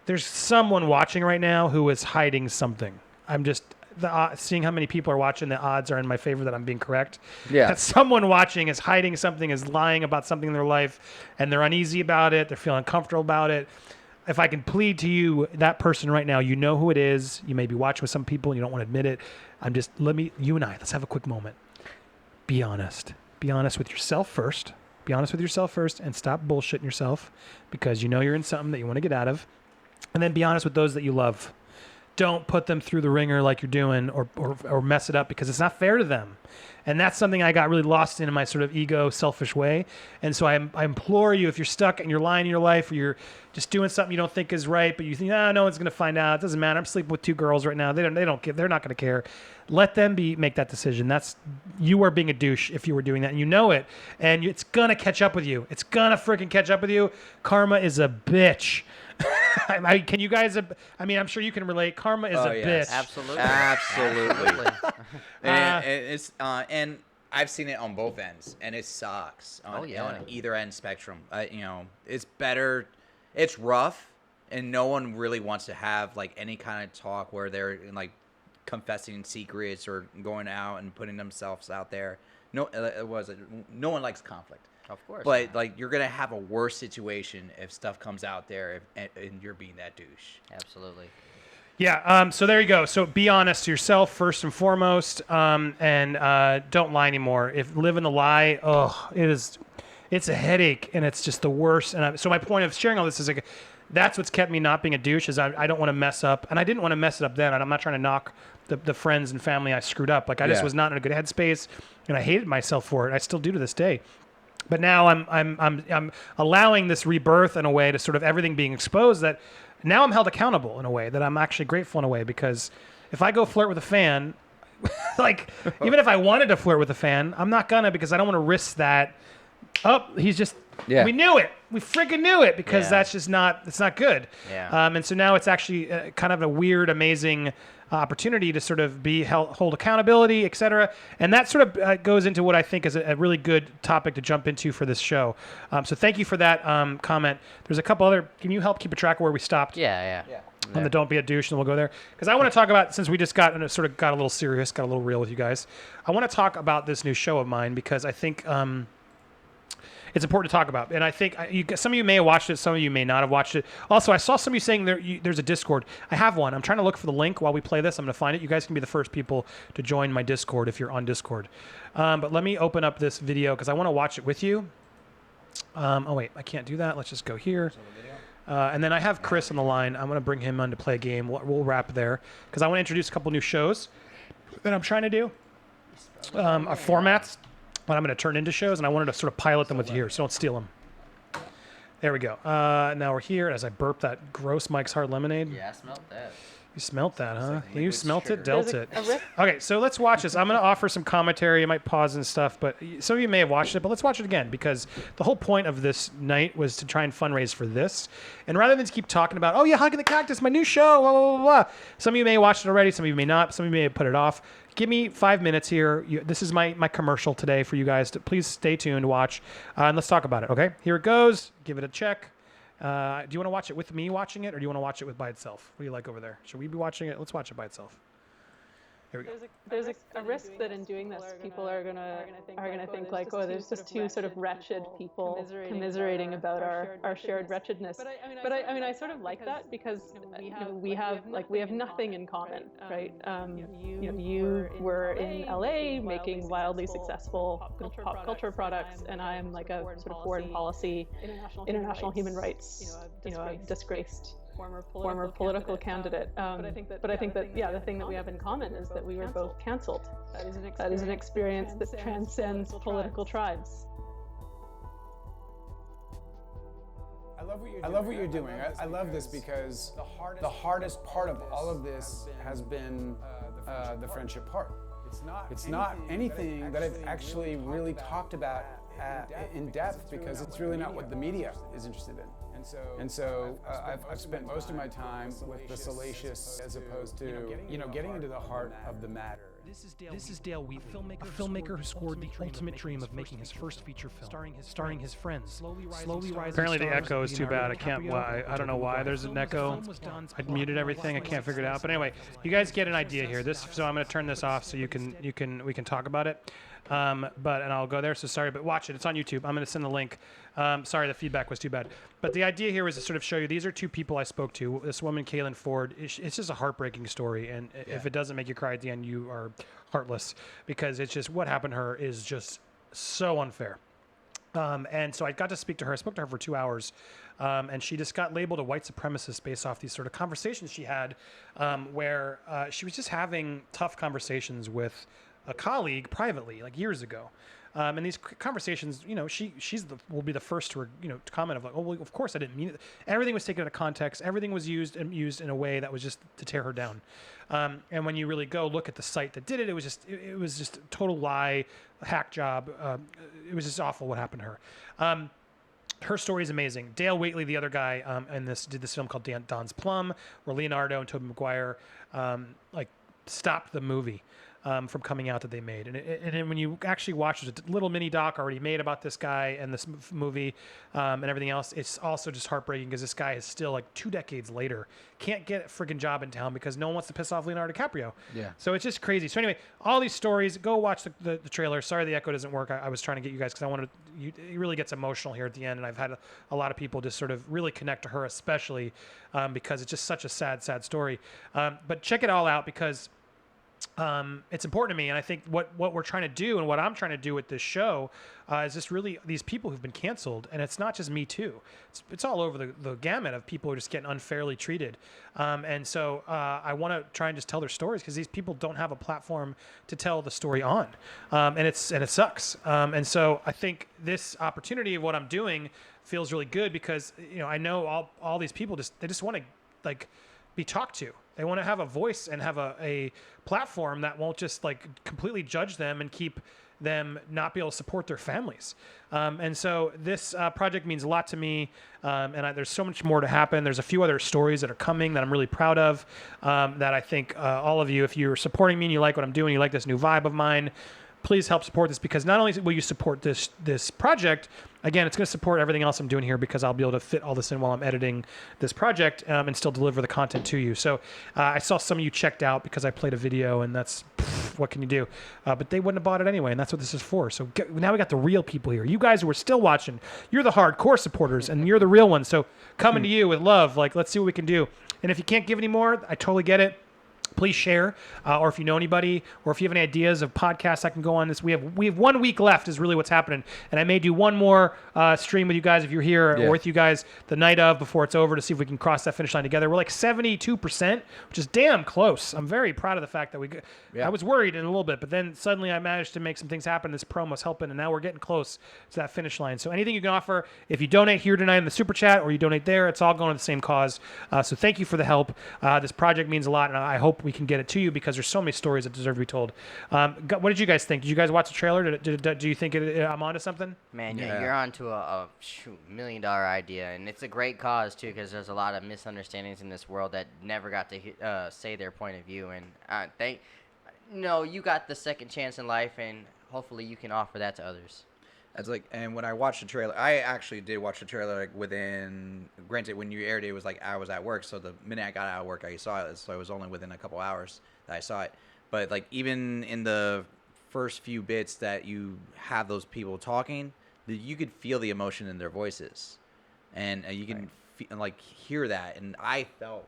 there's someone watching right now who is hiding something. I'm just seeing how many people are watching. The odds are in my favor that I'm being correct. Yeah. That someone watching is hiding something, is lying about something in their life, and they're uneasy about it. They're feeling uncomfortable about it. If I can plead to you, that person right now, you know who it is. You may be watching with some people and you don't want to admit it. You and I, let's have a quick moment. Be honest. Be honest with yourself first. Be honest with yourself first and stop bullshitting yourself because you know you're in something that you want to get out of. And then be honest with those that you love. Don't put them through the ringer like you're doing or mess it up because it's not fair to them. And that's something I got really lost in my sort of ego, selfish way. And so I implore you, if you're stuck and you're lying in your life or you're just doing something you don't think is right, but you think, no one's going to find out. It doesn't matter. I'm sleeping with 2 girls right now. They're not going to care. Let them make that decision. You are being a douche if you were doing that, and you know it. And it's going to catch up with you. It's going to freaking catch up with you. Karma is a bitch. Can you guys? I'm sure you can relate. Karma is a bitch. Absolutely. And I've seen it on both ends, and it sucks on either end spectrum. It's better. It's rough, and no one really wants to have like any kind of talk where they're like confessing secrets or going out and putting themselves out there. No one likes conflict. Of course. But like you're gonna have a worse situation if stuff comes out there and you're being that douche. Absolutely. Yeah. So there you go. So be honest to yourself first and foremost, and don't lie anymore. If living a lie, it's a headache, and it's just the worst. And so my point of sharing all this is like, that's what's kept me not being a douche is I don't want to mess up, and I didn't want to mess it up then. And I'm not trying to knock the friends and family I screwed up. Like I just was not in a good headspace, and I hated myself for it. I still do to this day. But now I'm allowing this rebirth in a way to sort of everything being exposed that now I'm held accountable in a way that I'm actually grateful in a way because if I go flirt with a fan, like even if I wanted to flirt with a fan, I'm not gonna because I don't want to risk that Oh, he's just. Yeah. We knew it. We freaking knew it because that's just not. It's not good. Yeah. And so now it's actually kind of a weird, amazing opportunity to sort of hold accountability, et cetera. And that sort of goes into what I think is a really good topic to jump into for this show. So thank you for that comment. There's a couple other. Can you help keep a track of where we stopped? Yeah. On the don't be a douche, and we'll go there because I want to talk about, since we just got a little serious, got a little real with you guys. I want to talk about this new show of mine because I think it's important to talk about, and I think some of you may have watched it, some of you may not have watched it. Also, I saw some of you saying there's a Discord. I have one. I'm trying to look for the link while we play this. I'm going to find it. You guys can be the first people to join my Discord if you're on Discord. But let me open up this video because I want to watch it with you. Oh wait, I can't do that. Let's just go here. And then I have Chris on the line. I'm going to bring him on to play a game. We'll wrap there because I want to introduce a couple new shows that I'm trying to do. Our formats, what I'm going to turn into shows, and I wanted to sort of pilot them with you here, so don't steal them. There we go. Now we're here as I burp that gross Mike's Hard Lemonade. Yeah, I smelled that. You smelt that, huh? You smelt it, dealt it. Okay, so let's watch this. I'm going to offer some commentary. I might pause and stuff, but some of you may have watched it, but let's watch it again because the whole point of this night was to try and fundraise for this. And rather than just keep talking about, oh yeah, Hugging the Cactus, my new show, blah, blah, blah, blah. Some of you may have watched it already. Some of you may not. Some of you may have put it off. Give me 5 minutes here. This is my commercial today for you guys. Please stay tuned, watch, and let's talk about it, okay? Here it goes. Give it a check. Do you want to watch it with me watching it, or do you want to watch it by itself? What do you like over there? Should we be watching it? Let's watch it by itself. Here we go. There's a risk that in doing this, people are gonna think like, oh, there's just two sort of wretched people commiserating about our shared wretchedness. But I mean, I sort of like that because we have nothing in common, right? You were in LA making wildly successful pop culture products, and I'm like a sort of foreign policy, international human rights, a disgraced former political candidate. But I think that the thing that we have in common is that we were both canceled. That is an experience that transcends political tribes. I love what you're doing. I love this because the hardest part of all of this has been the friendship part. It's not anything that I've actually really talked about in depth because it's really not what the media is interested in. And so I've spent most of my time with the salacious as opposed to, getting into the heart of the matter. This is Dale Wheat, a filmmaker who scored the ultimate dream of making his first feature film, starring his friends. Slowly rising. Apparently the echo is too bad. I don't know why there's an echo. I muted everything. I can't figure it out. But anyway, you guys get an idea here. So I'm going to turn this off so we can talk about it. And I'll go there. So sorry, but watch it. It's on YouTube. I'm going to send the link. Sorry, the feedback was too bad. But the idea here was to sort of show you these are two people I spoke to. This woman, Kaylin Ford. It's just a heartbreaking story, and if it doesn't make you cry at the end, you are heartless because it's just what happened to her is just so unfair. And so I got to speak to her. I spoke to her for 2 hours, and she just got labeled a white supremacist based off these sort of conversations she had, where she was just having tough conversations with a colleague privately, like years ago. And these conversations, will be the first to comment of like, oh, well, of course I didn't mean it. Everything was taken out of context. Everything was used in a way that was just to tear her down. And when you really go look at the site that did it, it was just a total lie, hack job. It was just awful what happened to her. Her story is amazing. Dale Waitley, the other guy, did this film called Don's Plum, where Leonardo and Tobey Maguire stopped the movie from coming out that they made. And when you actually watch, there's a little mini doc already made about this guy and this movie and everything else. It's also just heartbreaking because this guy is still like 2 decades later, can't get a freaking job in town because no one wants to piss off Leonardo DiCaprio. Yeah. So it's just crazy. So anyway, all these stories, go watch the trailer. Sorry the echo doesn't work. I was trying to get you guys because I wanted to, it really gets emotional here at the end. And I've had a lot of people just sort of really connect to her, especially because it's just such a sad, sad story. But check it all out because it's important to me, and I think what we're trying to do and what I'm trying to do with this show is just really these people who've been canceled, and it's not just Me Too. It's all over the gamut of people who are just getting unfairly treated, and so I want to try and just tell their stories because these people don't have a platform to tell the story on, and it sucks. And so I think this opportunity of what I'm doing feels really good because I know all these people just want to be talked to. They want to have a voice and have a platform that won't just completely judge them and keep them not be able to support their families. And so this project means a lot to me, there's so much more to happen. There's a few other stories that are coming that I'm really proud of, that I think all of you, if you're supporting me and you like what I'm doing, you like this new vibe of mine, please help support this, because not only will you support this project, again, it's going to support everything else I'm doing here, because I'll be able to fit all this in while I'm editing this project, and still deliver the content to you. So I saw some of you checked out because I played a video, and that's what can you do? But they wouldn't have bought it anyway, and that's what this is for. So now we got the real people here. You guys who are still watching, you're the hardcore supporters, and you're the real ones. So coming to you with love, like, let's see what we can do. And if you can't give any more, I totally get it. Please share, or if you know anybody, or if you have any ideas of podcasts I can go on this. We have 1 week left is really what's happening, and I may do one more stream with you guys if you're here, or with you guys the night of before it's over, to see if we can cross that finish line together. We're like 72%, which is damn close. I'm very proud of the fact that I was worried in a little bit, but then suddenly I managed to make some things happen. This promo's helping, and now we're getting close to that finish line. So anything you can offer, if you donate here tonight in the super chat, or you donate there, it's all going to the same cause. So thank you for the help. This project means a lot, and I hope we can get it to you, because there's so many stories that deserve to be told. What did you guys think? Did you guys watch the trailer? Do you think I'm onto something? Man, you're onto a $1 million idea, and it's a great cause too, because there's a lot of misunderstandings in this world that never got to say their point of view. And you got the second chance in life, and hopefully you can offer that to others. It's like, and when I watched the trailer, I actually did watch the trailer like within. Granted, when you aired it, it was like I was at work, so the minute I got out of work, I saw it. So it was only within a couple hours that I saw it. But like even in the first few bits that you have those people talking, you could feel the emotion in their voices, and you can hear that. And I felt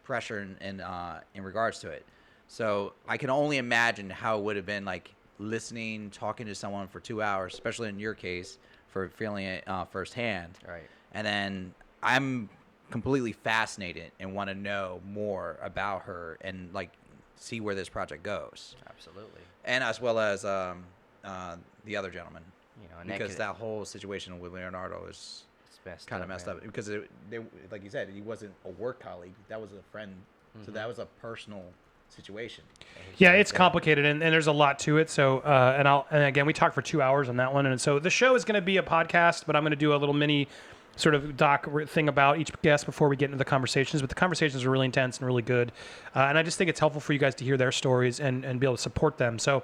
pressure in regards to it. So I can only imagine how it would have been like listening, talking to someone for 2 hours, especially in your case, for feeling it firsthand. Right. And then I'm completely fascinated and want to know more about her and like see where this project goes. Absolutely. And as well as the other gentleman, because that whole situation with Leonardo is kind of messed up. Because like you said, he wasn't a work colleague; that was a friend. Mm-hmm. So that was a personal situation. Yeah, it's complicated, and there's a lot to it. So, and again, we talked for 2 hours on that one, and so the show is going to be a podcast, but I'm going to do a little mini sort of doc thing about each guest before we get into the conversations. But the conversations are really intense and really good, and I just think it's helpful for you guys to hear their stories and be able to support them. So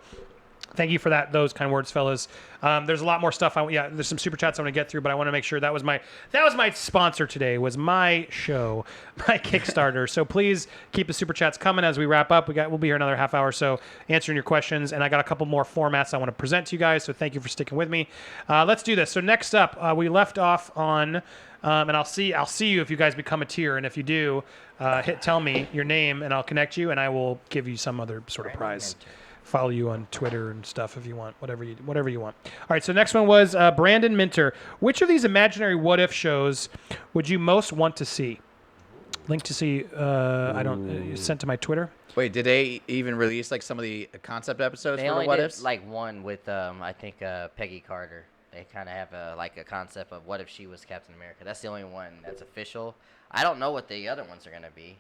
thank you for those kind words, fellas. There's a lot more stuff. There's some super chats I want to get through, but I want to make sure that was my sponsor today, was my show, my Kickstarter. So please keep the super chats coming as we wrap up. We'll be here another half hour or so answering your questions, and I got a couple more formats I want to present to you guys. So thank you for sticking with me. Let's do this. So next up, we left off on, and I'll see you if you guys become a tier, and if you do, tell me your name, and I'll connect you, and I will give you some other sort of prize. Follow you on Twitter and stuff if you want, whatever you want. All right, so next one was Brandon Minter. Which of these imaginary what if shows would you most want to see? Link to see. You sent to my Twitter. Wait, did they even release like some of the concept episodes for the what ifs? Like one with I think Peggy Carter. They kind of have a concept of what if she was Captain America. That's the only one that's official. I don't know what the other ones are gonna be.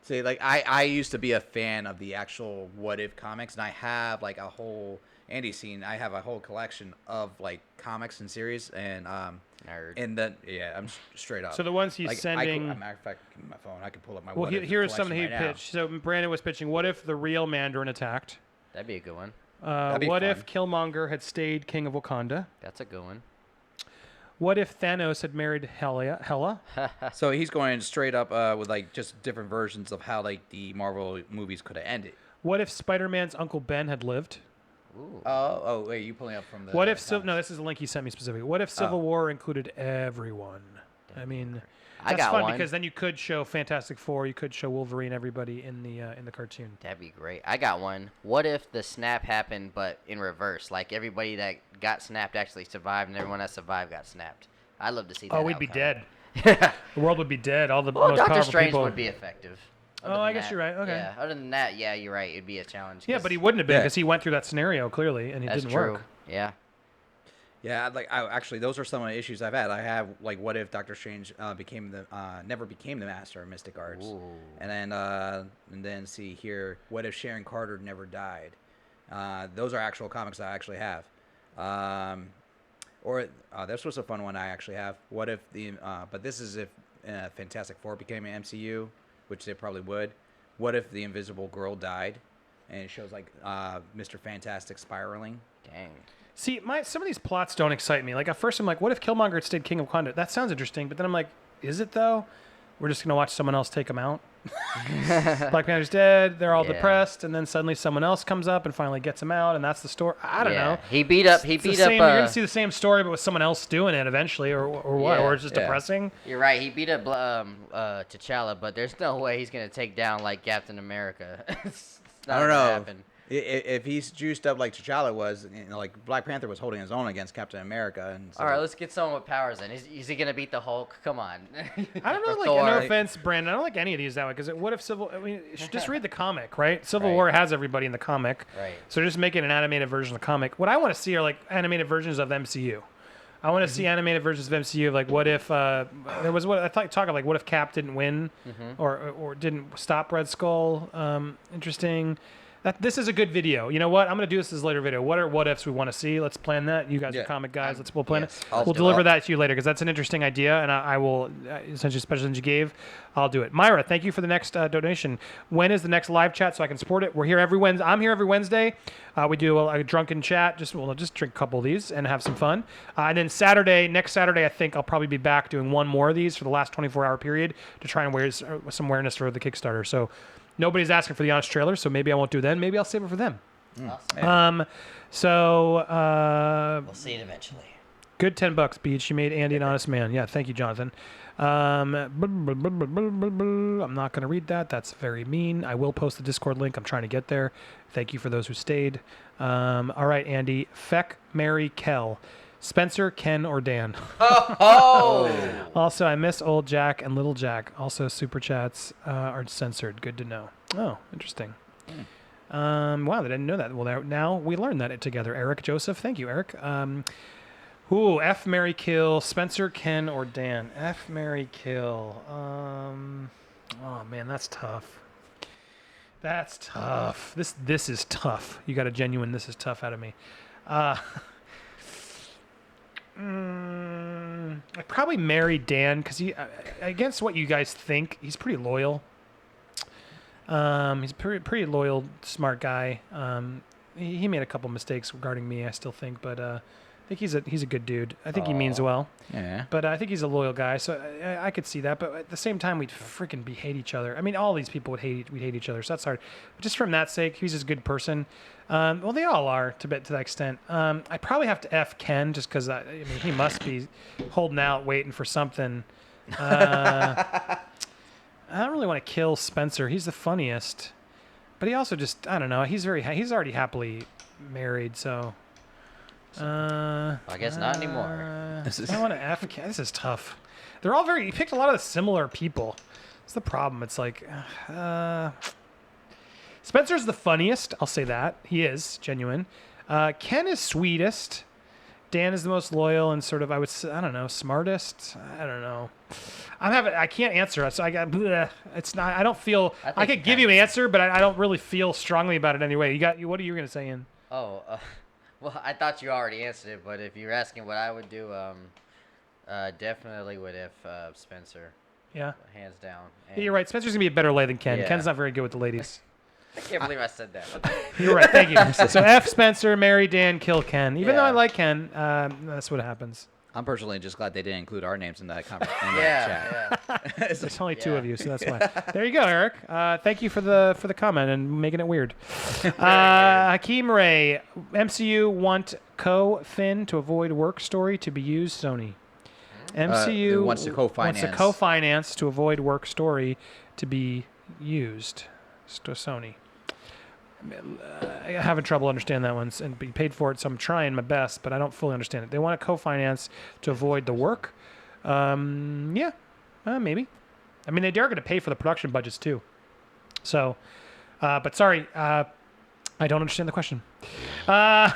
See, like I used to be a fan of the actual What If comics, and I have like a whole I have a whole collection of like comics and series, and Nerd. And then I'm straight up. So the ones he's sending. Matter of fact, my phone, I can pull up my. Well, here's something he pitched. So Brandon was pitching: what if the real Mandarin attacked? That'd be a good one. What if Killmonger had stayed King of Wakanda? That's a good one. What if Thanos had married Hela? So he's going straight up with like just different versions of how like the Marvel movies could have ended. What if Spider-Man's Uncle Ben had lived? Ooh. Oh, wait, you pulling up from the... What if... No, this is a link he sent me specifically. What if Civil War included everyone? I mean... That's fun because then you could show Fantastic Four, you could show Wolverine, everybody in the cartoon. That'd be great. I got one. What if the snap happened, but in reverse? Like everybody that got snapped actually survived, and everyone that survived got snapped. I'd love to see that. Oh, we'd be dead. The world would be dead. All the most Doctor powerful Strange people would be effective. I guess you're right. Okay. Yeah. Other than that, yeah, you're right. It'd be a challenge. Yeah, but he wouldn't have been because he went through that scenario clearly, and it didn't work. Yeah. Yeah, actually, those are some of the issues I've had. I have like, what if Doctor Strange never became the Master of Mystic Arts, and then see here, what if Sharon Carter never died? Those are actual comics I actually have. This was a fun one I actually have. What if but this is if Fantastic Four became an MCU, which they probably would. What if the Invisible Girl died, and it shows like Mr. Fantastic spiraling? Dang. See, some of these plots don't excite me. Like at first, I'm like, what if Killmonger had stayed King of Wakanda? That sounds interesting. But then I'm like, is it though? We're just gonna watch someone else take him out. Black Panther's dead. They're all depressed, and then suddenly someone else comes up and finally gets him out, and that's the story. I don't know. He beat up. You're gonna see the same story, but with someone else doing it eventually, or what? Or it's just depressing. You're right. He beat up T'Challa, but there's no way he's gonna take down like Captain America. It's not I don't gonna know. happen. If he's juiced up like T'Challa was, like Black Panther was holding his own against Captain America. And so, all right, let's get someone with powers in. Is he gonna beat the Hulk? Come on. I don't know. Like, no offense, Brandon. I don't like any of these that way because what if just read the comic, right? Civil War has everybody in the comic, right? So just making an animated version of the comic. What I want to see are like animated versions of MCU. I want to see animated versions of MCU of like what if there was what I thought talk of like what if Cap didn't win or didn't stop Red Skull. Interesting. This is a good video. You know what? I'm going to do this as a later video. What are what ifs we want to see? Let's plan that. You guys are comic guys. We'll plan it. We'll deliver that to you later because that's an interesting idea, and I will, essentially, especially since you gave, I'll do it. Myra, thank you for the next donation. When is the next live chat so I can support it? We're here every Wednesday. I'm here every Wednesday. We do a drunken chat. We'll just drink a couple of these and have some fun. And then next Saturday, I think I'll probably be back doing one more of these for the last 24-hour period to try and raise some awareness for the Kickstarter. So. Nobody's asking for the honest trailer, so maybe I won't do it then. Maybe I'll save it for them. Awesome. So we'll see it eventually. Good $10, Beach. You made Andy an honest man. Yeah, thank you, Jonathan. I'm not going to read that. That's very mean. I will post the Discord link. I'm trying to get there. Thank you for those who stayed. All right, Andy. Feck, Mary, Kel. Spencer, Ken, or Dan? Also, I miss Old Jack and Little Jack. Also, super chats are censored. Good to know. Oh, interesting. Wow, I didn't know that. Well, now we learned that together. Eric, Joseph, thank you, Eric. F, Mary, Kill. Spencer, Ken, or Dan? F, Mary, Kill. Oh man, that's tough. That's tough. This is tough. You got a genuine "this is tough" out of me. I'd probably marry Dan because against what you guys think, he's pretty loyal. He's a pretty loyal, smart guy. He made a couple mistakes regarding me, I still think, but I think he's a good dude. I think he means well. Yeah. But I think he's a loyal guy, so I could see that. But at the same time, we'd freaking hate each other. I mean, all these people we'd hate each other, so that's hard. But just from that sake, he's just a good person. Well, they all are to that extent. I probably have to F Ken just because he must be holding out, waiting for something. I don't really want to kill Spencer. He's the funniest, but he also just I don't know. He's already happily married, so. I guess not anymore. I want to F Ken. This is tough. They're all you picked a lot of similar people. It's the problem. It's like. Spencer's the funniest. I'll say that. He is genuine. Ken is sweetest. Dan is the most loyal and sort of, I don't know, smartest. I don't know. I can't answer. So it's not, I don't feel, I could give you an answer, but I don't really feel strongly about it anyway. What are you going to say, Ian? Well, I thought you already answered it, but if you're asking what I would do, definitely would F Spencer. Yeah. Hands down. Yeah, you're right. Spencer's going to be a better lay than Ken. Yeah. Ken's not very good with the ladies. I can't believe I said that. You're right. Thank you. So F Spencer, marry Dan, kill Ken. Even though I like Ken, that's what happens. I'm personally just glad they didn't include our names in that chat. Yeah. There's only two of you, so that's why. There you go, Eric. Thank you for the comment and making it weird. Hakeem Ray, MCU want Finn to avoid work story to be used. Sony. MCU wants to co-finance to avoid work story to be used. Sony. I'm having trouble understanding that one and be paid for it, so I'm trying my best, but I don't fully understand it. They want to co-finance to avoid the work. Maybe. I mean, they are going to pay for the production budgets too. So, but sorry, I don't understand the question. EJ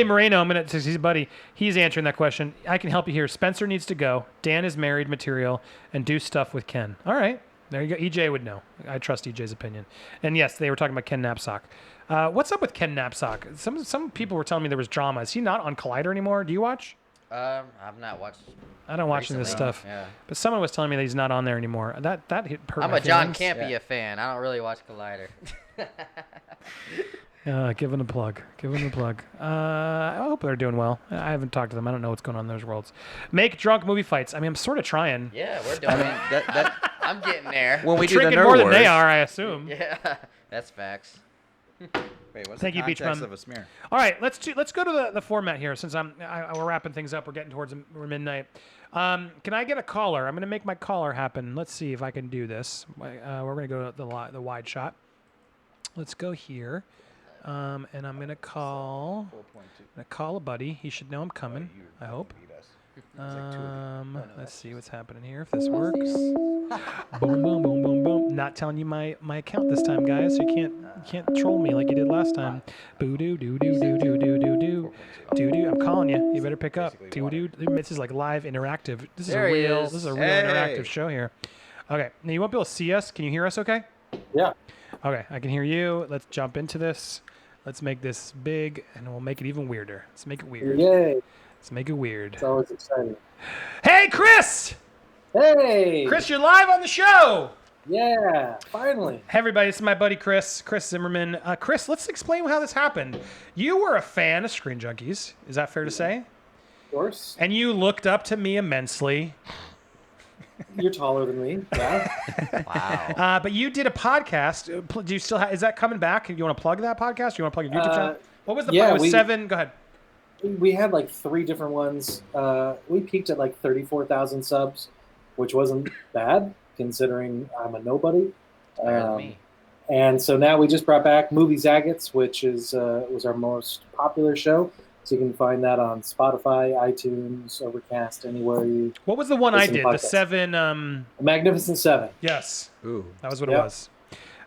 Moreno, he's a buddy. He's answering that question. I can help you here. Spencer needs to go. Dan is married material and do stuff with Ken. All right. There you go. EJ would know. I trust EJ's opinion. And yes, they were talking about Ken Knapsack. What's up with Ken Knapsack? Some people were telling me there was drama. Is he not on Collider anymore? Do you watch? I've not watched. I don't watch this stuff. Yeah. But someone was telling me that he's not on there anymore. That hurt I'm my a John feelings. Campea fan. I don't really watch Collider. Give him a plug. I hope they're doing well. I haven't talked to them. I don't know what's going on in those worlds. Make drunk movie fights. I mean, I'm sort of trying. Yeah, we're doing it. I'm getting there. When we do the Drinking Nerd more than Wars, they are, I assume. Yeah, that's facts. Wait, what's Thank the you, Beach context Bum. of a smear? All right, let's go to the format here since we're wrapping things up. We're getting towards midnight. Can I get a caller? I'm going to make my caller happen. Let's see if I can do this. We're going to go to the wide shot. Let's go here. And I'm going to call a buddy. He should know I'm coming, I hope. Let's see what's happening here, if this works. Boom, boom, boom, boom, boom. Not telling you my account this time, guys. So you can't troll me like you did last time. Boo doo doo doo doo doo doo doo doo doo doo. I'm calling you. You better pick up. Doo doo. This is like live interactive. This is a real interactive show here. Okay. Now you won't be able to see us. Can you hear us? Okay. Yeah. Okay. I can hear you. Let's jump into this. Let's make this big, and we'll make it even weirder. Let's make it weird. Yay. Let's make it weird. It's always exciting. Hey, Chris! Hey! Chris, you're live on the show! Yeah, finally. Hey, everybody. This is my buddy Chris Zimmerman. Chris, let's explain how this happened. You were a fan of Screen Junkies. Is that fair to say? Of course. And you looked up to me immensely. You're taller than me. Yeah. Wow. But you did a podcast. Do you still is that coming back? You want to plug that podcast? You want to plug your YouTube channel? What was the yeah, it was 7? Go ahead. We had like 3 different ones. We peaked at like 34,000 subs, which wasn't bad considering I'm a nobody. Better than me. And so now we just brought back Movie Zagat's, which was our most popular show. So you can find that on Spotify, iTunes, Overcast, anywhere you. What was the one I listen to did? The podcasts. 7. Magnificent 7. Yes. Ooh. That was what it was.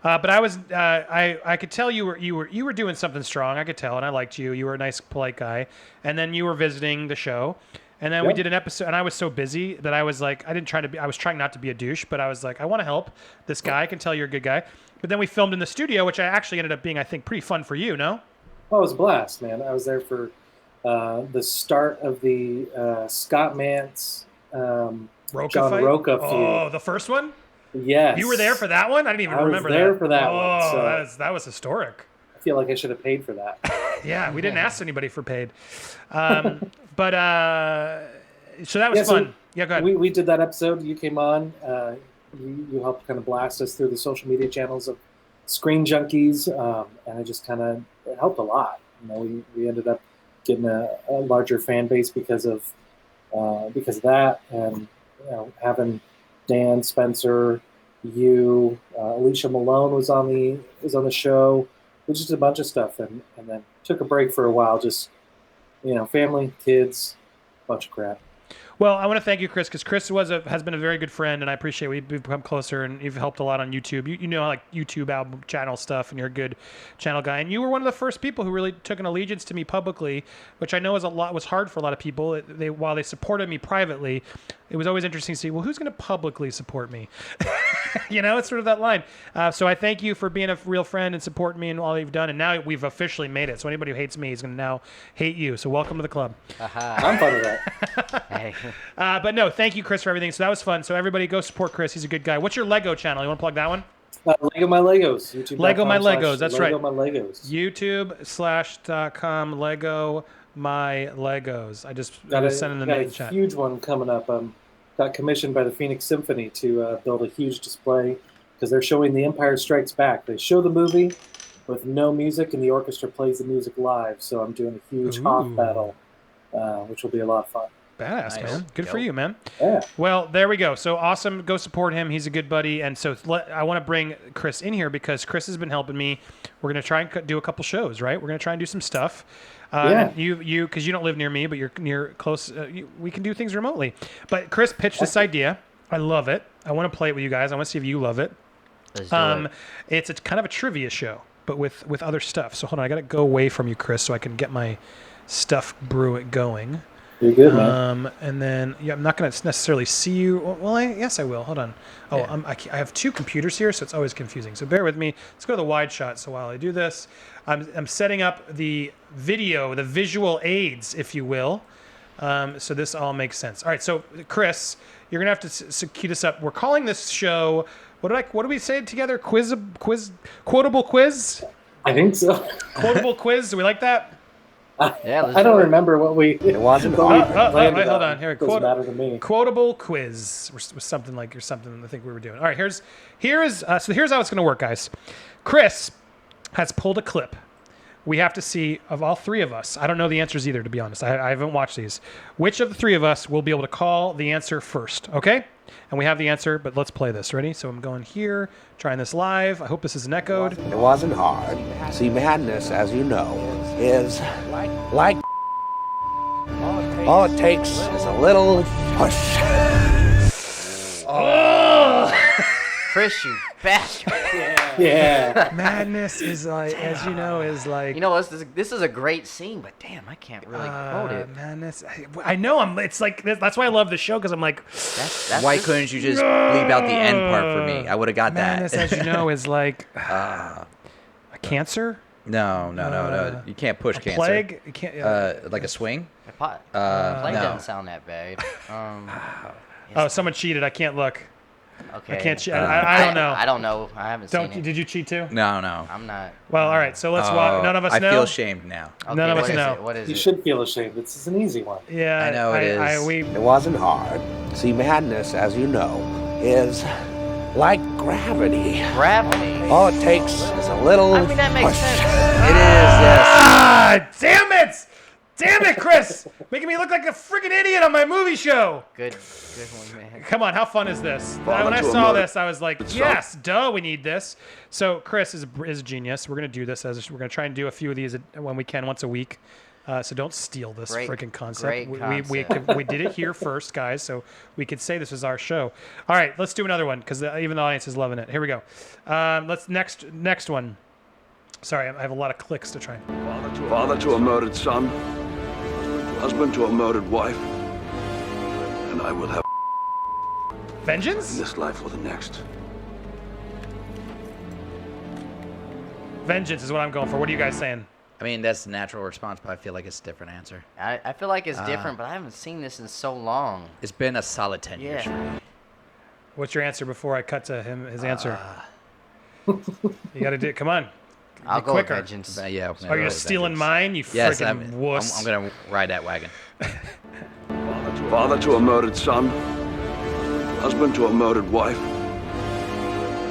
But I was I could tell you were doing something strong. I could tell, and I liked you. You were a nice, polite guy. And then you were visiting the show, and then we did an episode. And I was so busy that I was like, I was trying not to be a douche, but I was like, I want to help this guy. I can tell you're a good guy. But then we filmed in the studio, which I actually ended up being, I think, pretty fun for you. No? Oh, it was a blast, man. I was there for the start of the Scott Mance, John fight? Roca feud. Oh, the first one? Yes. You were there for that one? I didn't even remember that. I was there for that one. Oh, So that was historic. I feel like I should have paid for that. Yeah, we didn't ask anybody for paid. So that was fun. So Yeah, go ahead. we did that episode. You came on. You helped kind of blast us through the social media channels of Screen Junkies, and it just kind of helped a lot. You know, we ended up getting a larger fan base because of that, and you know, having Dan, Spencer, you, Alicia Malone was on the show. It was just a bunch of stuff, and then took a break for a while. Just family, kids, bunch of crap. Well, I want to thank you, Chris, because Chris has been a very good friend, and I appreciate we've become closer, and you've helped a lot on YouTube. You know, like YouTube album channel stuff, and you're a good channel guy. And you were one of the first people who really took an allegiance to me publicly, which I know was hard for a lot of people. While they supported me privately, it was always interesting to see, well, who's going to publicly support me? It's sort of that line. So I thank you for being a real friend and supporting me and all you've done. And now we've officially made it. So anybody who hates me is going to now hate you. So welcome to the club. I'm fine with that. Hey. But no, thank you, Chris, for everything. So that was fun. So everybody go support Chris. He's a good guy. What's your Lego channel? You want to plug that one? Lego My Legos. YouTube. Lego My Legos. That's right. Lego My Legos. YouTube.com Lego My Legos. I just sent in the main chat. Got a huge one coming up. Got commissioned by the Phoenix Symphony to build a huge display because they're showing The Empire Strikes Back. They show the movie with no music, and the orchestra plays the music live. So I'm doing a huge Hoth battle, which will be a lot of fun. Badass, man. Good for you, man. Yeah. Well, there we go. So awesome. Go support him. He's a good buddy. And so I want to bring Chris in here because Chris has been helping me. We're going to try and do a couple shows, right? We're going to try and do some stuff. You, because you don't live near me, but you're near close. We can do things remotely. But Chris pitched this idea. I love it. I want to play it with you guys. I want to see if you love it. Let's do it. It's kind of a trivia show, but with other stuff. So hold on. I got to go away from you, Chris, so I can get my stuff going. You're good, man. And then I'm not going to necessarily see you. Well, yes, I will. Hold on. Oh, I have two computers here, so it's always confusing. So bear with me. Let's go to the wide shot. So while I do this, I'm setting up the video, the visual aids, if you will. So this all makes sense. All right. So Chris, you're gonna have to cue this up. We're calling this show. What do we say together? Quotable quiz. I think so. Quotable quiz. Do we like that? Yeah, I don't remember what we. It wasn't Wait, hold on. Here, doesn't matter to me. Quotable quiz was something like or something. I think we were doing. All right, here's how it's going to work, guys. Chris has pulled a clip. We have to see of all three of us. I don't know the answers either, to be honest. I haven't watched these. Which of the three of us will be able to call the answer first? Okay, and we have the answer, but let's play this. Ready? So I'm going here, trying this live. I hope this isn't echoed. It wasn't hard. See, madness, as you know, is like all it takes is a little push. Oh! Chris, you bastard. Yeah. Madness is like, as you know, is like. You know, this is a great scene, but damn, I can't really quote it. Madness. I know. It's like that's why I love the show because I'm like. Why couldn't you just bleep out the end part for me? I would have got Madness, that. as you know, is like a cancer. No. You can't push cancer. Plague. You can't. Like a swing. Plague no. doesn't sound that bad. Oh, someone cheated. I can't look. Okay. I can't. I don't know. I don't know. I haven't seen it. Did you cheat too? No. I'm not. Well, all right. So let's watch. None of us know. I feel ashamed now. Okay, None of us what is know. it? What is You it? should feel ashamed. This is an easy one. Yeah, I know it is. It wasn't hard. See, madness, as you know, is like gravity. Gravity. All it takes is a little I mean, that makes push. sense. It is, yes. Ah, damn it! Damn it, Chris! Making me look like a freaking idiot on my movie show. Good one, man. Come on, how fun is this? When I saw this, I was like, yes, duh, we need this. So Chris is a genius. We're gonna do this we're gonna try and do a few of these when we can, once a week. So don't steal this freaking concept. We did it here first, guys, so we could say this is our show. All right, let's do another one because even the audience is loving it. Here we go. Let's next one. Sorry, I have a lot of clicks to try. Father to a murdered son, husband to a murdered wife, and I will have Vengeance? in this life or the next. Vengeance is what I'm going for. What are you guys saying? I mean, that's the natural response, but I feel like it's a different answer. I feel like it's different, but I haven't seen this in so long. It's been a solid 10 years for me. What's your answer before I cut to his answer? You got to do it. Come on. I'll go quicker. with Vengeance. Yeah. Oh, you're stealing mine? You Yes, freaking wuss. I'm going to ride that wagon. Father to a murdered son, husband to a murdered wife,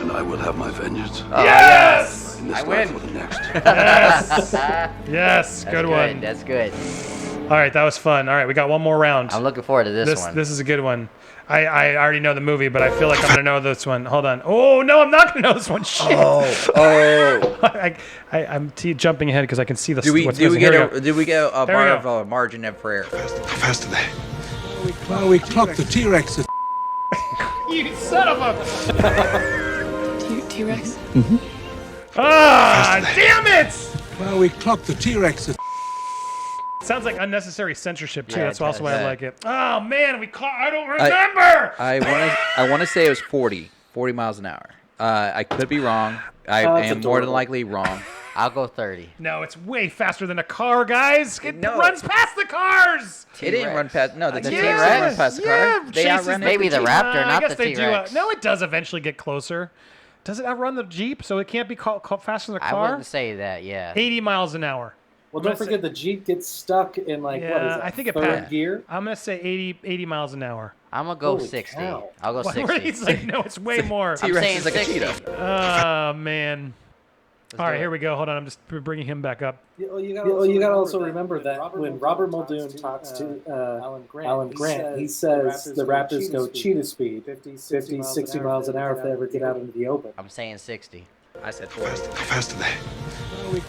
and I will have my vengeance. Yes! In this I life win. or the next. Yes! Yes, good one. That's good. All right, that was fun. All right, we got one more round. I'm looking forward to this one. This is a good one. I already know the movie, but I feel like I'm going to know this one. Hold on. Oh, no, I'm not going to know this one. Shit. Oh. I'm jumping ahead because I can see the Do we get a bar of margin of error? Faster there. Well, we clocked the T-Rex. You son of a... T-Rex? Ah, damn it! Well, we clocked the T-Rex. Sounds like unnecessary censorship, too. Yeah, That's also why I yeah. like it. Oh, man, I don't remember! I want to say it was 40 miles an hour. I could be wrong. I am more than likely wrong. I'll go 30. No, it's way faster than a car, guys. It No. runs past the cars. It didn't run past. No, the T-Rex. T-Rex didn't run past the car. Yeah, They chases outrun Maybe it. the Raptor, I not guess the they do. T-Rex. No, it does eventually get closer. Does it outrun the Jeep? So it can't be called faster than a I car? wouldn't say that, yeah. 80 miles an hour. Well, don't forget the Jeep gets stuck in what is that? I think it third passed. gear. I'm going to say 80 miles an hour. I'm going to go Holy 60. cow. I'll go 60. He's like, no, it's way more. I'm T-Rex saying is like a 60. cheetah. Oh, man. Let's All do right, it. here we go. Hold on. I'm just bringing him back up. You got to also remember that when Robert Muldoon talks to Alan Grant, he says the Raptors go cheetah speed, 50, 60 miles an hour if they ever get out into the open. I'm saying 60. I said 40. Faster there.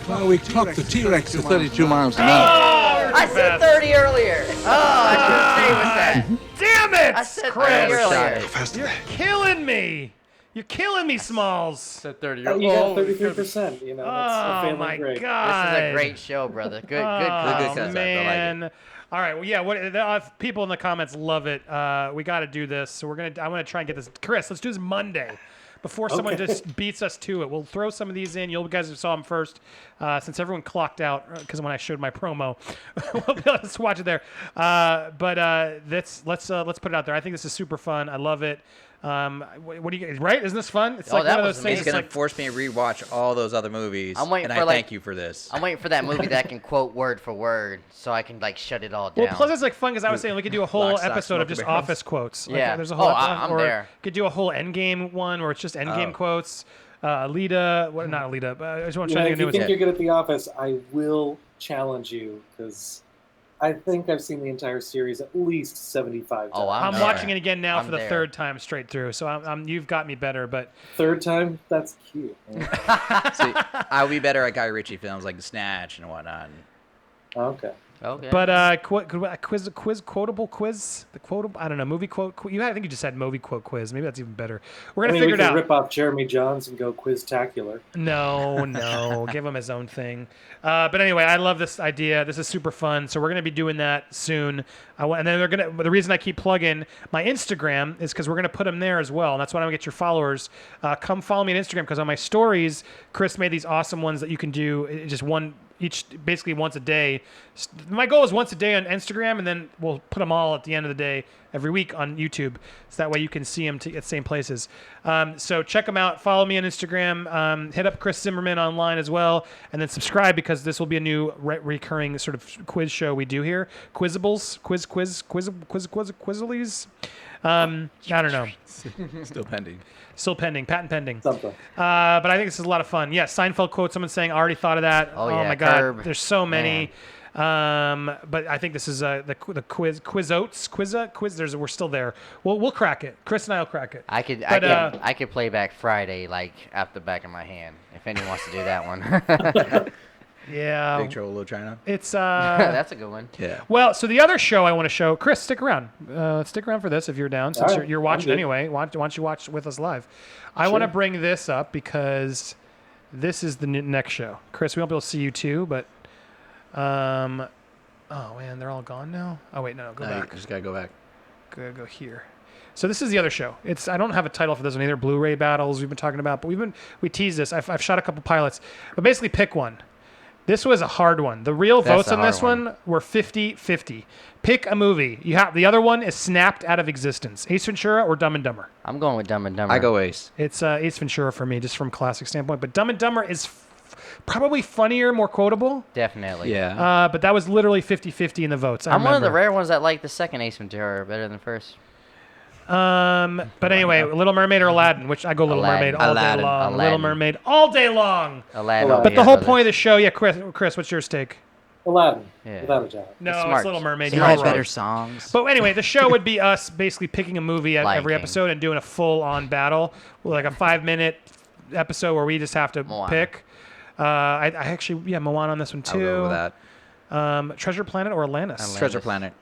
Well, we clocked the T-Rex at 32 miles an hour. Oh, I said 30 earlier. Oh, I should stay with that. Damn it, I said Chris. 30 earlier. Faster You're there. killing me. You're killing me, Smalls. Said 30. You got 33%. You know, that's a Oh, family my grade. God. This is a great show, brother. Good Oh, concept. I like it. man. All right. Well, yeah. People in the comments love it. We got to do this. So I want to try and get this. Chris, let's do this Monday. Before someone just beats us to it, we'll throw some of these in. You guys saw them first, since everyone clocked out because when I showed my promo, we'll be able to watch it there. Let's put it out there. I think this is super fun. I love it. What do you guys? Right? Isn't this fun? It's like one of those things. It's gonna force me to rewatch all those other movies. Thank you for this. I'm waiting for that movie that can quote word for word, so I can shut it all down. Well, plus it's like fun because I was saying we could do a whole episode of just Office quotes. Yeah, there's a whole. I'm there. Could do a whole Endgame one where it's just Endgame quotes. Alita, not Alita, but I just want to try to if you think you're good at The Office, I will challenge you because I think I've seen the entire series at least 75 times. Oh, I'm watching it again now for the third time straight through. So you've got me better, but third time, that's cute. See, I'll be better at Guy Ritchie films like Snatch and whatnot. Okay. But quotable quiz, the quotable. I don't know, movie quote. I think you just said movie quote quiz. Maybe that's even better. We're gonna figure it out. Rip off Jeremy Johns and go Quiztacular. No, give him his own thing. But anyway, I love this idea. This is super fun. So we're gonna be doing that soon. And then the reason I keep plugging my Instagram is because we're gonna put them there as well. And that's why I want to get your followers. Come follow me on Instagram because on my stories, Chris made these awesome ones that you can do just basically once a day. My goal is once a day on Instagram, and then we'll put them all at the end of the day every week on YouTube, so that way you can see them at the same places. So check them out. Follow me on Instagram. Hit up Chris Zimmerman online as well, and then subscribe because this will be a new recurring sort of quiz show we do here. Quizables, Quizzlies. I don't know. Still pending, patent pending. Something. But I think this is a lot of fun. Yeah, Seinfeld quote. Someone's saying I already thought of that. Oh my God, Curb. There's so many. But I think this is the quiz. We're still there. We'll crack it. Chris and I will crack it. I could play back Friday like at the back of my hand if anyone wants to do that one. Yeah. Big Trouble in Little China. It's that's a good one. Yeah. Well, so the other show I want to show, Chris, stick around. Stick around for this if you're down, since you're watching anyway. Why don't you watch with us live? I want to bring this up because this is the next show. Chris, we won't be able to see you too, but oh man, they're all gone now. Oh wait, no, go back. You just gotta go back. Go here. So this is the other show. I don't have a title for this one either. Blu-ray battles we've been talking about, but we teased this. I've shot a couple pilots, but basically pick one. This was a hard one. The real votes on this one were 50-50. Pick a movie. The other one is snapped out of existence. Ace Ventura or Dumb and Dumber? I'm going with Dumb and Dumber. I go Ace. It's Ace Ventura for me, just from classic standpoint. But Dumb and Dumber is probably funnier, more quotable. Definitely. Yeah. But that was literally 50-50 in the votes. I'm one of the rare ones that like the second Ace Ventura better than the first. But anyway, Little Mermaid or Aladdin, which I go Little Mermaid all day long. Little Mermaid all day long. Aladdin. But the whole point of the show, Chris, what's your take? Aladdin. Yeah. Without a doubt. No, it's Little Mermaid. He has better songs. But anyway, the show would be us basically picking a movie at every episode and doing a full-on battle, like a 5-minute episode where we just have to pick. I actually, Moana on this one too. I'll go with that. Treasure Planet or Atlantis? Treasure Planet.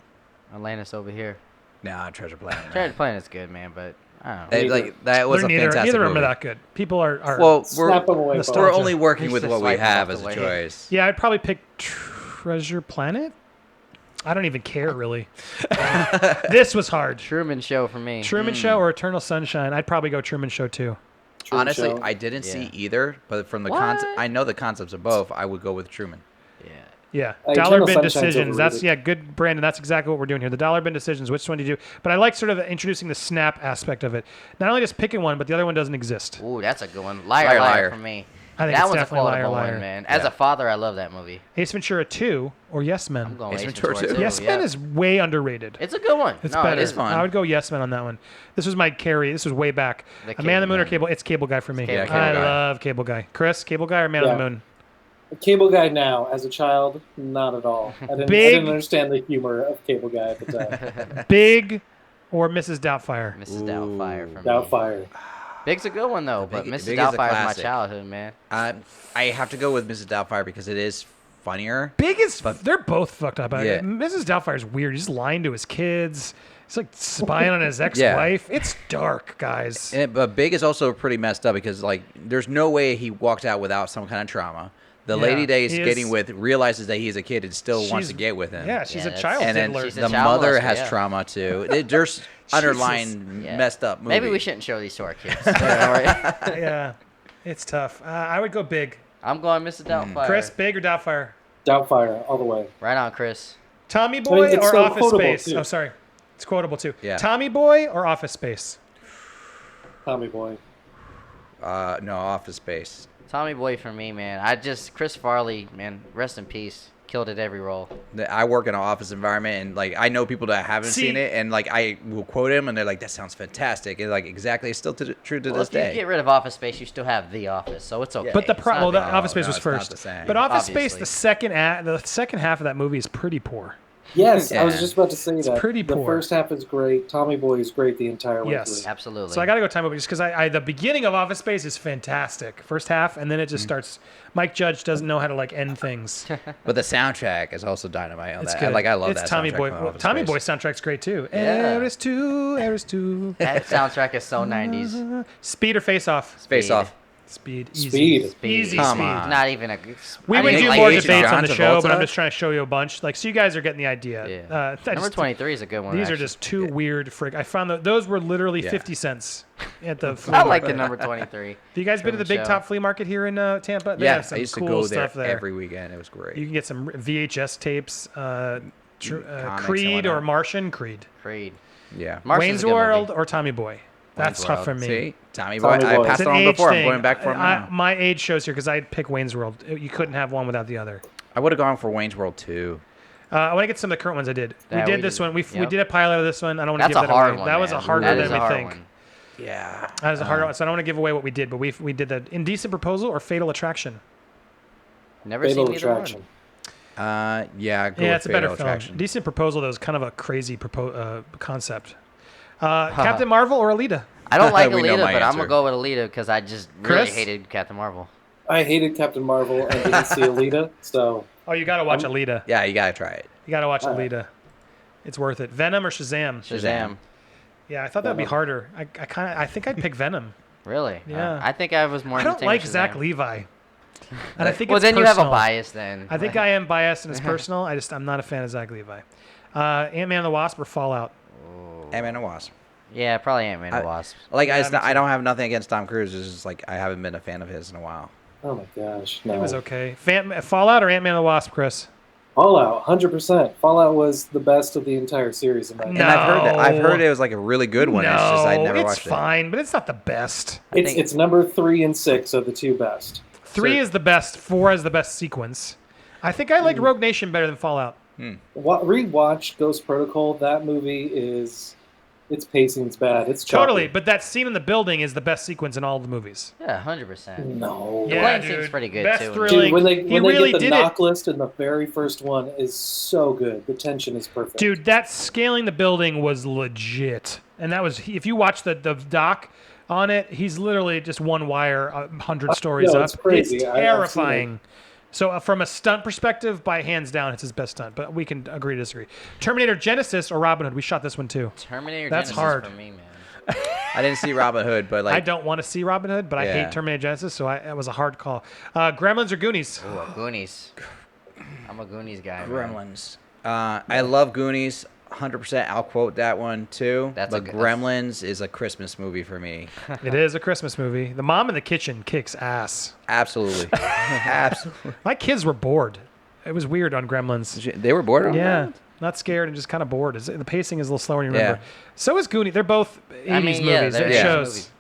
Atlantis over here. Nah, Treasure Planet. Treasure Planet's good, man, but I don't know. That was neither fantastic of them movie. are that good. People are well, we're only working with what we have as a choice. Yeah, I'd probably pick Treasure Planet. I don't even care, really. This was hard. Truman Show for me. Truman Show or Eternal Sunshine? I'd probably go Truman Show, too. Honestly, I didn't see either, but from the concept, I know the concepts of both. I would go with Truman. Yeah, dollar bin decisions. That's good, Brandon. That's exactly what we're doing here. The dollar bin decisions. Which one do you do? But I like sort of introducing the snap aspect of it. Not only just picking one, but the other one doesn't exist. Ooh, that's a good one. Liar for me. I think that it's one's definitely a quotable one, man. As a father, I love that movie. Ace Ventura 2 or Yes Men? I'm going Ace Ventura 2. Yes Men is way underrated. It's a good one. It's better. It is fun. I would go Yes Men on that one. This was my carry. This was way back. A Man on the Moon or Cable? It's Cable Guy for me. I love Cable Guy. Chris, Cable Guy or Man on the Moon? A Cable Guy now. As a child, not at all. I didn't understand the humor of Cable Guy at the time. Big or Mrs. Doubtfire? Mrs. Doubtfire for me. Doubtfire. Big's a good one, though, but Mrs. Doubtfire is my childhood, man. I have to go with Mrs. Doubtfire because it is funnier. Big is... They're both fucked up. Yeah. Mrs. Doubtfire is weird. He's lying to his kids. He's like spying on his ex-wife. It's dark, guys. But Big is also pretty messed up because, like, there's no way he walked out without some kind of trauma. The lady that he's skating with realizes that he's a kid and still wants to get with him. Yeah, she's a child and then diddler. the mother has trauma too. There's underlying messed up movie. Maybe we shouldn't show these to our kids. Yeah, it's tough. I would go big. I'm going Mr. Doubtfire. Chris, big or Doubtfire? Doubtfire, all the way. Right on, Chris. Tommy Boy or so Office Space? too. Oh, sorry. It's quotable too. Yeah. Tommy Boy or Office Space? Tommy Boy. No, Office Space. Tommy Boy for me, man. Chris Farley, man, rest in peace. Killed it every role. I work in an office environment, and like I know people that haven't seen it, and like I will quote him, and they're like, "That sounds fantastic." And like exactly, it's still true to this day. If you get rid of Office Space, you still have The Office, so it's okay. But the Office Space was it's first. not the same. But Office Space, the second half of that movie is pretty poor. Yes, I was just about to say that. It's pretty poor. The first half is great. Tommy Boy is great the entire way through. Yes, absolutely. So I got to go Tommy Boy just because the beginning of Office Space is fantastic. First half, and then it just starts. Mike Judge doesn't know how to like end things. But the soundtrack is also dynamite on It's that. good. I love it's that. Tommy soundtrack Boy. from Well, Office Tommy Space. Boy soundtrack's great too. Yeah. Eris 2. That soundtrack is so 90s. Speed or Face Off? Face Off. Speed. Easy. Speed. Easy Come speed. on. Not even a. We I would didn't do like more Face debates Off. on the John show, but I'm Travolta? just trying to show you a bunch. Like, so you guys are getting the idea. Yeah. Number 23 is a good one. These are actually. just two weird frick. I found those were literally 50 cents at the flea I like market. the number 23. Have you guys been to the Big show. Top Flea Market here in Tampa? They Yeah, have some I used to cool go there stuff there every weekend. It was great. You can get some VHS tapes, Comics and Creed or whatnot. Martian. Creed. Yeah. Martian's Wayne's a good World movie. or Tommy Boy. That's tough for me. See, Tommy Boy. Tommy I Boy. passed It's it an on age before. thing. I'm going back for him now. My age shows here because I'd pick Wayne's World. You couldn't have one without the other. I would have gone for Wayne's World 2. I want to get some of the current ones I did. Yeah, we we did this did. one. We Yep. did a pilot of this one. I don't want to That's give a that hard away. one. That was a man. harder That than is we a hard think. one. Yeah. That was a hard one. So I don't want to give away what we did, but we did the Indecent Proposal or Fatal Attraction. Never Fatal seen either Attraction. one. Yeah. Go Yeah, with it's a better Fatal film. Attraction. Decent Proposal, though, is kind of a crazy concept. Captain Marvel or Alita? I don't like We know Alita, my but I'm answer. gonna go with Alita because I just really Chris? hated Captain Marvel. I hated Captain Marvel and didn't see Alita, so Oh, you got to watch Alita. Yeah, you gotta try it. You got to watch All right. Alita. It's worth it. Venom or Shazam? Shazam. Yeah, I thought that would be Venom. harder. I think I'd pick Venom. Really? Yeah. I think I was more. I don't entertained like with Zach Shazam. Levi. And I think Well, it's then you have a personal. bias. Then I think I am biased and it's personal. I'm not a fan of Zach Levi. Ant-Man and the Wasp or Fallout? Ant-Man and Wasp. Yeah, probably Ant-Man and Wasp. Like, Yeah, me I too. don't have nothing against Tom Cruise. It's just like I haven't been a fan of his in a while. oh my gosh, no. It was okay. Fallout or Ant-Man and the Wasp, Chris? Fallout, 100%. Fallout was the best of the entire series in my And No. I've heard it was like a really good one. No, It's just I never it's watched fine, but it's not the best. It's number 3 and 6 are the two best. 3 is the best. 4 is the best sequence. I think I liked Rogue Nation better than Fallout. Rewatch Ghost Protocol. That movie is, its pacing's bad. It's Totally, choppy. but that scene in the building is the best sequence in all the movies. Yeah, 100%. No. The Yeah, plane dude. seems pretty good Best too. thrilling. Dude, when they He really get the did it. knock list in the very first one is so good. The tension is perfect. Dude, that scaling the building was legit. And that was, if you watch the doc on it, he's literally just one wire 100 stories know, up. it's crazy. It's I've seen it. terrifying. So from a stunt perspective, by hands down, it's his best stunt. But we can agree to disagree. Terminator Genesis or Robin Hood? We shot this one too. Terminator That's Genesis hard. for me, man. I didn't see Robin Hood, but like I don't want to see Robin Hood, but I Yeah. hate Terminator Genesis, so it was a hard call. Gremlins or Goonies? Ooh, Goonies. I'm a Goonies guy. Man. Gremlins. I love Goonies. 100%. I'll quote that one too. That's but a good- Gremlins is a Christmas movie for me. It is a Christmas movie. The Mom in the Kitchen kicks ass. Absolutely. Absolutely. My kids were bored. It was weird on Gremlins. They were bored on Yeah, that? not scared and just kind of bored. The pacing is a little slower than you Yeah. remember. So is Goonies. They're both 80s I mean, yeah, movies. they're They're 80s shows. movies.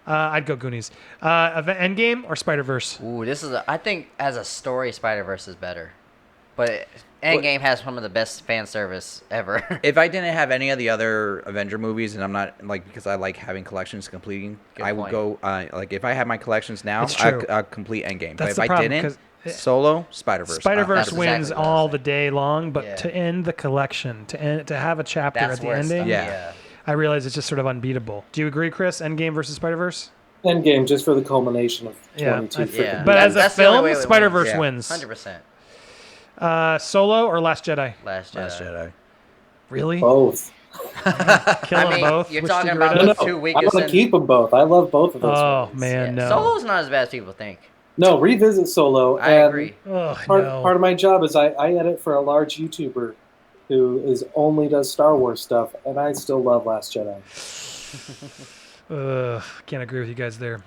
I'd go Goonies. Endgame or Spider-Verse? Ooh, this is I think as a story, Spider-Verse is better. But Endgame has some of the best fan service ever. If I didn't have any of the other Avenger movies, and I'm not like because I like having collections completing, Good I would point. go like if I had my collections now, It's true. I'd complete Endgame. That's but if the I problem, didn't, 'cause Solo, Spider-Verse. Spider-Verse That's wins exactly what I all was the day long, but Yeah. to end the collection, to have a chapter That's at the where it's ending, done. Yeah. I realize it's just sort of unbeatable. Do you agree, Chris? Endgame versus Spider-Verse? Endgame just for the culmination of 22 I freaking Yeah. But movies. as a That's the only film, way it wins. Spider-Verse Yeah. wins. 100%. Solo or Last Jedi? Last Jedi. Last Jedi. Really? Both. Kill I them mean, both? you're Wish talking to get rid about of? the two I weakest. want to keep them both. I love both of those Oh, movies. man, no. Solo's not as bad as people think. No, revisit Solo. I agree. Part of my job is I edit for a large YouTuber who does Star Wars stuff, and I still love Last Jedi. Can't agree with you guys there.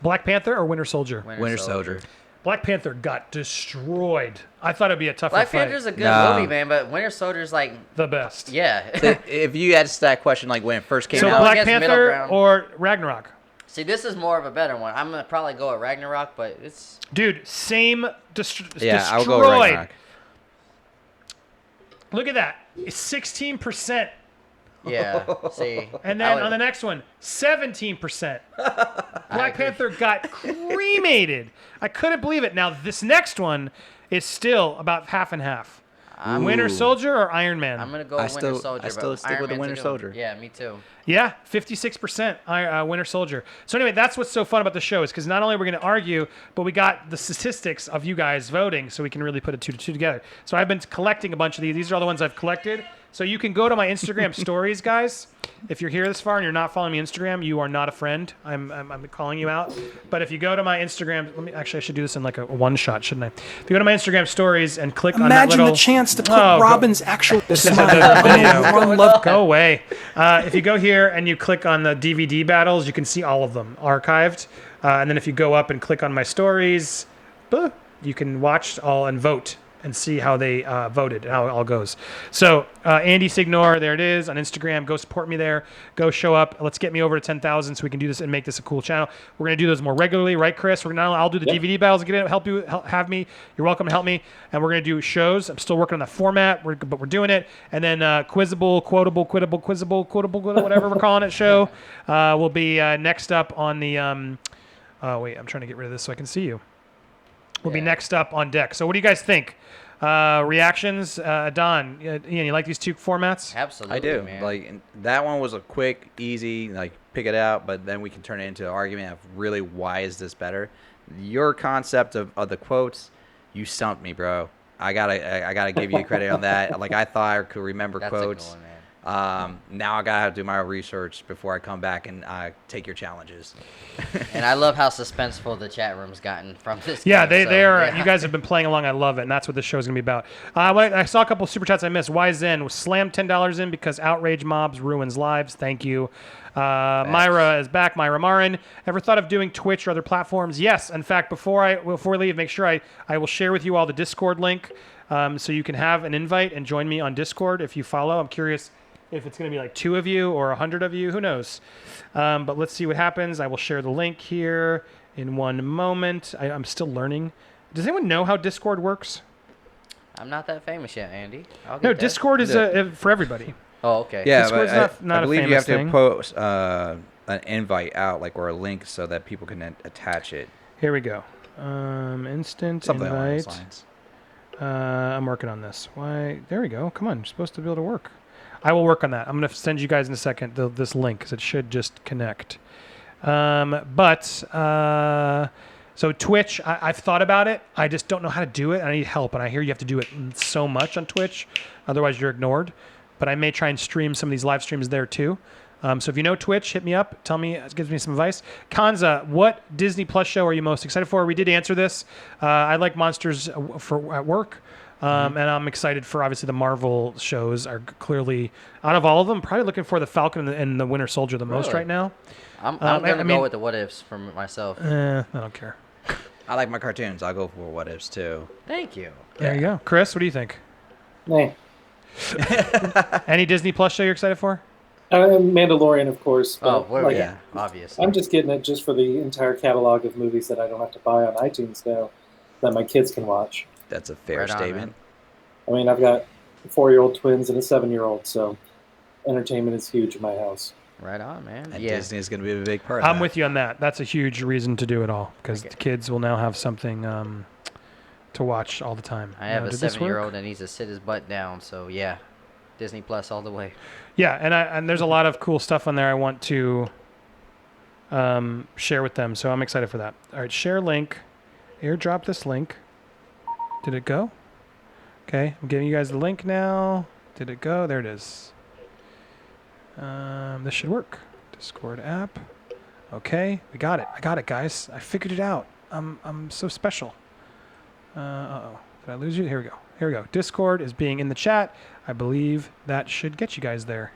Black Panther or Winter Soldier? Winter Soldier. Black Panther got destroyed. I thought it'd be a tougher Black fight. Panther's a good movie, man, but Winter Soldier's like the best. Yeah. If you asked that question like when it first came out, so Black Panther or Ragnarok? See, this is more of a better one. I'm gonna probably go with Ragnarok, but it's same destroyed. I'll go with Ragnarok. Look at that. It's 16%. Yeah. See. And then on the next one, 17%. Black Panther got cremated. I couldn't believe it. Now this next one is still about half and half. Winter Soldier or Iron Man? I'm gonna go with Winter Soldier. I still stick with the Winter Soldier. Yeah, me too. Yeah, 56% Winter Soldier. So anyway, that's what's so fun about the show is because not only are we going to argue, but we got the statistics of you guys voting, so we can really put a 2 to 2 together. So I've been collecting a bunch of these. These are all the ones I've collected. So you can go to my Instagram stories, guys. If you're here this far and you're not following me on Instagram, you are not a friend. I'm calling you out. But if you go to my Instagram, I should do this in like a one shot, shouldn't I? If you go to my Instagram stories and click on that little... Imagine the chance to put Robin's actual smile on the video. Go away. If you go here and you click on the DVD battles, you can see all of them archived. And then if you go up and click on my stories, you can watch all and vote and see how they voted and how it all goes. So Andy Signore, there it is on Instagram. Go support me there. Go show up. Let's get me over to 10,000 so we can do this and make this a cool channel. We're gonna do those more regularly, right, Chris? I'll do the DVD battles. Have me. You're welcome to help me. And we're gonna do shows. I'm still working on the format, but we're doing it. And then quizzable, quotable, whatever we're calling it show will be next up on the. Wait, I'm trying to get rid of this so I can see you. Will be next up on deck. So what do you guys think? Reactions, Don, Ian, you like these two formats? Absolutely, I do. man. Like that one was a quick, easy, like pick it out, but then we can turn it into an argument of really why is this better. Your concept of the quotes, you stumped me, bro. I gotta give you credit on that. Like I thought I could remember quotes. A good one, man. Now I gotta do my research before I come back and take your challenges. And I love how suspenseful the chat room's gotten from this. Yeah, game, they are. Yeah. You guys have been playing along. I love it, and that's what this show is gonna be about. I saw a couple of super chats I missed. Why Zen slammed $10 in because outrage mobs ruins lives. Thank you. Myra is back. Myra Marin. Ever thought of doing Twitch or other platforms? Yes. In fact, before we leave, make sure I will share with you all the Discord link, so you can have an invite and join me on Discord if you follow. I'm curious if it's going to be like 2 of you or 100 of you, who knows? But let's see what happens. I will share the link here in one moment. I'm still learning. Does anyone know how Discord works? I'm not that famous yet, Andy. No, Discord is for everybody. Oh, okay. Yeah, Discord's not I believe a famous you have thing. to post an invite out, like or a link, so that people can attach it. Here we go. Instant Something along those invite. lines. I'm working on this. Why? There we go. Come on, you're supposed to be able to work. I will work on that. I'm going to send you guys in a second this link because it should just connect. So Twitch, I've thought about it. I just don't know how to do it. I need help, and I hear you have to do it so much on Twitch, otherwise you're ignored. But I may try and stream some of these live streams there too. So if you know Twitch, hit me up. Tell me, give me some advice. Kanza, what Disney Plus show are you most excited for? We did answer this. I like Monsters at Work. And I'm excited for, obviously, the Marvel shows are clearly, out of all of them, probably looking for the Falcon and the Winter Soldier the most right now. I'm going to go with the what ifs for myself. I don't care. I like my cartoons. I'll go for what ifs too. Thank you. There you go. Chris, what do you think? Nah. Any Disney Plus show you're excited for? Mandalorian, of course. But obviously. I'm just getting it just for the entire catalog of movies that I don't have to buy on iTunes now that my kids can watch. That's a fair statement. I mean, I've got 4-year-old twins and a 7-year-old, so entertainment is huge in my house. Right on, man. And Disney is going to be a big part of I'm that. with you on that. That's a huge reason to do it all because the kids will now have something to watch all the time. I have a 7-year-old and needs to sit his butt down, so yeah, Disney Plus all the way. Yeah, and there's a lot of cool stuff on there I want to share with them, so I'm excited for that. All right, share link. Airdrop this link. Did it go? Okay, I'm giving you guys the link now. Did it go? There it is. This should work. Discord app. Okay, we got it. I got it, guys. I figured it out. I'm so special. Uh-oh. Did I lose you? Here we go. Discord is being in the chat. I believe that should get you guys there.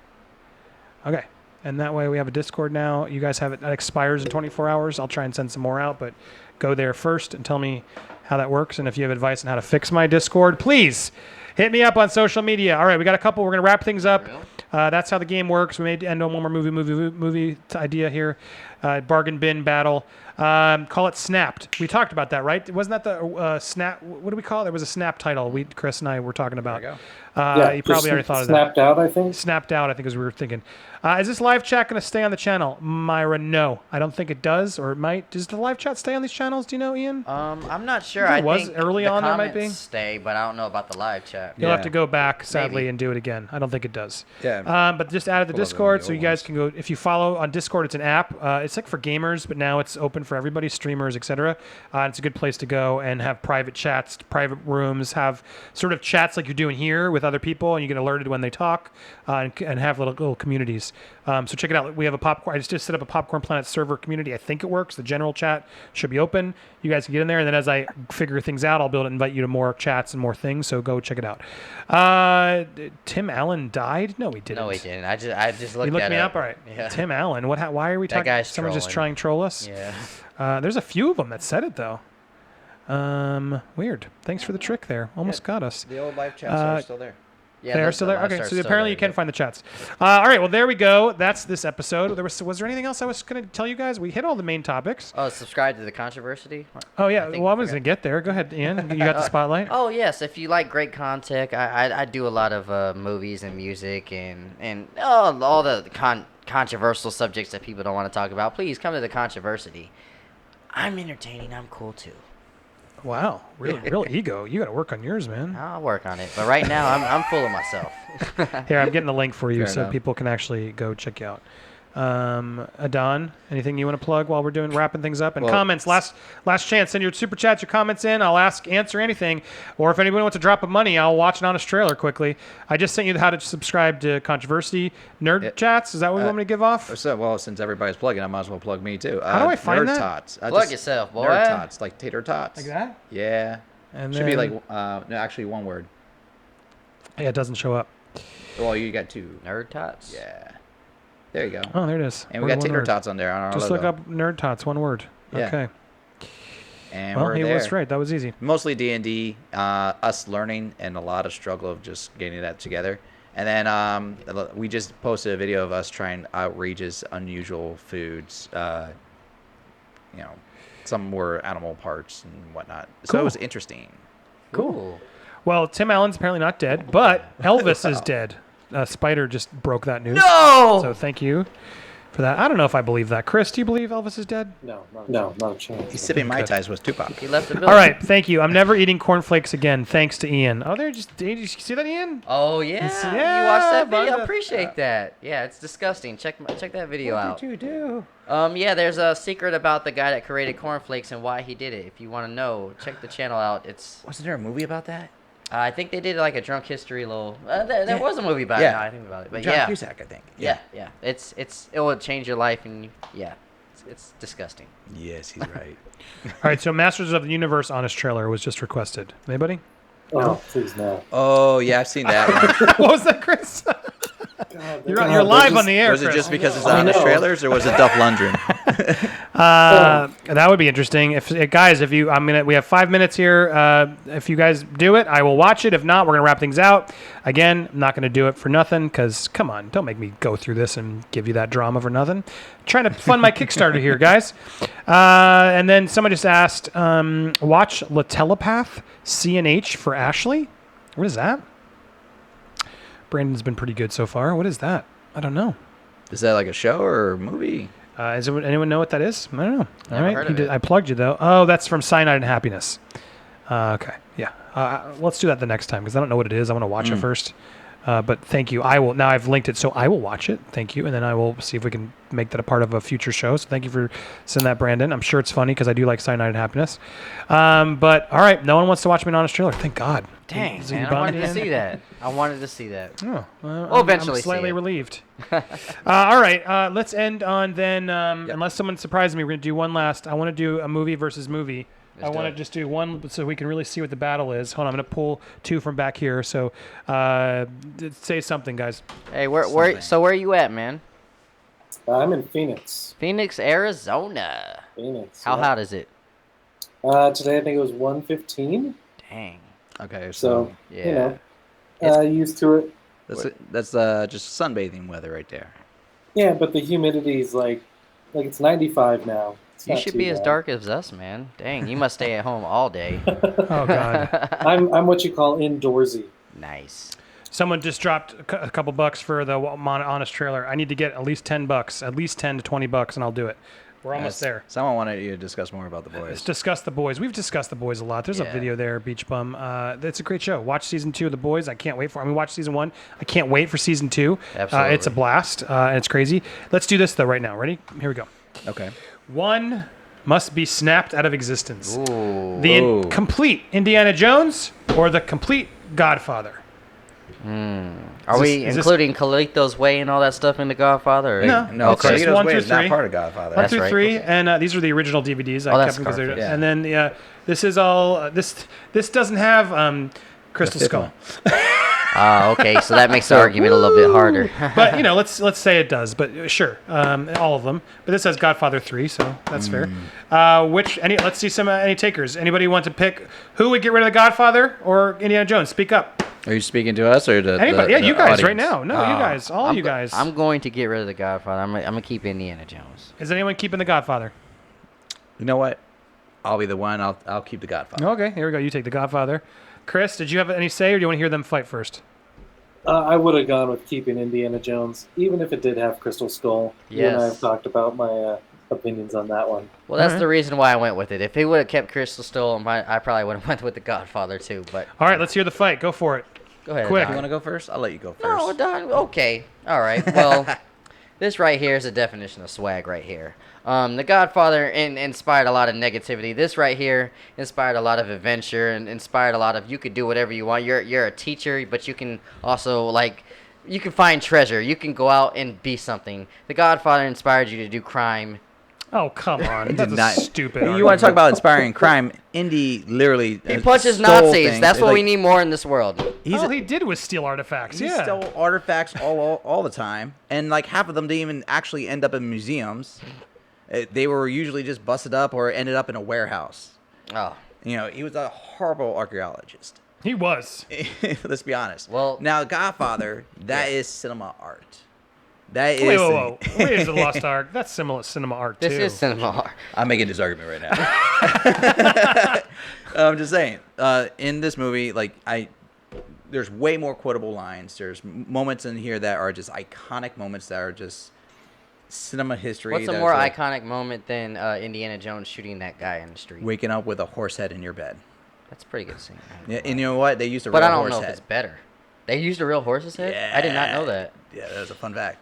Okay. And that way we have a Discord now. You guys have it. That expires in 24 hours. I'll try and send some more out, but go there first and tell me how that works. And if you have advice on how to fix my Discord, please hit me up on social media. All right, we got a couple. We're going to wrap things up. That's how the game works. We may end on one more movie idea here. Bargain bin battle. Call it Snapped. We talked about that, right? Wasn't that the Snap? What do we call it? There was a Snap title. Chris and I were talking about. There you go. You probably already thought of that. Snapped out, I think. Snapped out, I think, as we were thinking. Is this live chat going to stay on the channel? Myra, no. I don't think it does, or it might. Does the live chat stay on these channels? Do you know, Ian? I'm not sure. I I was think early the on there might be. comments stay, but I don't know about the live chat. You'll have to go back, sadly, and do it again. I don't think it does. Yeah. But just added the Discord, so you guys can go. If you follow on Discord, it's an app. It's like for gamers, but now it's open for everybody, streamers, etc. It's a good place to go and have private chats, private rooms, have sort of chats like you're doing here with other people, and you get alerted when they talk, and have little communities. So check it out. We have a popcorn. I just set up a Popcorn Planet server community. I think it works. The general chat should be open. You guys can get in there, and then as I figure things out, I'll be able to invite you to more chats and more things. So go check it out. Tim Allen died? No, he didn't. No, he didn't. I just looked. You looked me up. All right. Yeah. Tim Allen. Why are we talking? That guy's someone just trolling. trying to troll us? Yeah. There's a few of them that said it though. Weird. Thanks for the trick there. Almost got us. The old live chats are still there. Yeah, they are still there. Okay, so apparently you can find the chats. All right, well there we go. That's this episode. Was there anything else I was going to tell you guys? We hit all the main topics. Oh, subscribe to the controversy. Oh yeah. Well, I was going to get there. Go ahead, Ian. You got the spotlight. Oh yes, if you like great content, I do a lot of movies and music and all the controversial subjects that people don't want to talk about. Please come to the controversy. I'm entertaining. I'm cool too. Wow, real ego. You got to work on yours, man. I'll work on it, but right now I'm full of myself. Here, I'm getting the link for you Fair so enough. people can actually go check you out. Adon, anything you want to plug while we're wrapping things up? And comments, last chance. Send your super chats, your comments in. I'll answer anything. Or if anybody wants to drop a money, I'll watch an honest trailer quickly. I just sent you how to subscribe to Controversy Nerd Chats. Is that what you want me to give off? So, well, since everybody's plugging, I might as well plug me too. How do I find Nerd that? Tots. Plug yourself, boy. Nerd Tots, like tater tots. Like that? Yeah. And Should be then- like no, actually one word. Yeah, it doesn't show up. Well, you got two. Nerd Tots. Yeah. There you go. Oh, there it is. And we Word, got one tater word. tots on there on our Just logo. look up Nerd Tots, one word. Yeah. Okay. And Well, we're he there. was right. That was easy. Mostly D&D, us learning, and a lot of struggle of just getting that together. And then we just posted a video of us trying outrageous, unusual foods. Some were animal parts and whatnot. So Cool. it was interesting. Cool. Well, Tim Allen's apparently not dead, but Elvis is dead. Spider just broke that news. No! So thank you for that. I don't know if I believe that. Chris, do you believe Elvis is dead? No, not a chance. He's sipping Mai Tais with Tupac. He left the building. All right, thank you. I'm never eating cornflakes again, thanks to Ian. Oh, did you see that, Ian? Oh yeah, Yeah, you watched that bud. video. I appreciate that. Yeah, it's disgusting. Check that video out. What did you do? Yeah, there's a secret about the guy that created cornflakes and why he did it. If you want to know, check the channel out. Wasn't there a movie about that? I think they did like a drunk history little. There was a movie about it. Yeah. Now I think about it, but John yeah, Cusack, I think. yeah. It will change your life, and it's disgusting. Yes, he's right. All right, so Masters of the Universe honest trailer was just requested. Anybody? Oh, please no. Oh, yeah, I've seen that one. What was that, Chris? God, You're live on the air, Was it Chris. just because it's I on the know. trailers, or was it Duff Lundgren? That would be interesting. If guys, we have 5 minutes here. If you guys do it, I will watch it. If not, we're gonna wrap things out. Again, I'm not gonna do it for nothing because come on, don't make me go through this and give you that drama for nothing. Trying to fund my Kickstarter here, guys. And then someone just asked, watch La Telepath CNH for Ashley. What is that? Brandon's been pretty good so far. What is that? I don't know. Is that like a show or a movie? Does anyone know what that is? I don't know. All Never right, heard of it. I plugged you though. Oh, that's from Cyanide and Happiness. Okay, yeah. Let's do that the next time because I don't know what it is. I want to watch it first. But thank you. Now I've linked it, so I will watch it. Thank you. And then I will see if we can make that a part of a future show. So thank you for sending that, Brandon. I'm sure it's funny because I do like Cyanide and Happiness. But all right, no one wants to watch me in Honest Trailer. Thank God. Dang, man, I wanted to see that. Oh, well, we'll eventually I'm slightly see it. relieved. All right, let's end on then, unless someone surprises me, we're going to do one last. I want to do a movie versus movie. I want to just do one so we can really see what the battle is. Hold on, I'm going to pull two from back here. So say something, guys. Hey, where are you at, man? I'm in Phoenix. Phoenix, Arizona. Phoenix. How hot is it? Today I think it was 115. Dang. Okay, So, yeah. Used to it. That's just sunbathing weather right there. Yeah, but the humidity is like it's 95 now. You should be as dark as us, man. Dang, you must stay at home all day. Oh, God. I'm what you call indoorsy. Nice. Someone just dropped a couple bucks for the Honest Trailer. I need to get at least $10, at least $10 to $20, and I'll do it. We're almost there. Someone wanted you to discuss more about The Boys. Let's discuss The Boys. We've discussed The Boys a lot. There's a video there, Beach Bum. It's a great show. watch season 2 of The Boys. I can't wait for it. I mean, watch season 1. I can't wait for season 2. Absolutely. It's a blast, and it's crazy. Let's do this, though, right now. Ready? Here we go. Okay. One must be snapped out of existence. Ooh. The complete Indiana Jones or the complete Godfather? Are we including Carlito's Way and all that stuff in The Godfather? No. Okay. It's just 1 through 3. Is not part of Godfather. 1 through 3, and these are the original DVDs. I kept them because they're. Yeah. And then this is all. This doesn't have Crystal Skull. Okay, so that makes the argument a little bit harder. But let's say it does. But sure, all of them. But this has Godfather 3, so that's fair. Let's see any takers. Anybody want to pick who would get rid of the Godfather or Indiana Jones? Speak up. Are you speaking to us or to anybody? You guys audience? right now. No, you guys. All you guys. I'm going to get rid of the Godfather. I'm gonna keep Indiana Jones. Is anyone keeping the Godfather? You know what? I'll be the one. I'll keep the Godfather. Okay, here we go. You take the Godfather. Chris, did you have any say, or do you want to hear them fight first? I would have gone with keeping Indiana Jones, even if it did have Crystal Skull. Yes. You and I have talked about my opinions on that one. Well, that's the reason why I went with it. If he would have kept Crystal Skull, I probably would have went with the Godfather too. But all right, let's hear the fight. Go for it. Go ahead. Quick. You want to go first? I'll let you go first. No, Don. Okay. All right. Well, this right here is a definition of swag right here. The Godfather inspired a lot of negativity. This right here inspired a lot of adventure and inspired a lot of you could do whatever you want. You're a teacher, but you can also you can find treasure. You can go out and be something. The Godfather inspired you to do crime. Oh, come on. That's stupid. You want to talk about inspiring crime? Indy literally he punches stole Nazis. things. That's what we need more in this world. All he did was steal artifacts. He stole artifacts all the time, and half of them didn't even actually end up in museums. They were usually just busted up or ended up in a warehouse. Oh. He was a horrible archaeologist. He was. Let's be honest. Well, now Godfather, that is cinema art. That is. Whoa. Wait, is the Lost Ark? That's cinema art too. This is cinema art. I'm making this argument right now. I'm just saying. In this movie, there's way more quotable lines. There's moments in here that are just iconic moments that are just cinema history. What's a more iconic moment than Indiana Jones shooting that guy in the street? Waking up with a horse head in your bed. That's a pretty good scene. Yeah, and you know what? They used a real horse head. But I don't know if it's better. They used a real horse's head? Yeah. I did not know that. Yeah, that was a fun fact.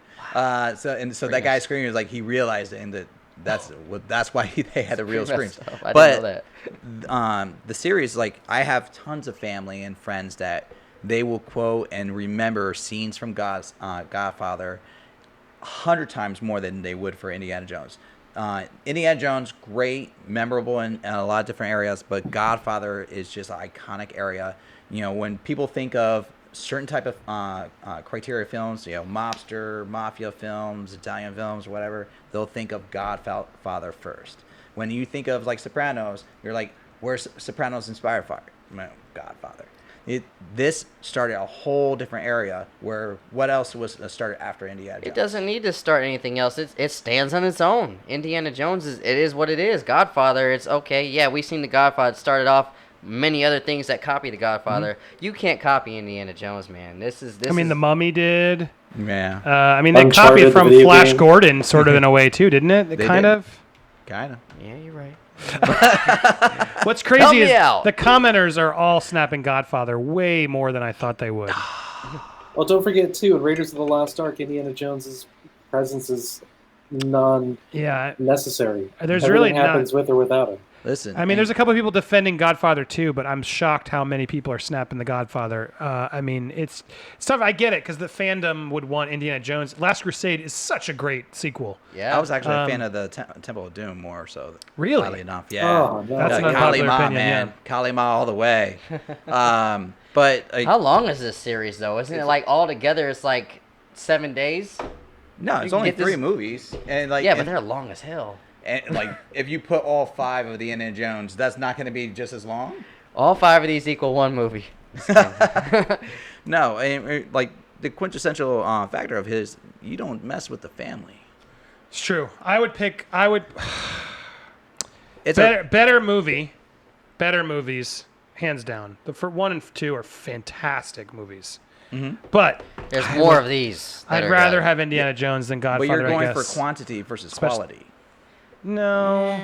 So that guy screaming was he realized it, and that's why they had the real screams. I didn't know that. The series, I have tons of family and friends that they will quote and remember scenes from Godfather 100 times more than they would for Indiana Jones. Indiana Jones, great, memorable in a lot of different areas, but Godfather is just an iconic area. When people think of certain type of criteria films, mobster, mafia films, Italian films, whatever, they'll think of Godfather first. When you think of Sopranos, you're like, where's Sopranos inspired from? Godfather. This started a whole different area where what else was started after Indiana Jones? It doesn't need to start anything else. It stands on its own. Indiana Jones is what it is. Godfather, it's okay. Yeah, we've seen the Godfather. It started off many other things that copy the Godfather. Mm-hmm. You can't copy Indiana Jones, man. The Mummy did. Yeah. They copied from Flash Gordon, sort of in a way too, didn't it? Kind of. Yeah, you're right. What's crazy is the commenters are all snapping Godfather way more than I thought they would. Well, don't forget too, in Raiders of the Lost Ark, Indiana Jones's presence is necessary. There's Everything really happens with or without him. Listen, I mean, there's a couple of people defending Godfather 2, but I'm shocked how many people are snapping the Godfather. I mean, it's tough. I get it because the fandom would want Indiana Jones. Last Crusade is such a great sequel. Yeah, I was actually a fan of the Temple of Doom more so. Really? Oddly enough, yeah. Oh, no. That's an unpopular Kalima, opinion, man. yeah. Kalima all the way. But how long is this series though? Isn't it like all together? It's like 7 days. No, it's only 3 movies, and like but they're long as hell. And like, if you put all 5 of the Indiana Jones, that's not going to be just as long. All 5 of these equal 1 movie. No, like the quintessential factor of his, you don't mess with the family. It's true. It's better movie, better movies, hands down. The 1 and 2 are fantastic movies. Mm-hmm. But there's more of these. I'd rather have Indiana Jones than Godfather. But you're going I for guess. quantity versus quality. No,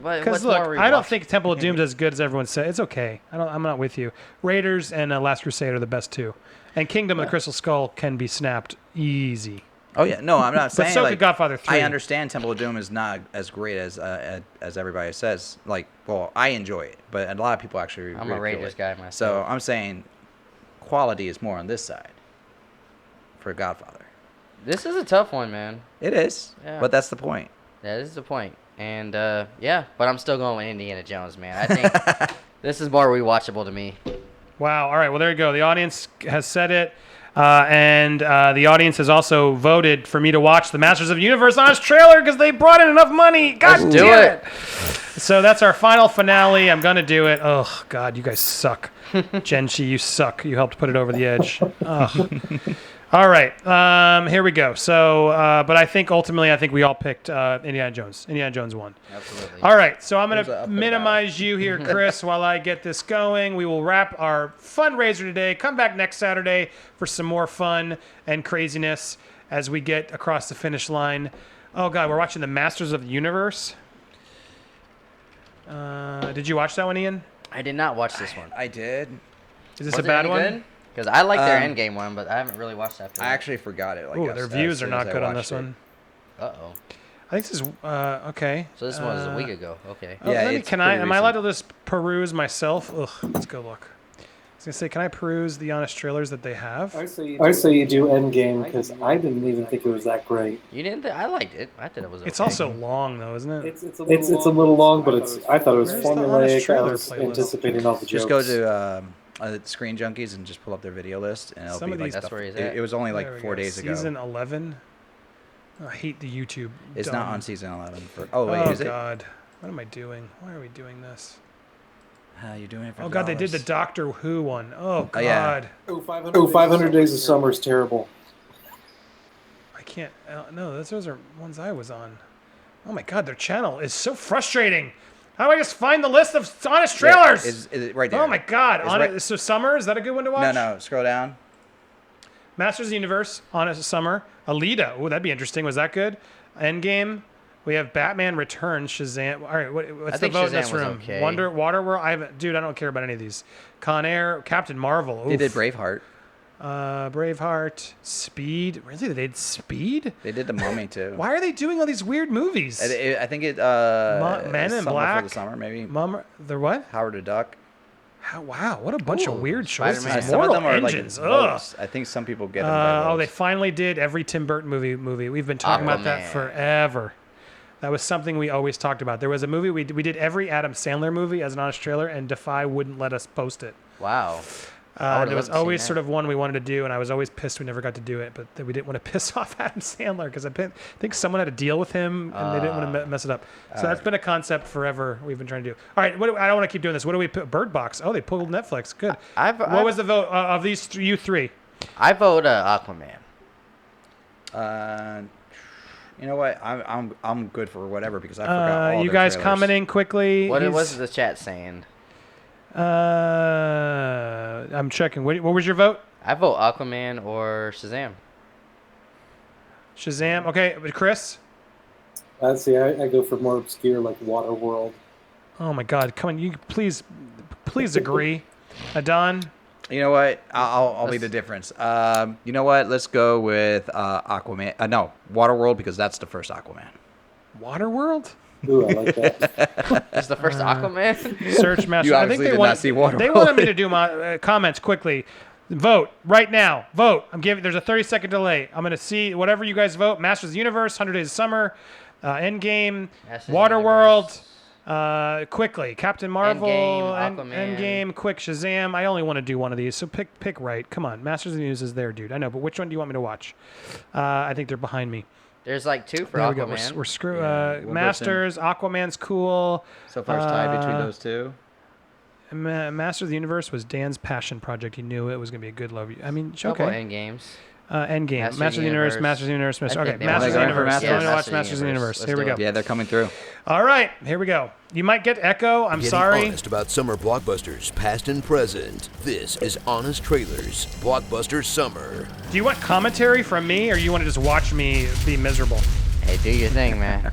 because look, I don't think Temple of Doom is as good as everyone said. It's okay. I'm not with you. Raiders and Last Crusade are the best 2, and Kingdom of the Crystal Skull can be snapped easy. Oh yeah, no, I'm not saying. But so like, could Godfather 3. I understand Temple of Doom is not as great as everybody says. Like, well, I enjoy it, but a lot of people actually. I'm a Raiders guy myself. So I'm saying, quality is more on this side. For Godfather. This is a tough one, man. It is, but that's the point. Yeah, this is the point. And, but I'm still going with Indiana Jones, man. I think this is more rewatchable to me. Wow. All right. Well, there you go. The audience has said it. And the audience has also voted for me to watch the Masters of the Universe on its trailer because they brought in enough money. God Let's damn do it. So that's our final finale. I'm going to do it. Oh, God, you guys suck. Genshi, you suck. You helped put it over the edge. All right, here we go. So, but I think ultimately, we all picked Indiana Jones. Indiana Jones won. Absolutely. All right, so I'm going to minimize you here, Chris, while I get this going. We will wrap our fundraiser today. Come back next Saturday for some more fun and craziness as we get across the finish line. Oh, God, we're watching the Masters of the Universe. Did you watch that one, Ian? I did not watch this one. I did. Is this a bad one? Because I like their Endgame one, but I haven't really watched that. I actually forgot it. Ooh, their views are not good on this one. Uh-oh. I think this is okay. So this one was a week ago. Okay. Oh, yeah, am I allowed to just peruse myself? Ugh, let's go look. I was gonna say, can I peruse the honest trailers that they have? I say you do Endgame because I didn't even think it was that great. You didn't? I liked it. I thought it was. Okay. It's also long though, isn't it? It's a little long, but I thought it was formulaic. I was anticipating all the jokes. Just go to Screen Junkies and just pull up their video list, and it'll be like that's where he's at. It was only like 4 days ago. Season 11. Oh, I hate the YouTube. It's not on season 11. Is it? Oh God, what am I doing? Why are we doing this? You're doing it for Oh God, they did the Doctor Who one. Oh God. Yeah. 500 Days of Summer is terrible. I can't. No, those are ones I was on. Oh my God, their channel is so frustrating. How do I just find the list of honest trailers? Is it right there? Oh my God. So Summer, is that a good one to watch? No, scroll down. Masters of the Universe, Honest Summer. Alita. Oh, that'd be interesting. Was that good? Endgame. We have Batman Returns, Shazam. All right, what's the vote in this room? Okay. Waterworld. I don't care about any of these. Con Air, Captain Marvel. Oof. They did Braveheart. Braveheart, Speed. Really, they did Speed? They did The Mummy too. Why are they doing all these weird movies? I think it. Men in Summer Black for the Summer, maybe. The what? Howard the Duck. Wow, what a bunch of weird choices. Some of them are Engines. like votes. I think some people get them. They finally did every Tim Burton movie. We've been talking about that forever. That was something we always talked about. There was a movie we did every Adam Sandler movie as an honest trailer, and Defy wouldn't let us post it. Wow. There was always sort of one we wanted to do, and I was always pissed we never got to do it, but we didn't want to piss off Adam Sandler because I think someone had a deal with him, and they didn't want to mess it up. So that's been a concept forever we've been trying to do. All right, I don't want to keep doing this. What do we put? Bird Box. Oh, they pulled Netflix. Good. What was the vote of these you three? I vote Aquaman. You know what? I'm good for whatever because I forgot all you guys trailers. commenting quickly. What was the chat saying? I'm checking. What was your vote? I vote Aquaman or Shazam. Shazam. Okay, Chris? Let's see. I go for more obscure like Waterworld. Oh my God! Come on, you please agree. Adon? You know what? I'll be the difference. You know what? Let's go with Aquaman. No, Waterworld, because that's the first Aquaman. Waterworld? Ooh, I like that. It's the first Aquaman. Search Master. You obviously did not see Waterworld. They wanted me to do my comments quickly. Vote right now. Vote. There's a 30-second delay. I'm gonna see whatever you guys vote. Masters of the Universe, 100 Days of Summer, Endgame, Waterworld. Quickly, Captain Marvel, Endgame, quick Shazam. I only want to do one of these, so pick right. Come on, Masters of the Universe is there, dude. I know, but which one do you want me to watch? I think they're behind me. There's like 2 for there Aquaman. We go. We're screwed. Masters, Aquaman's cool. So far, it's tied between those two. Masters of the Universe was Dan's passion project. He knew it was going to be a good love. I mean, okay. Couple Endgames. Endgame. Masters of the Universe. Masters of the Universe. Okay, Masters of the Universe. I want to watch Masters of the Universe. Here we go. Yeah, they're coming through. All right, here we go. You might get echo. I'm sorry. Getting honest about summer blockbusters, past and present. This is Honest Trailers, Blockbuster Summer. Do you want commentary from me, or you want to just watch me be miserable? Hey, do your thing, man.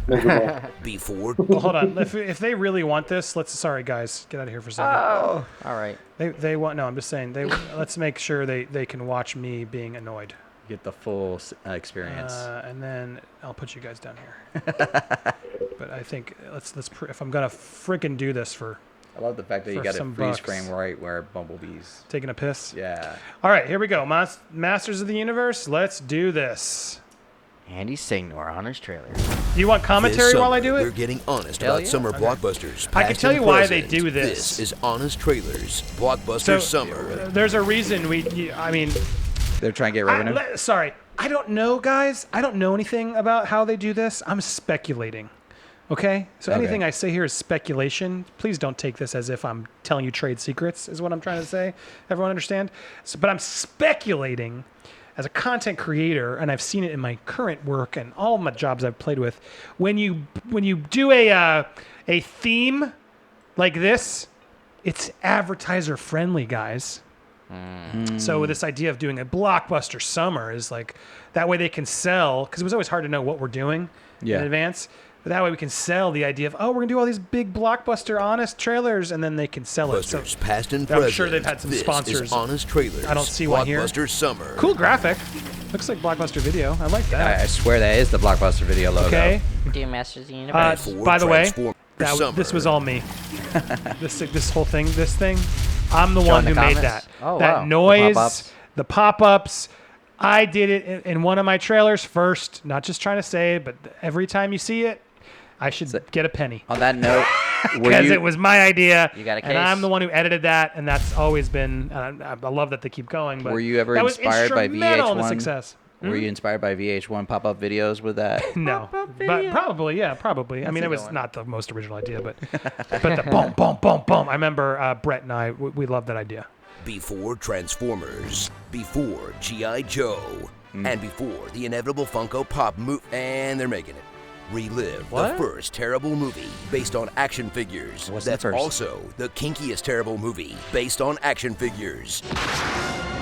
Before. Well, hold on. If they really want this, sorry guys, get out of here for a second. Oh, all right. They want. No, I'm just saying. Let's make sure they can watch me being annoyed. Get the full experience. And then I'll put you guys down here. But I think if I'm gonna freaking do this for. I love the fact that you got a freeze frame right where Bumblebee's taking a piss. Yeah. All right, here we go. Masters of the Universe. Let's do this. Andy Signore, Honest Trailer. You want commentary while I do it? We're getting honest about summer blockbusters. I can tell you why they do this. This is Honest Trailers, Blockbuster Summer. There's a reason they're trying to get revenue. Sorry, I don't know, guys. I don't know anything about how they do this. I'm speculating. Okay? So anything I say here is speculation. Please don't take this as if I'm telling you trade secrets, is what I'm trying to say. Everyone understand? But I'm speculating as a content creator, and I've seen it in my current work and all of my jobs I've played with. When you do a theme like this, it's advertiser friendly, guys. So this idea of doing a blockbuster summer is like that way they can sell, because it was always hard to know what we're doing in advance. But that way we can sell the idea of, we're going to do all these big blockbuster honest trailers, and then they can sell it. So past and I'm sure they've had some sponsors. Is Honest Trailers. I don't see one here. Blockbuster Summer. Cool graphic. Looks like Blockbuster Video. I like that. I swear that is the Blockbuster Video logo. Okay. Do Masters of the Universe. By the way, this was all me. this whole thing, I'm the one who made that. Oh, that wow. Noise, the pop-ups. I did it in one of my trailers first. Not just trying to say it, but every time you see it, I should get a penny. On that note, because it was my idea, you got a case. And I'm the one who edited that, and that's always been. I love that they keep going. But were you ever inspired by VH1? In the success. Were you inspired by VH1 pop-up videos with that? No, but probably. I mean, it was not the most original idea, but the boom, boom, boom, boom. I remember Brett and I, we loved that idea. Before Transformers, before G.I. Joe, and before the inevitable Funko Pop movie, and they're making it. Relive the first terrible movie based on action figures. That's also the kinkiest terrible movie based on action figures.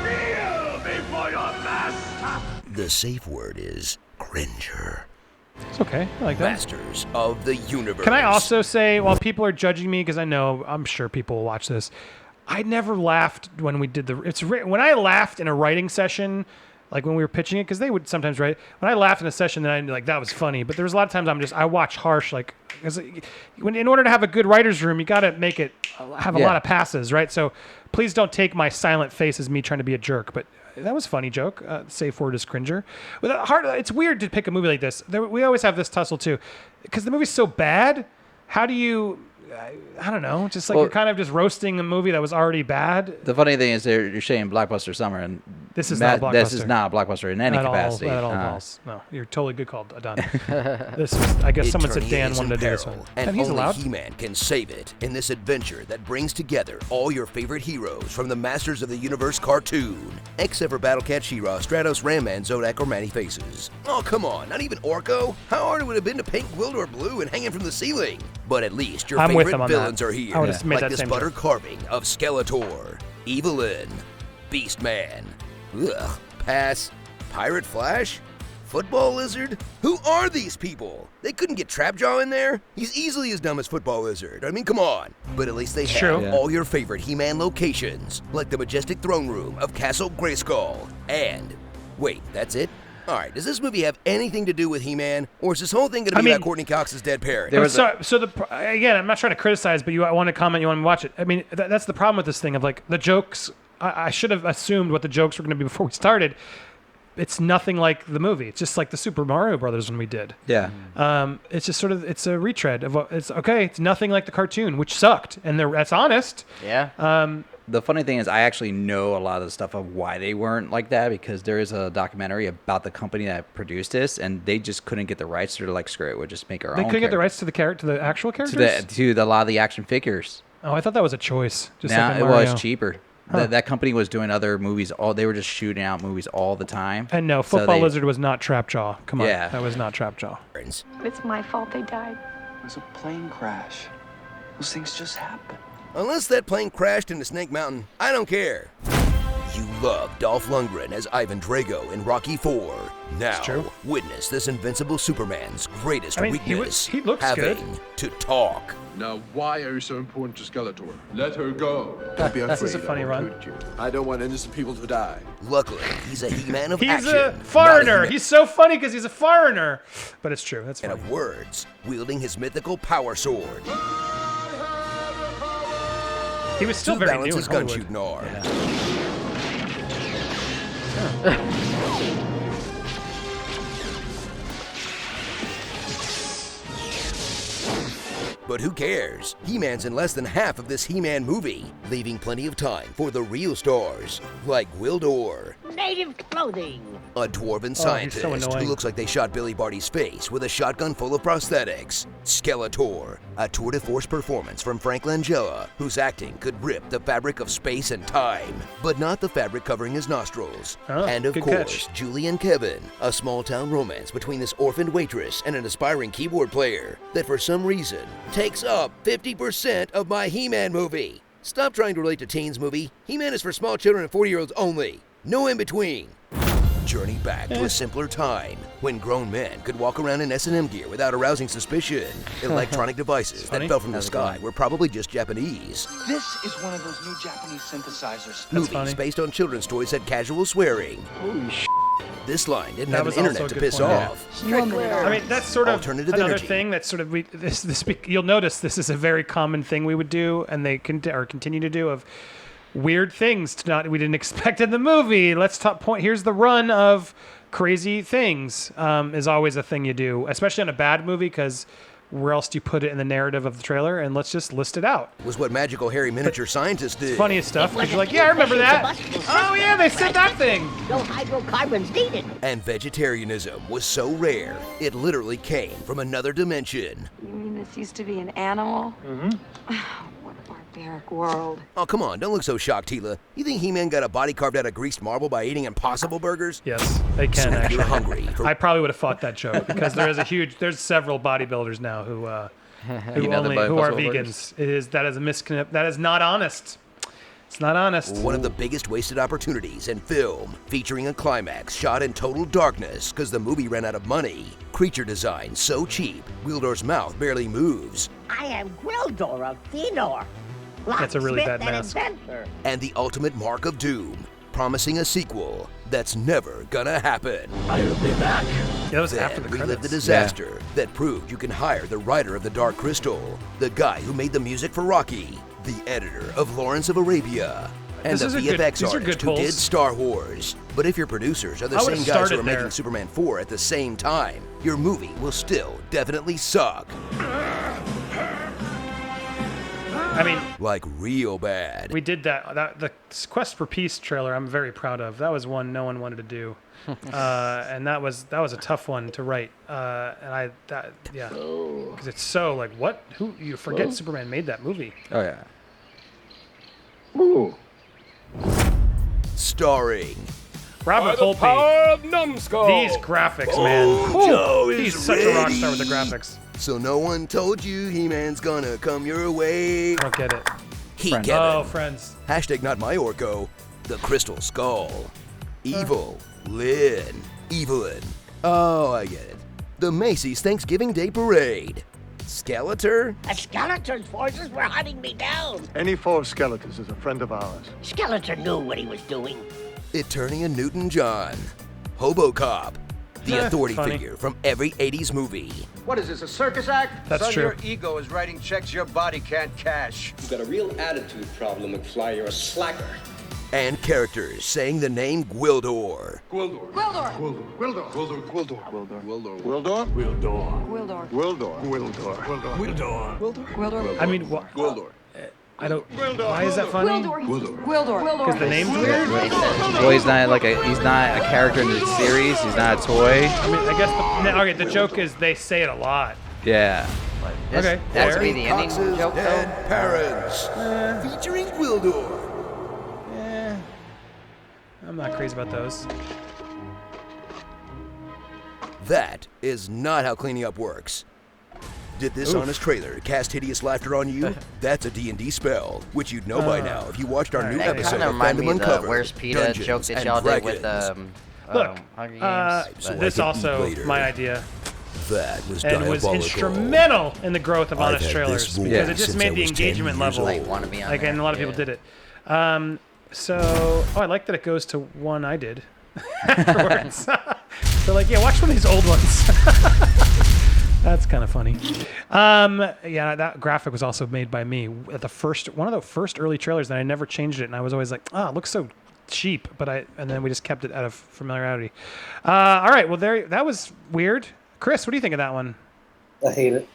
Kneel before your master. The safe word is cringer. It's okay. I like that. Masters of the Universe. Can I also say, while people are judging me, because I'm sure people will watch this, I never laughed when we did when I laughed in a writing session, like when we were pitching it, because they would sometimes write. When I laughed in a session, then I'd be like, that was funny. But there was a lot of times I watch harsh, like, because in order to have a good writer's room, you got to make it have a lot of passes, right? So please don't take my silent face as me trying to be a jerk. But that was a funny joke. Safe word is cringer. It's weird to pick a movie like this. We always have this tussle too, because the movie's so bad. How do you? I don't know. Just like you're kind of just roasting a movie that was already bad. The funny thing is, you're saying Blockbuster Summer, and this is not a blockbuster. This is not a blockbuster in any capacity. Not at all false. No, you're totally good call, Don. I guess someone said Dan wanted to do this one, and he's only allowed. He-Man can save it in this adventure that brings together all your favorite heroes from the Masters of the Universe cartoon, except for Battle Cat, She-Ra, Stratos, Ram-Man, Zodak, or Manny Faces. Oh, come on, not even Orko? How hard it would have been to paint Gwildor blue and hang him from the ceiling? But at least your favorite villains are here, like this butter carving of Skeletor, Evelyn, Beastman, pass, Pirate Flash, Football Lizard? Who are these people? They couldn't get Trapjaw in there? He's easily as dumb as Football Lizard. I mean, come on. But at least they have all your favorite He-Man locations, like the majestic throne room of Castle Grayskull. And, wait, that's it? All right, does this movie have anything to do with He-Man, or is this whole thing going to be about Courtney Cox's dead parent? Again, I'm not trying to criticize, but I want to comment, you want to watch it. I mean, that's the problem with this thing of like the jokes. I should have assumed what the jokes were going to be before we started. It's nothing like the movie. It's just like the Super Mario Brothers when we did. Yeah. It's just sort of, it's a retread of what it's okay. It's nothing like the cartoon, which sucked, and that's honest. Yeah. The funny thing is, I actually know a lot of the stuff of why they weren't like that, because there is a documentary about the company that produced this, and they just couldn't get the rights. So they're like, screw it, we'll just make our own. They couldn't get the rights to the actual characters. To a lot of the action figures. Oh, I thought that was a choice. Just now like it Mario. was cheaper. Huh. That company was doing other movies. They were just shooting out movies all the time. And no, Football Lizard was not Trapjaw. Come on, Yeah. that was not Trapjaw. It's my fault they died. It was a plane crash. Those things just happen. Unless that plane crashed into Snake Mountain, I don't care. You love Dolph Lundgren as Ivan Drago in Rocky IV. Now, witness this invincible Superman's greatest weakness, he looks having good. to talk. Now, why are you so important to Skeletor? Let her go. Don't be afraid. This is a funny run. I don't want innocent people to die. Luckily, he's a He-Man of He's action. a foreigner. He's so funny because he's a foreigner. But it's true. That's funny. And of words, wielding his mythical power sword. He was still to very balance new his in Hollywood. gun-shooting arm. But who cares? He-Man's in less than half of this He-Man movie, leaving plenty of time for the real stars, like Wildor. Native clothing. A dwarven scientist who looks like they shot Billy Barty's face with a shotgun full of prosthetics. Skeletor, a tour de force performance from Frank Langella, whose acting could rip the fabric of space and time, but not the fabric covering his nostrils. And of course, Julie and Kevin, a small-town romance between this orphaned waitress and an aspiring keyboard player that for some reason takes up 50% of my He-Man movie. Stop trying to relate to teens movie. He-Man is for small children and 40-year-olds only. No in between. Journey back to a simpler time when grown men could walk around in S&M gear without arousing suspicion. Electronic devices that fell from the sky were probably just Japanese. This is one of those new Japanese synthesizers. Movies based on children's toys had casual swearing. Holy sh**. This line didn't That have was an also internet a to good piss point. off. I mean, that's sort of Alternative another energy. thing that sort of you'll notice this is a very common thing we would do, and they continue to do of weird things we didn't expect in the movie. Let's top point. Here's the run of crazy things. Is always a thing you do, especially on a bad movie, because where else do you put it in the narrative of the trailer? And let's just list it out. Was what magical hairy miniature scientists did. Funniest stuff, because you're like, yeah, I remember that. Oh yeah, they said that thing. No hydrocarbons needed. And vegetarianism was so rare, it literally came from another dimension. You mean this used to be an animal? Mm-hmm. What a barbaric world. Oh, come on, don't look so shocked, Tila. You think He-Man got a body carved out of greased marble by eating Impossible Burgers? Yes, they can So if actually. you're hungry for I probably would have fought that joke because there's several bodybuilders now who are vegans. That is not honest. It's not honest. one of the biggest wasted opportunities in film, featuring a climax shot in total darkness because the movie ran out of money. Creature design so cheap, Wildor's mouth barely moves. I am Gwildor of Signore. That's a really bad Locksmith and mask. inventor. And the ultimate mark of doom, promising a sequel that's never gonna happen. I'll be back. Yeah, that was Then after the we lived credits. the disaster that proved you can hire the writer of The Dark Crystal, the guy who made the music for Rocky, the editor of Lawrence of Arabia, and This the is a good- VFX these are artist good who did polls. Star Wars. But if your producers are the I same would've guys who started are making there. Superman 4 at the same time, your movie will still definitely suck. I mean, like real bad. We did that. The Quest for Peace trailer, I'm very proud of. That was one no one wanted to do, and that was a tough one to write. Because it's so like what? Who you forget? Superman made that movie. Oh yeah. Ooh. Starring Robert Holtby. Power of numbskull. These graphics, man. Joe He's is such a rock star with the ready. graphics. So no one told you He-Man's gonna come your way. Don't get it. Kevin. Oh, Friends. Hashtag not my Orko. The Crystal Skull. Evil. Lynn. Evelyn. Oh, I get it. The Macy's Thanksgiving Day Parade. Skeletor? A Skeletor's forces were hunting me down. Any foe of Skeletors is a friend of ours. Skeletor knew what he was doing. Eternia Newton-John. Hobocop. The authority funny. figure from every 80s movie. What is this, a circus act? That's Son, true. your ego is writing checks your body can't cash. You've got a real attitude problem, McFly. You're a slacker. And characters saying the name Gwildor. Gwildor. Gwildor. Gwildor. Gwildor. Gwildor. Gwildor. Gwildor. Gwildor. Gwildor. Gwildor. Gwildor. Gwildor. I mean, Gwildor. I don't. Why is that funny? Gwildor. Because the name's weird. Well, he's not he's not a character in the series. He's not a toy. I mean, I guess okay. The joke is they say it a lot. Yeah. Okay. That would fair. be the ending Cox's joke, Dead though. Parents. Featuring Gwildor. I'm not crazy about those. That is not how cleaning up works. Did this Oof. honest trailer cast hideous laughter on you? That's a D&D spell, which you'd know by now if you watched our new That episode kind of of remind me FANDUMB of the Uncovered. Where's PETA Dungeons joke that and y'all did with Dragons. Look, Hunger Games. So this I can also eat later. my idea, That was and was diabolical. instrumental in the growth of I've honest had trailers this voice because it just since I made the was 10 engagement years level. old. Wanna be on Like, there. and a lot of people did it. So, I like that it goes to one I did afterwards. So, like, yeah, watch one of these old ones. That's kind of funny. Yeah, that graphic was also made by me at one of the first early trailers, and I never changed it, and I was always like, oh, it looks so cheap, and then we just kept it out of familiarity. All right, well, that was weird. Chris, what do you think of that one? I hate it.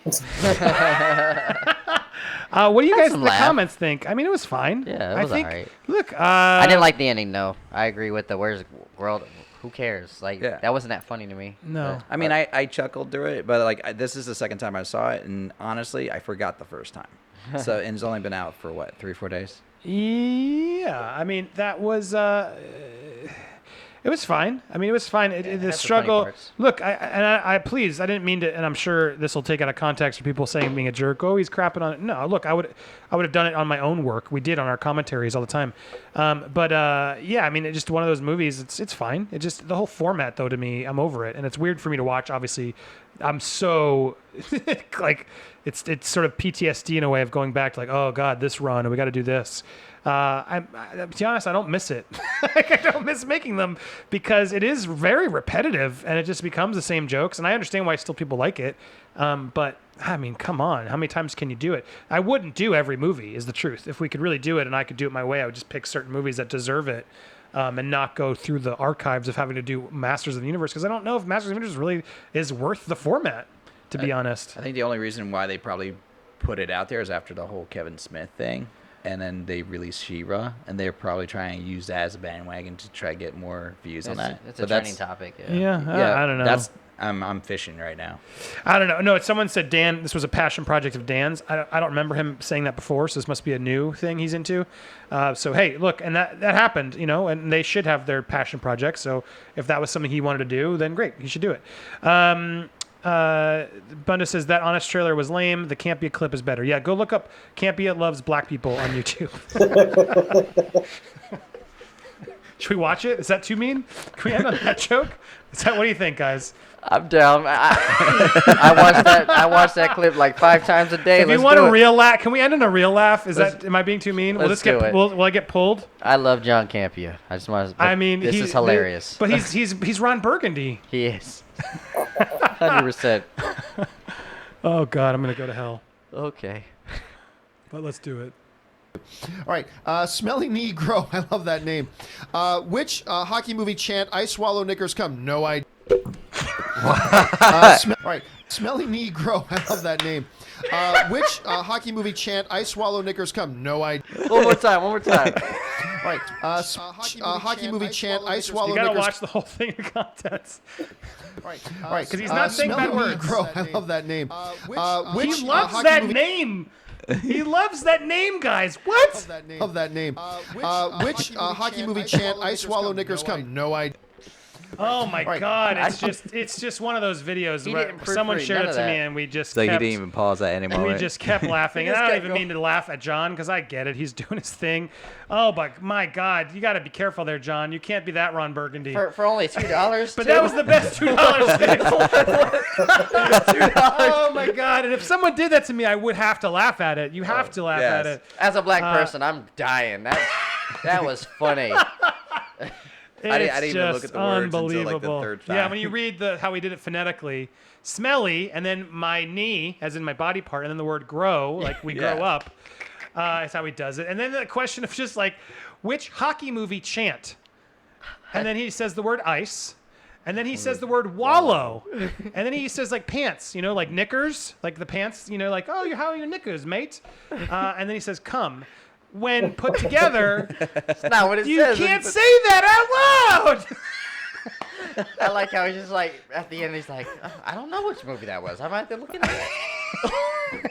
What do you guys in some the laugh. comments think? I mean, it was fine. Yeah, it I was think. alright. Look, I didn't like the ending, though. I agree with the Where's World. Who cares? Like, Yeah. that wasn't that funny to me. No. I mean, I chuckled through it, but like this is the second time I saw it, and honestly, I forgot the first time. So, and it's only been out for what, 3 or 4 days? Yeah, I mean that was it was fine. I mean it was fine. The had some funny struggle. parts. Look, I please, I didn't mean to, and I'm sure this will take out of context for people saying being a jerk. Oh, he's crapping on it. No, look, I would have done it on my own work. We did on our commentaries all the time. But yeah, I mean it's just one of those movies. It's fine. It just the whole format though to me, I'm over it, and it's weird for me to watch. Obviously, I'm so like it's sort of PTSD in a way of going back to like, oh God, this run, and we got to do this. To be honest, I don't miss it. Like, I don't miss making them because it is very repetitive and it just becomes the same jokes. And I understand why still people like it. But I mean, come on, how many times can you do it? I wouldn't do every movie is the truth. If we could really do it and I could do it my way, I would just pick certain movies that deserve it. And not go through the archives of having to do Masters of the Universe because I don't know if Masters of the Universe really is worth the format, to be honest. I think the only reason why they probably put it out there is after the whole Kevin Smith thing, and then they released She-Ra, and they're probably trying to use that as a bandwagon to try to get more views on that. It's a trending topic. Yeah, I don't know. I'm fishing right now. I don't know. No, someone said Dan. This was a passion project of Dan's. I don't remember him saying that before, so this must be a new thing he's into. So hey, look, and that happened, you know, and they should have their passion projects. So if that was something he wanted to do, then great, he should do it. Bunda says that honest trailer was lame. The Campia clip is better. Yeah, go look up Campia Loves Black People on YouTube. Should we watch it? Is that too mean? Can we end on that joke? What do you think, guys? I'm down. I watched that clip like 5 times a day. If you want a real laugh, can we end on a real laugh? Am I being too mean? Will I get pulled? I love John Campia. I just want to. This is hilarious. But he's Ron Burgundy. He is. 100%. Oh God, I'm gonna go to hell. Okay. But let's do it. All right, Smelly Negro. I love that name. Which hockey movie chant "I swallow knickers come"? No idea. All right, Smelly Negro. I love that name. Which hockey movie chant "I swallow knickers come"? No idea. One more time. All right, hockey movie chant "I swallow knickers." You gotta knickers. watch the whole thing in context. Right, because he's not saying bad words. Negro. I love that name. He loves that name. He loves that name, guys. What? Of that name. Which hockey movie chant "I swallow knickers come"? No idea. Oh my God! It's just one of those videos where someone shared it to me, and we just So kept, he didn't even pause at any moment. we just kept laughing. And I don't even mean to laugh at John because I get it. He's doing his thing. Oh, but my God, you got to be careful there, John. You can't be that Ron Burgundy for only $2. But that was the best $2. Oh my God! And if someone did that to me, I would have to laugh at it. You have to laugh at it. As a black person, I'm dying. That was funny. It's I didn't even look at the words until like the unbelievable. third time. Yeah, when you read how he did it phonetically, smelly, and then my knee, as in my body part, and then the word grow, like we grow up, is how he does it. And then the question of just like, which hockey movie chant? And then he says the word ice. And then he says the word wallow. And then he says like pants, like knickers, like the pants, like, oh, how are your knickers, mate? And then he says come. When put together, That's not what it you says. can't say that out loud. I like how he's just like, at the end, he's like, I don't know which movie that was. I might be looking at it.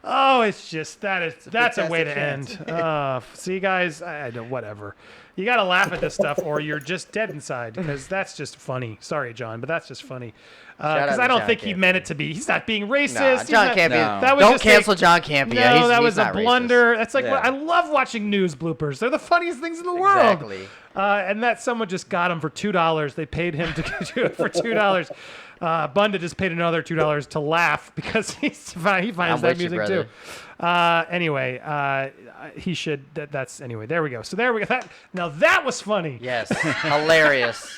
Oh, it's just that's a way to fantastic end. See, guys, I don't, whatever. You got to laugh at this stuff, or you're just dead inside because that's just funny. Sorry, John, but that's just funny. Because I don't think he meant it to be. He's not being racist. Nah, John Campea. No. That was Don't just cancel John Campea. No, that he's was a not blunder. racist. That's like I love watching news bloopers. They're the funniest things in the world. Exactly. And that someone just got him for $2. They paid him to do it for $2. Bunda just paid another $2 to laugh because he finds that music too. Anyway, he should. That's anyway. There we go. So there we go. Now that was funny. Yes, hilarious.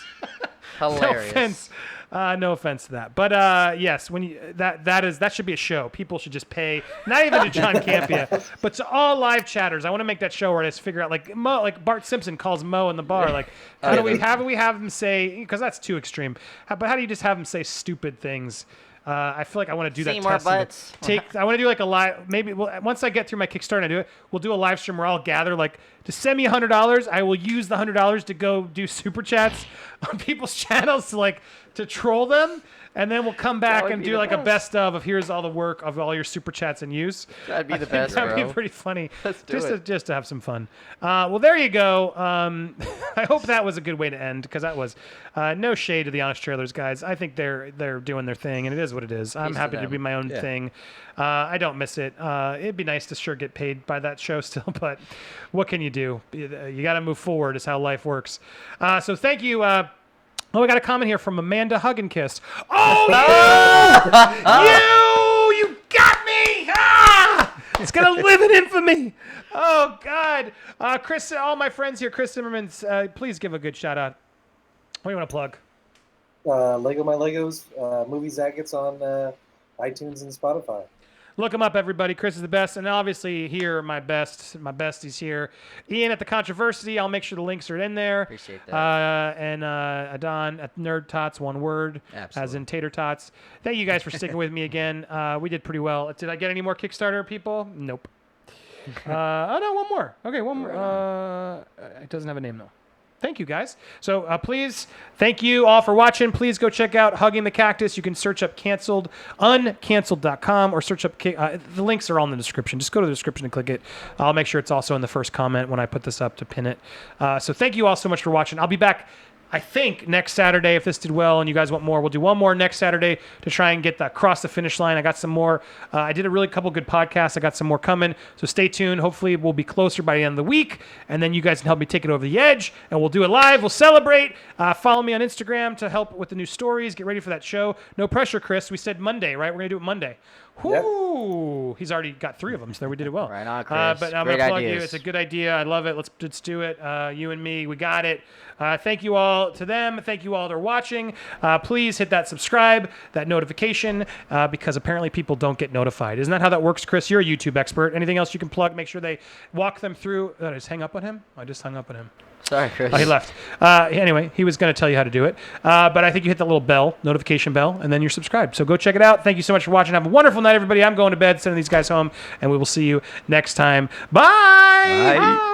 Hilarious. No offense to that, but yes, when that should be a show. People should just pay, not even to John Campea, but to all live chatters. I want to make that show where I just figure out like Bart Simpson calls Mo in the bar. Like, how do we have him say? Because that's too extreme. But how do you just have him say stupid things? I feel like I want to do that. Seymour Butts. I want to do like a live. Maybe once I get through my Kickstarter and I do it, we'll do a live stream where I'll gather like to send me $100. I will use the $100 to go do super chats on people's channels to troll them, and then we'll come back and do like a best of here's all the work of all your super chats and use. That'd be the best. That'd be pretty funny. Let's do it. Just to have some fun. Well, there you go. I hope that was a good way to end because that was no shade to the Honest Trailers guys. I think they're doing their thing and it is what it is. I'm happy to be my own thing. I don't miss it. It'd be nice to sure get paid by that show still, but what can you do? You got to move forward is how life works. So thank you. Oh, I got a comment here from Amanda Hug and Kiss. Oh, you got me! Ah! It's going to live in infamy. Oh, God. Chris, all my friends here, Chris Zimmerman's, please give a good shout out. What do you want to plug? Lego My Legos, movie Zagat's on iTunes and Spotify. Look him up, everybody. Chris is the best. And obviously here, my besties here. Ian at The Controversy. I'll make sure the links are in there. Appreciate that. And Adon at Nerd Tots, one word. Absolutely. As in Tater Tots. Thank you guys for sticking with me again. We did pretty well. Did I get any more Kickstarter people? Nope. Oh, no, one more. Okay, one more. It doesn't have a name, though. Thank you, guys. So please, thank you all for watching. Please go check out Hugging the Cactus. You can search up uncanceled.com or search up, the links are all in the description. Just go to the description and click it. I'll make sure it's also in the first comment when I put this up to pin it. So thank you all so much for watching. I'll be back, I think, next Saturday. If this did well and you guys want more, we'll do one more next Saturday to try and get across the finish line. I got some more. I did a really couple good podcasts. I got some more coming. So stay tuned. Hopefully we'll be closer by the end of the week. And then you guys can help me take it over the edge. And we'll do it live. We'll celebrate. Follow me on Instagram to help with the new stories. Get ready for that show. No pressure, Chris. We said Monday, right? We're going to do it Monday. Whoo! Yep. He's already got 3 of them, so we did it well. Right on, Chris. But I'm going to plug you. It's a good idea. I love it. Let's do it. You and me, we got it. Thank you all to them. Thank you all that are watching. Please hit that subscribe, that notification, because apparently people don't get notified. Isn't that how that works, Chris? You're a YouTube expert. Anything else you can plug? Make sure they walk them through. Did I just hang up on him? I just hung up on him. Sorry, Chris. Oh, he left. Anyway, he was going to tell you how to do it. But I think you hit the little bell, notification bell, and then you're subscribed. So go check it out. Thank you so much for watching. Have a wonderful night, everybody. I'm going to bed, sending these guys home, and we will see you next time. Bye! Bye.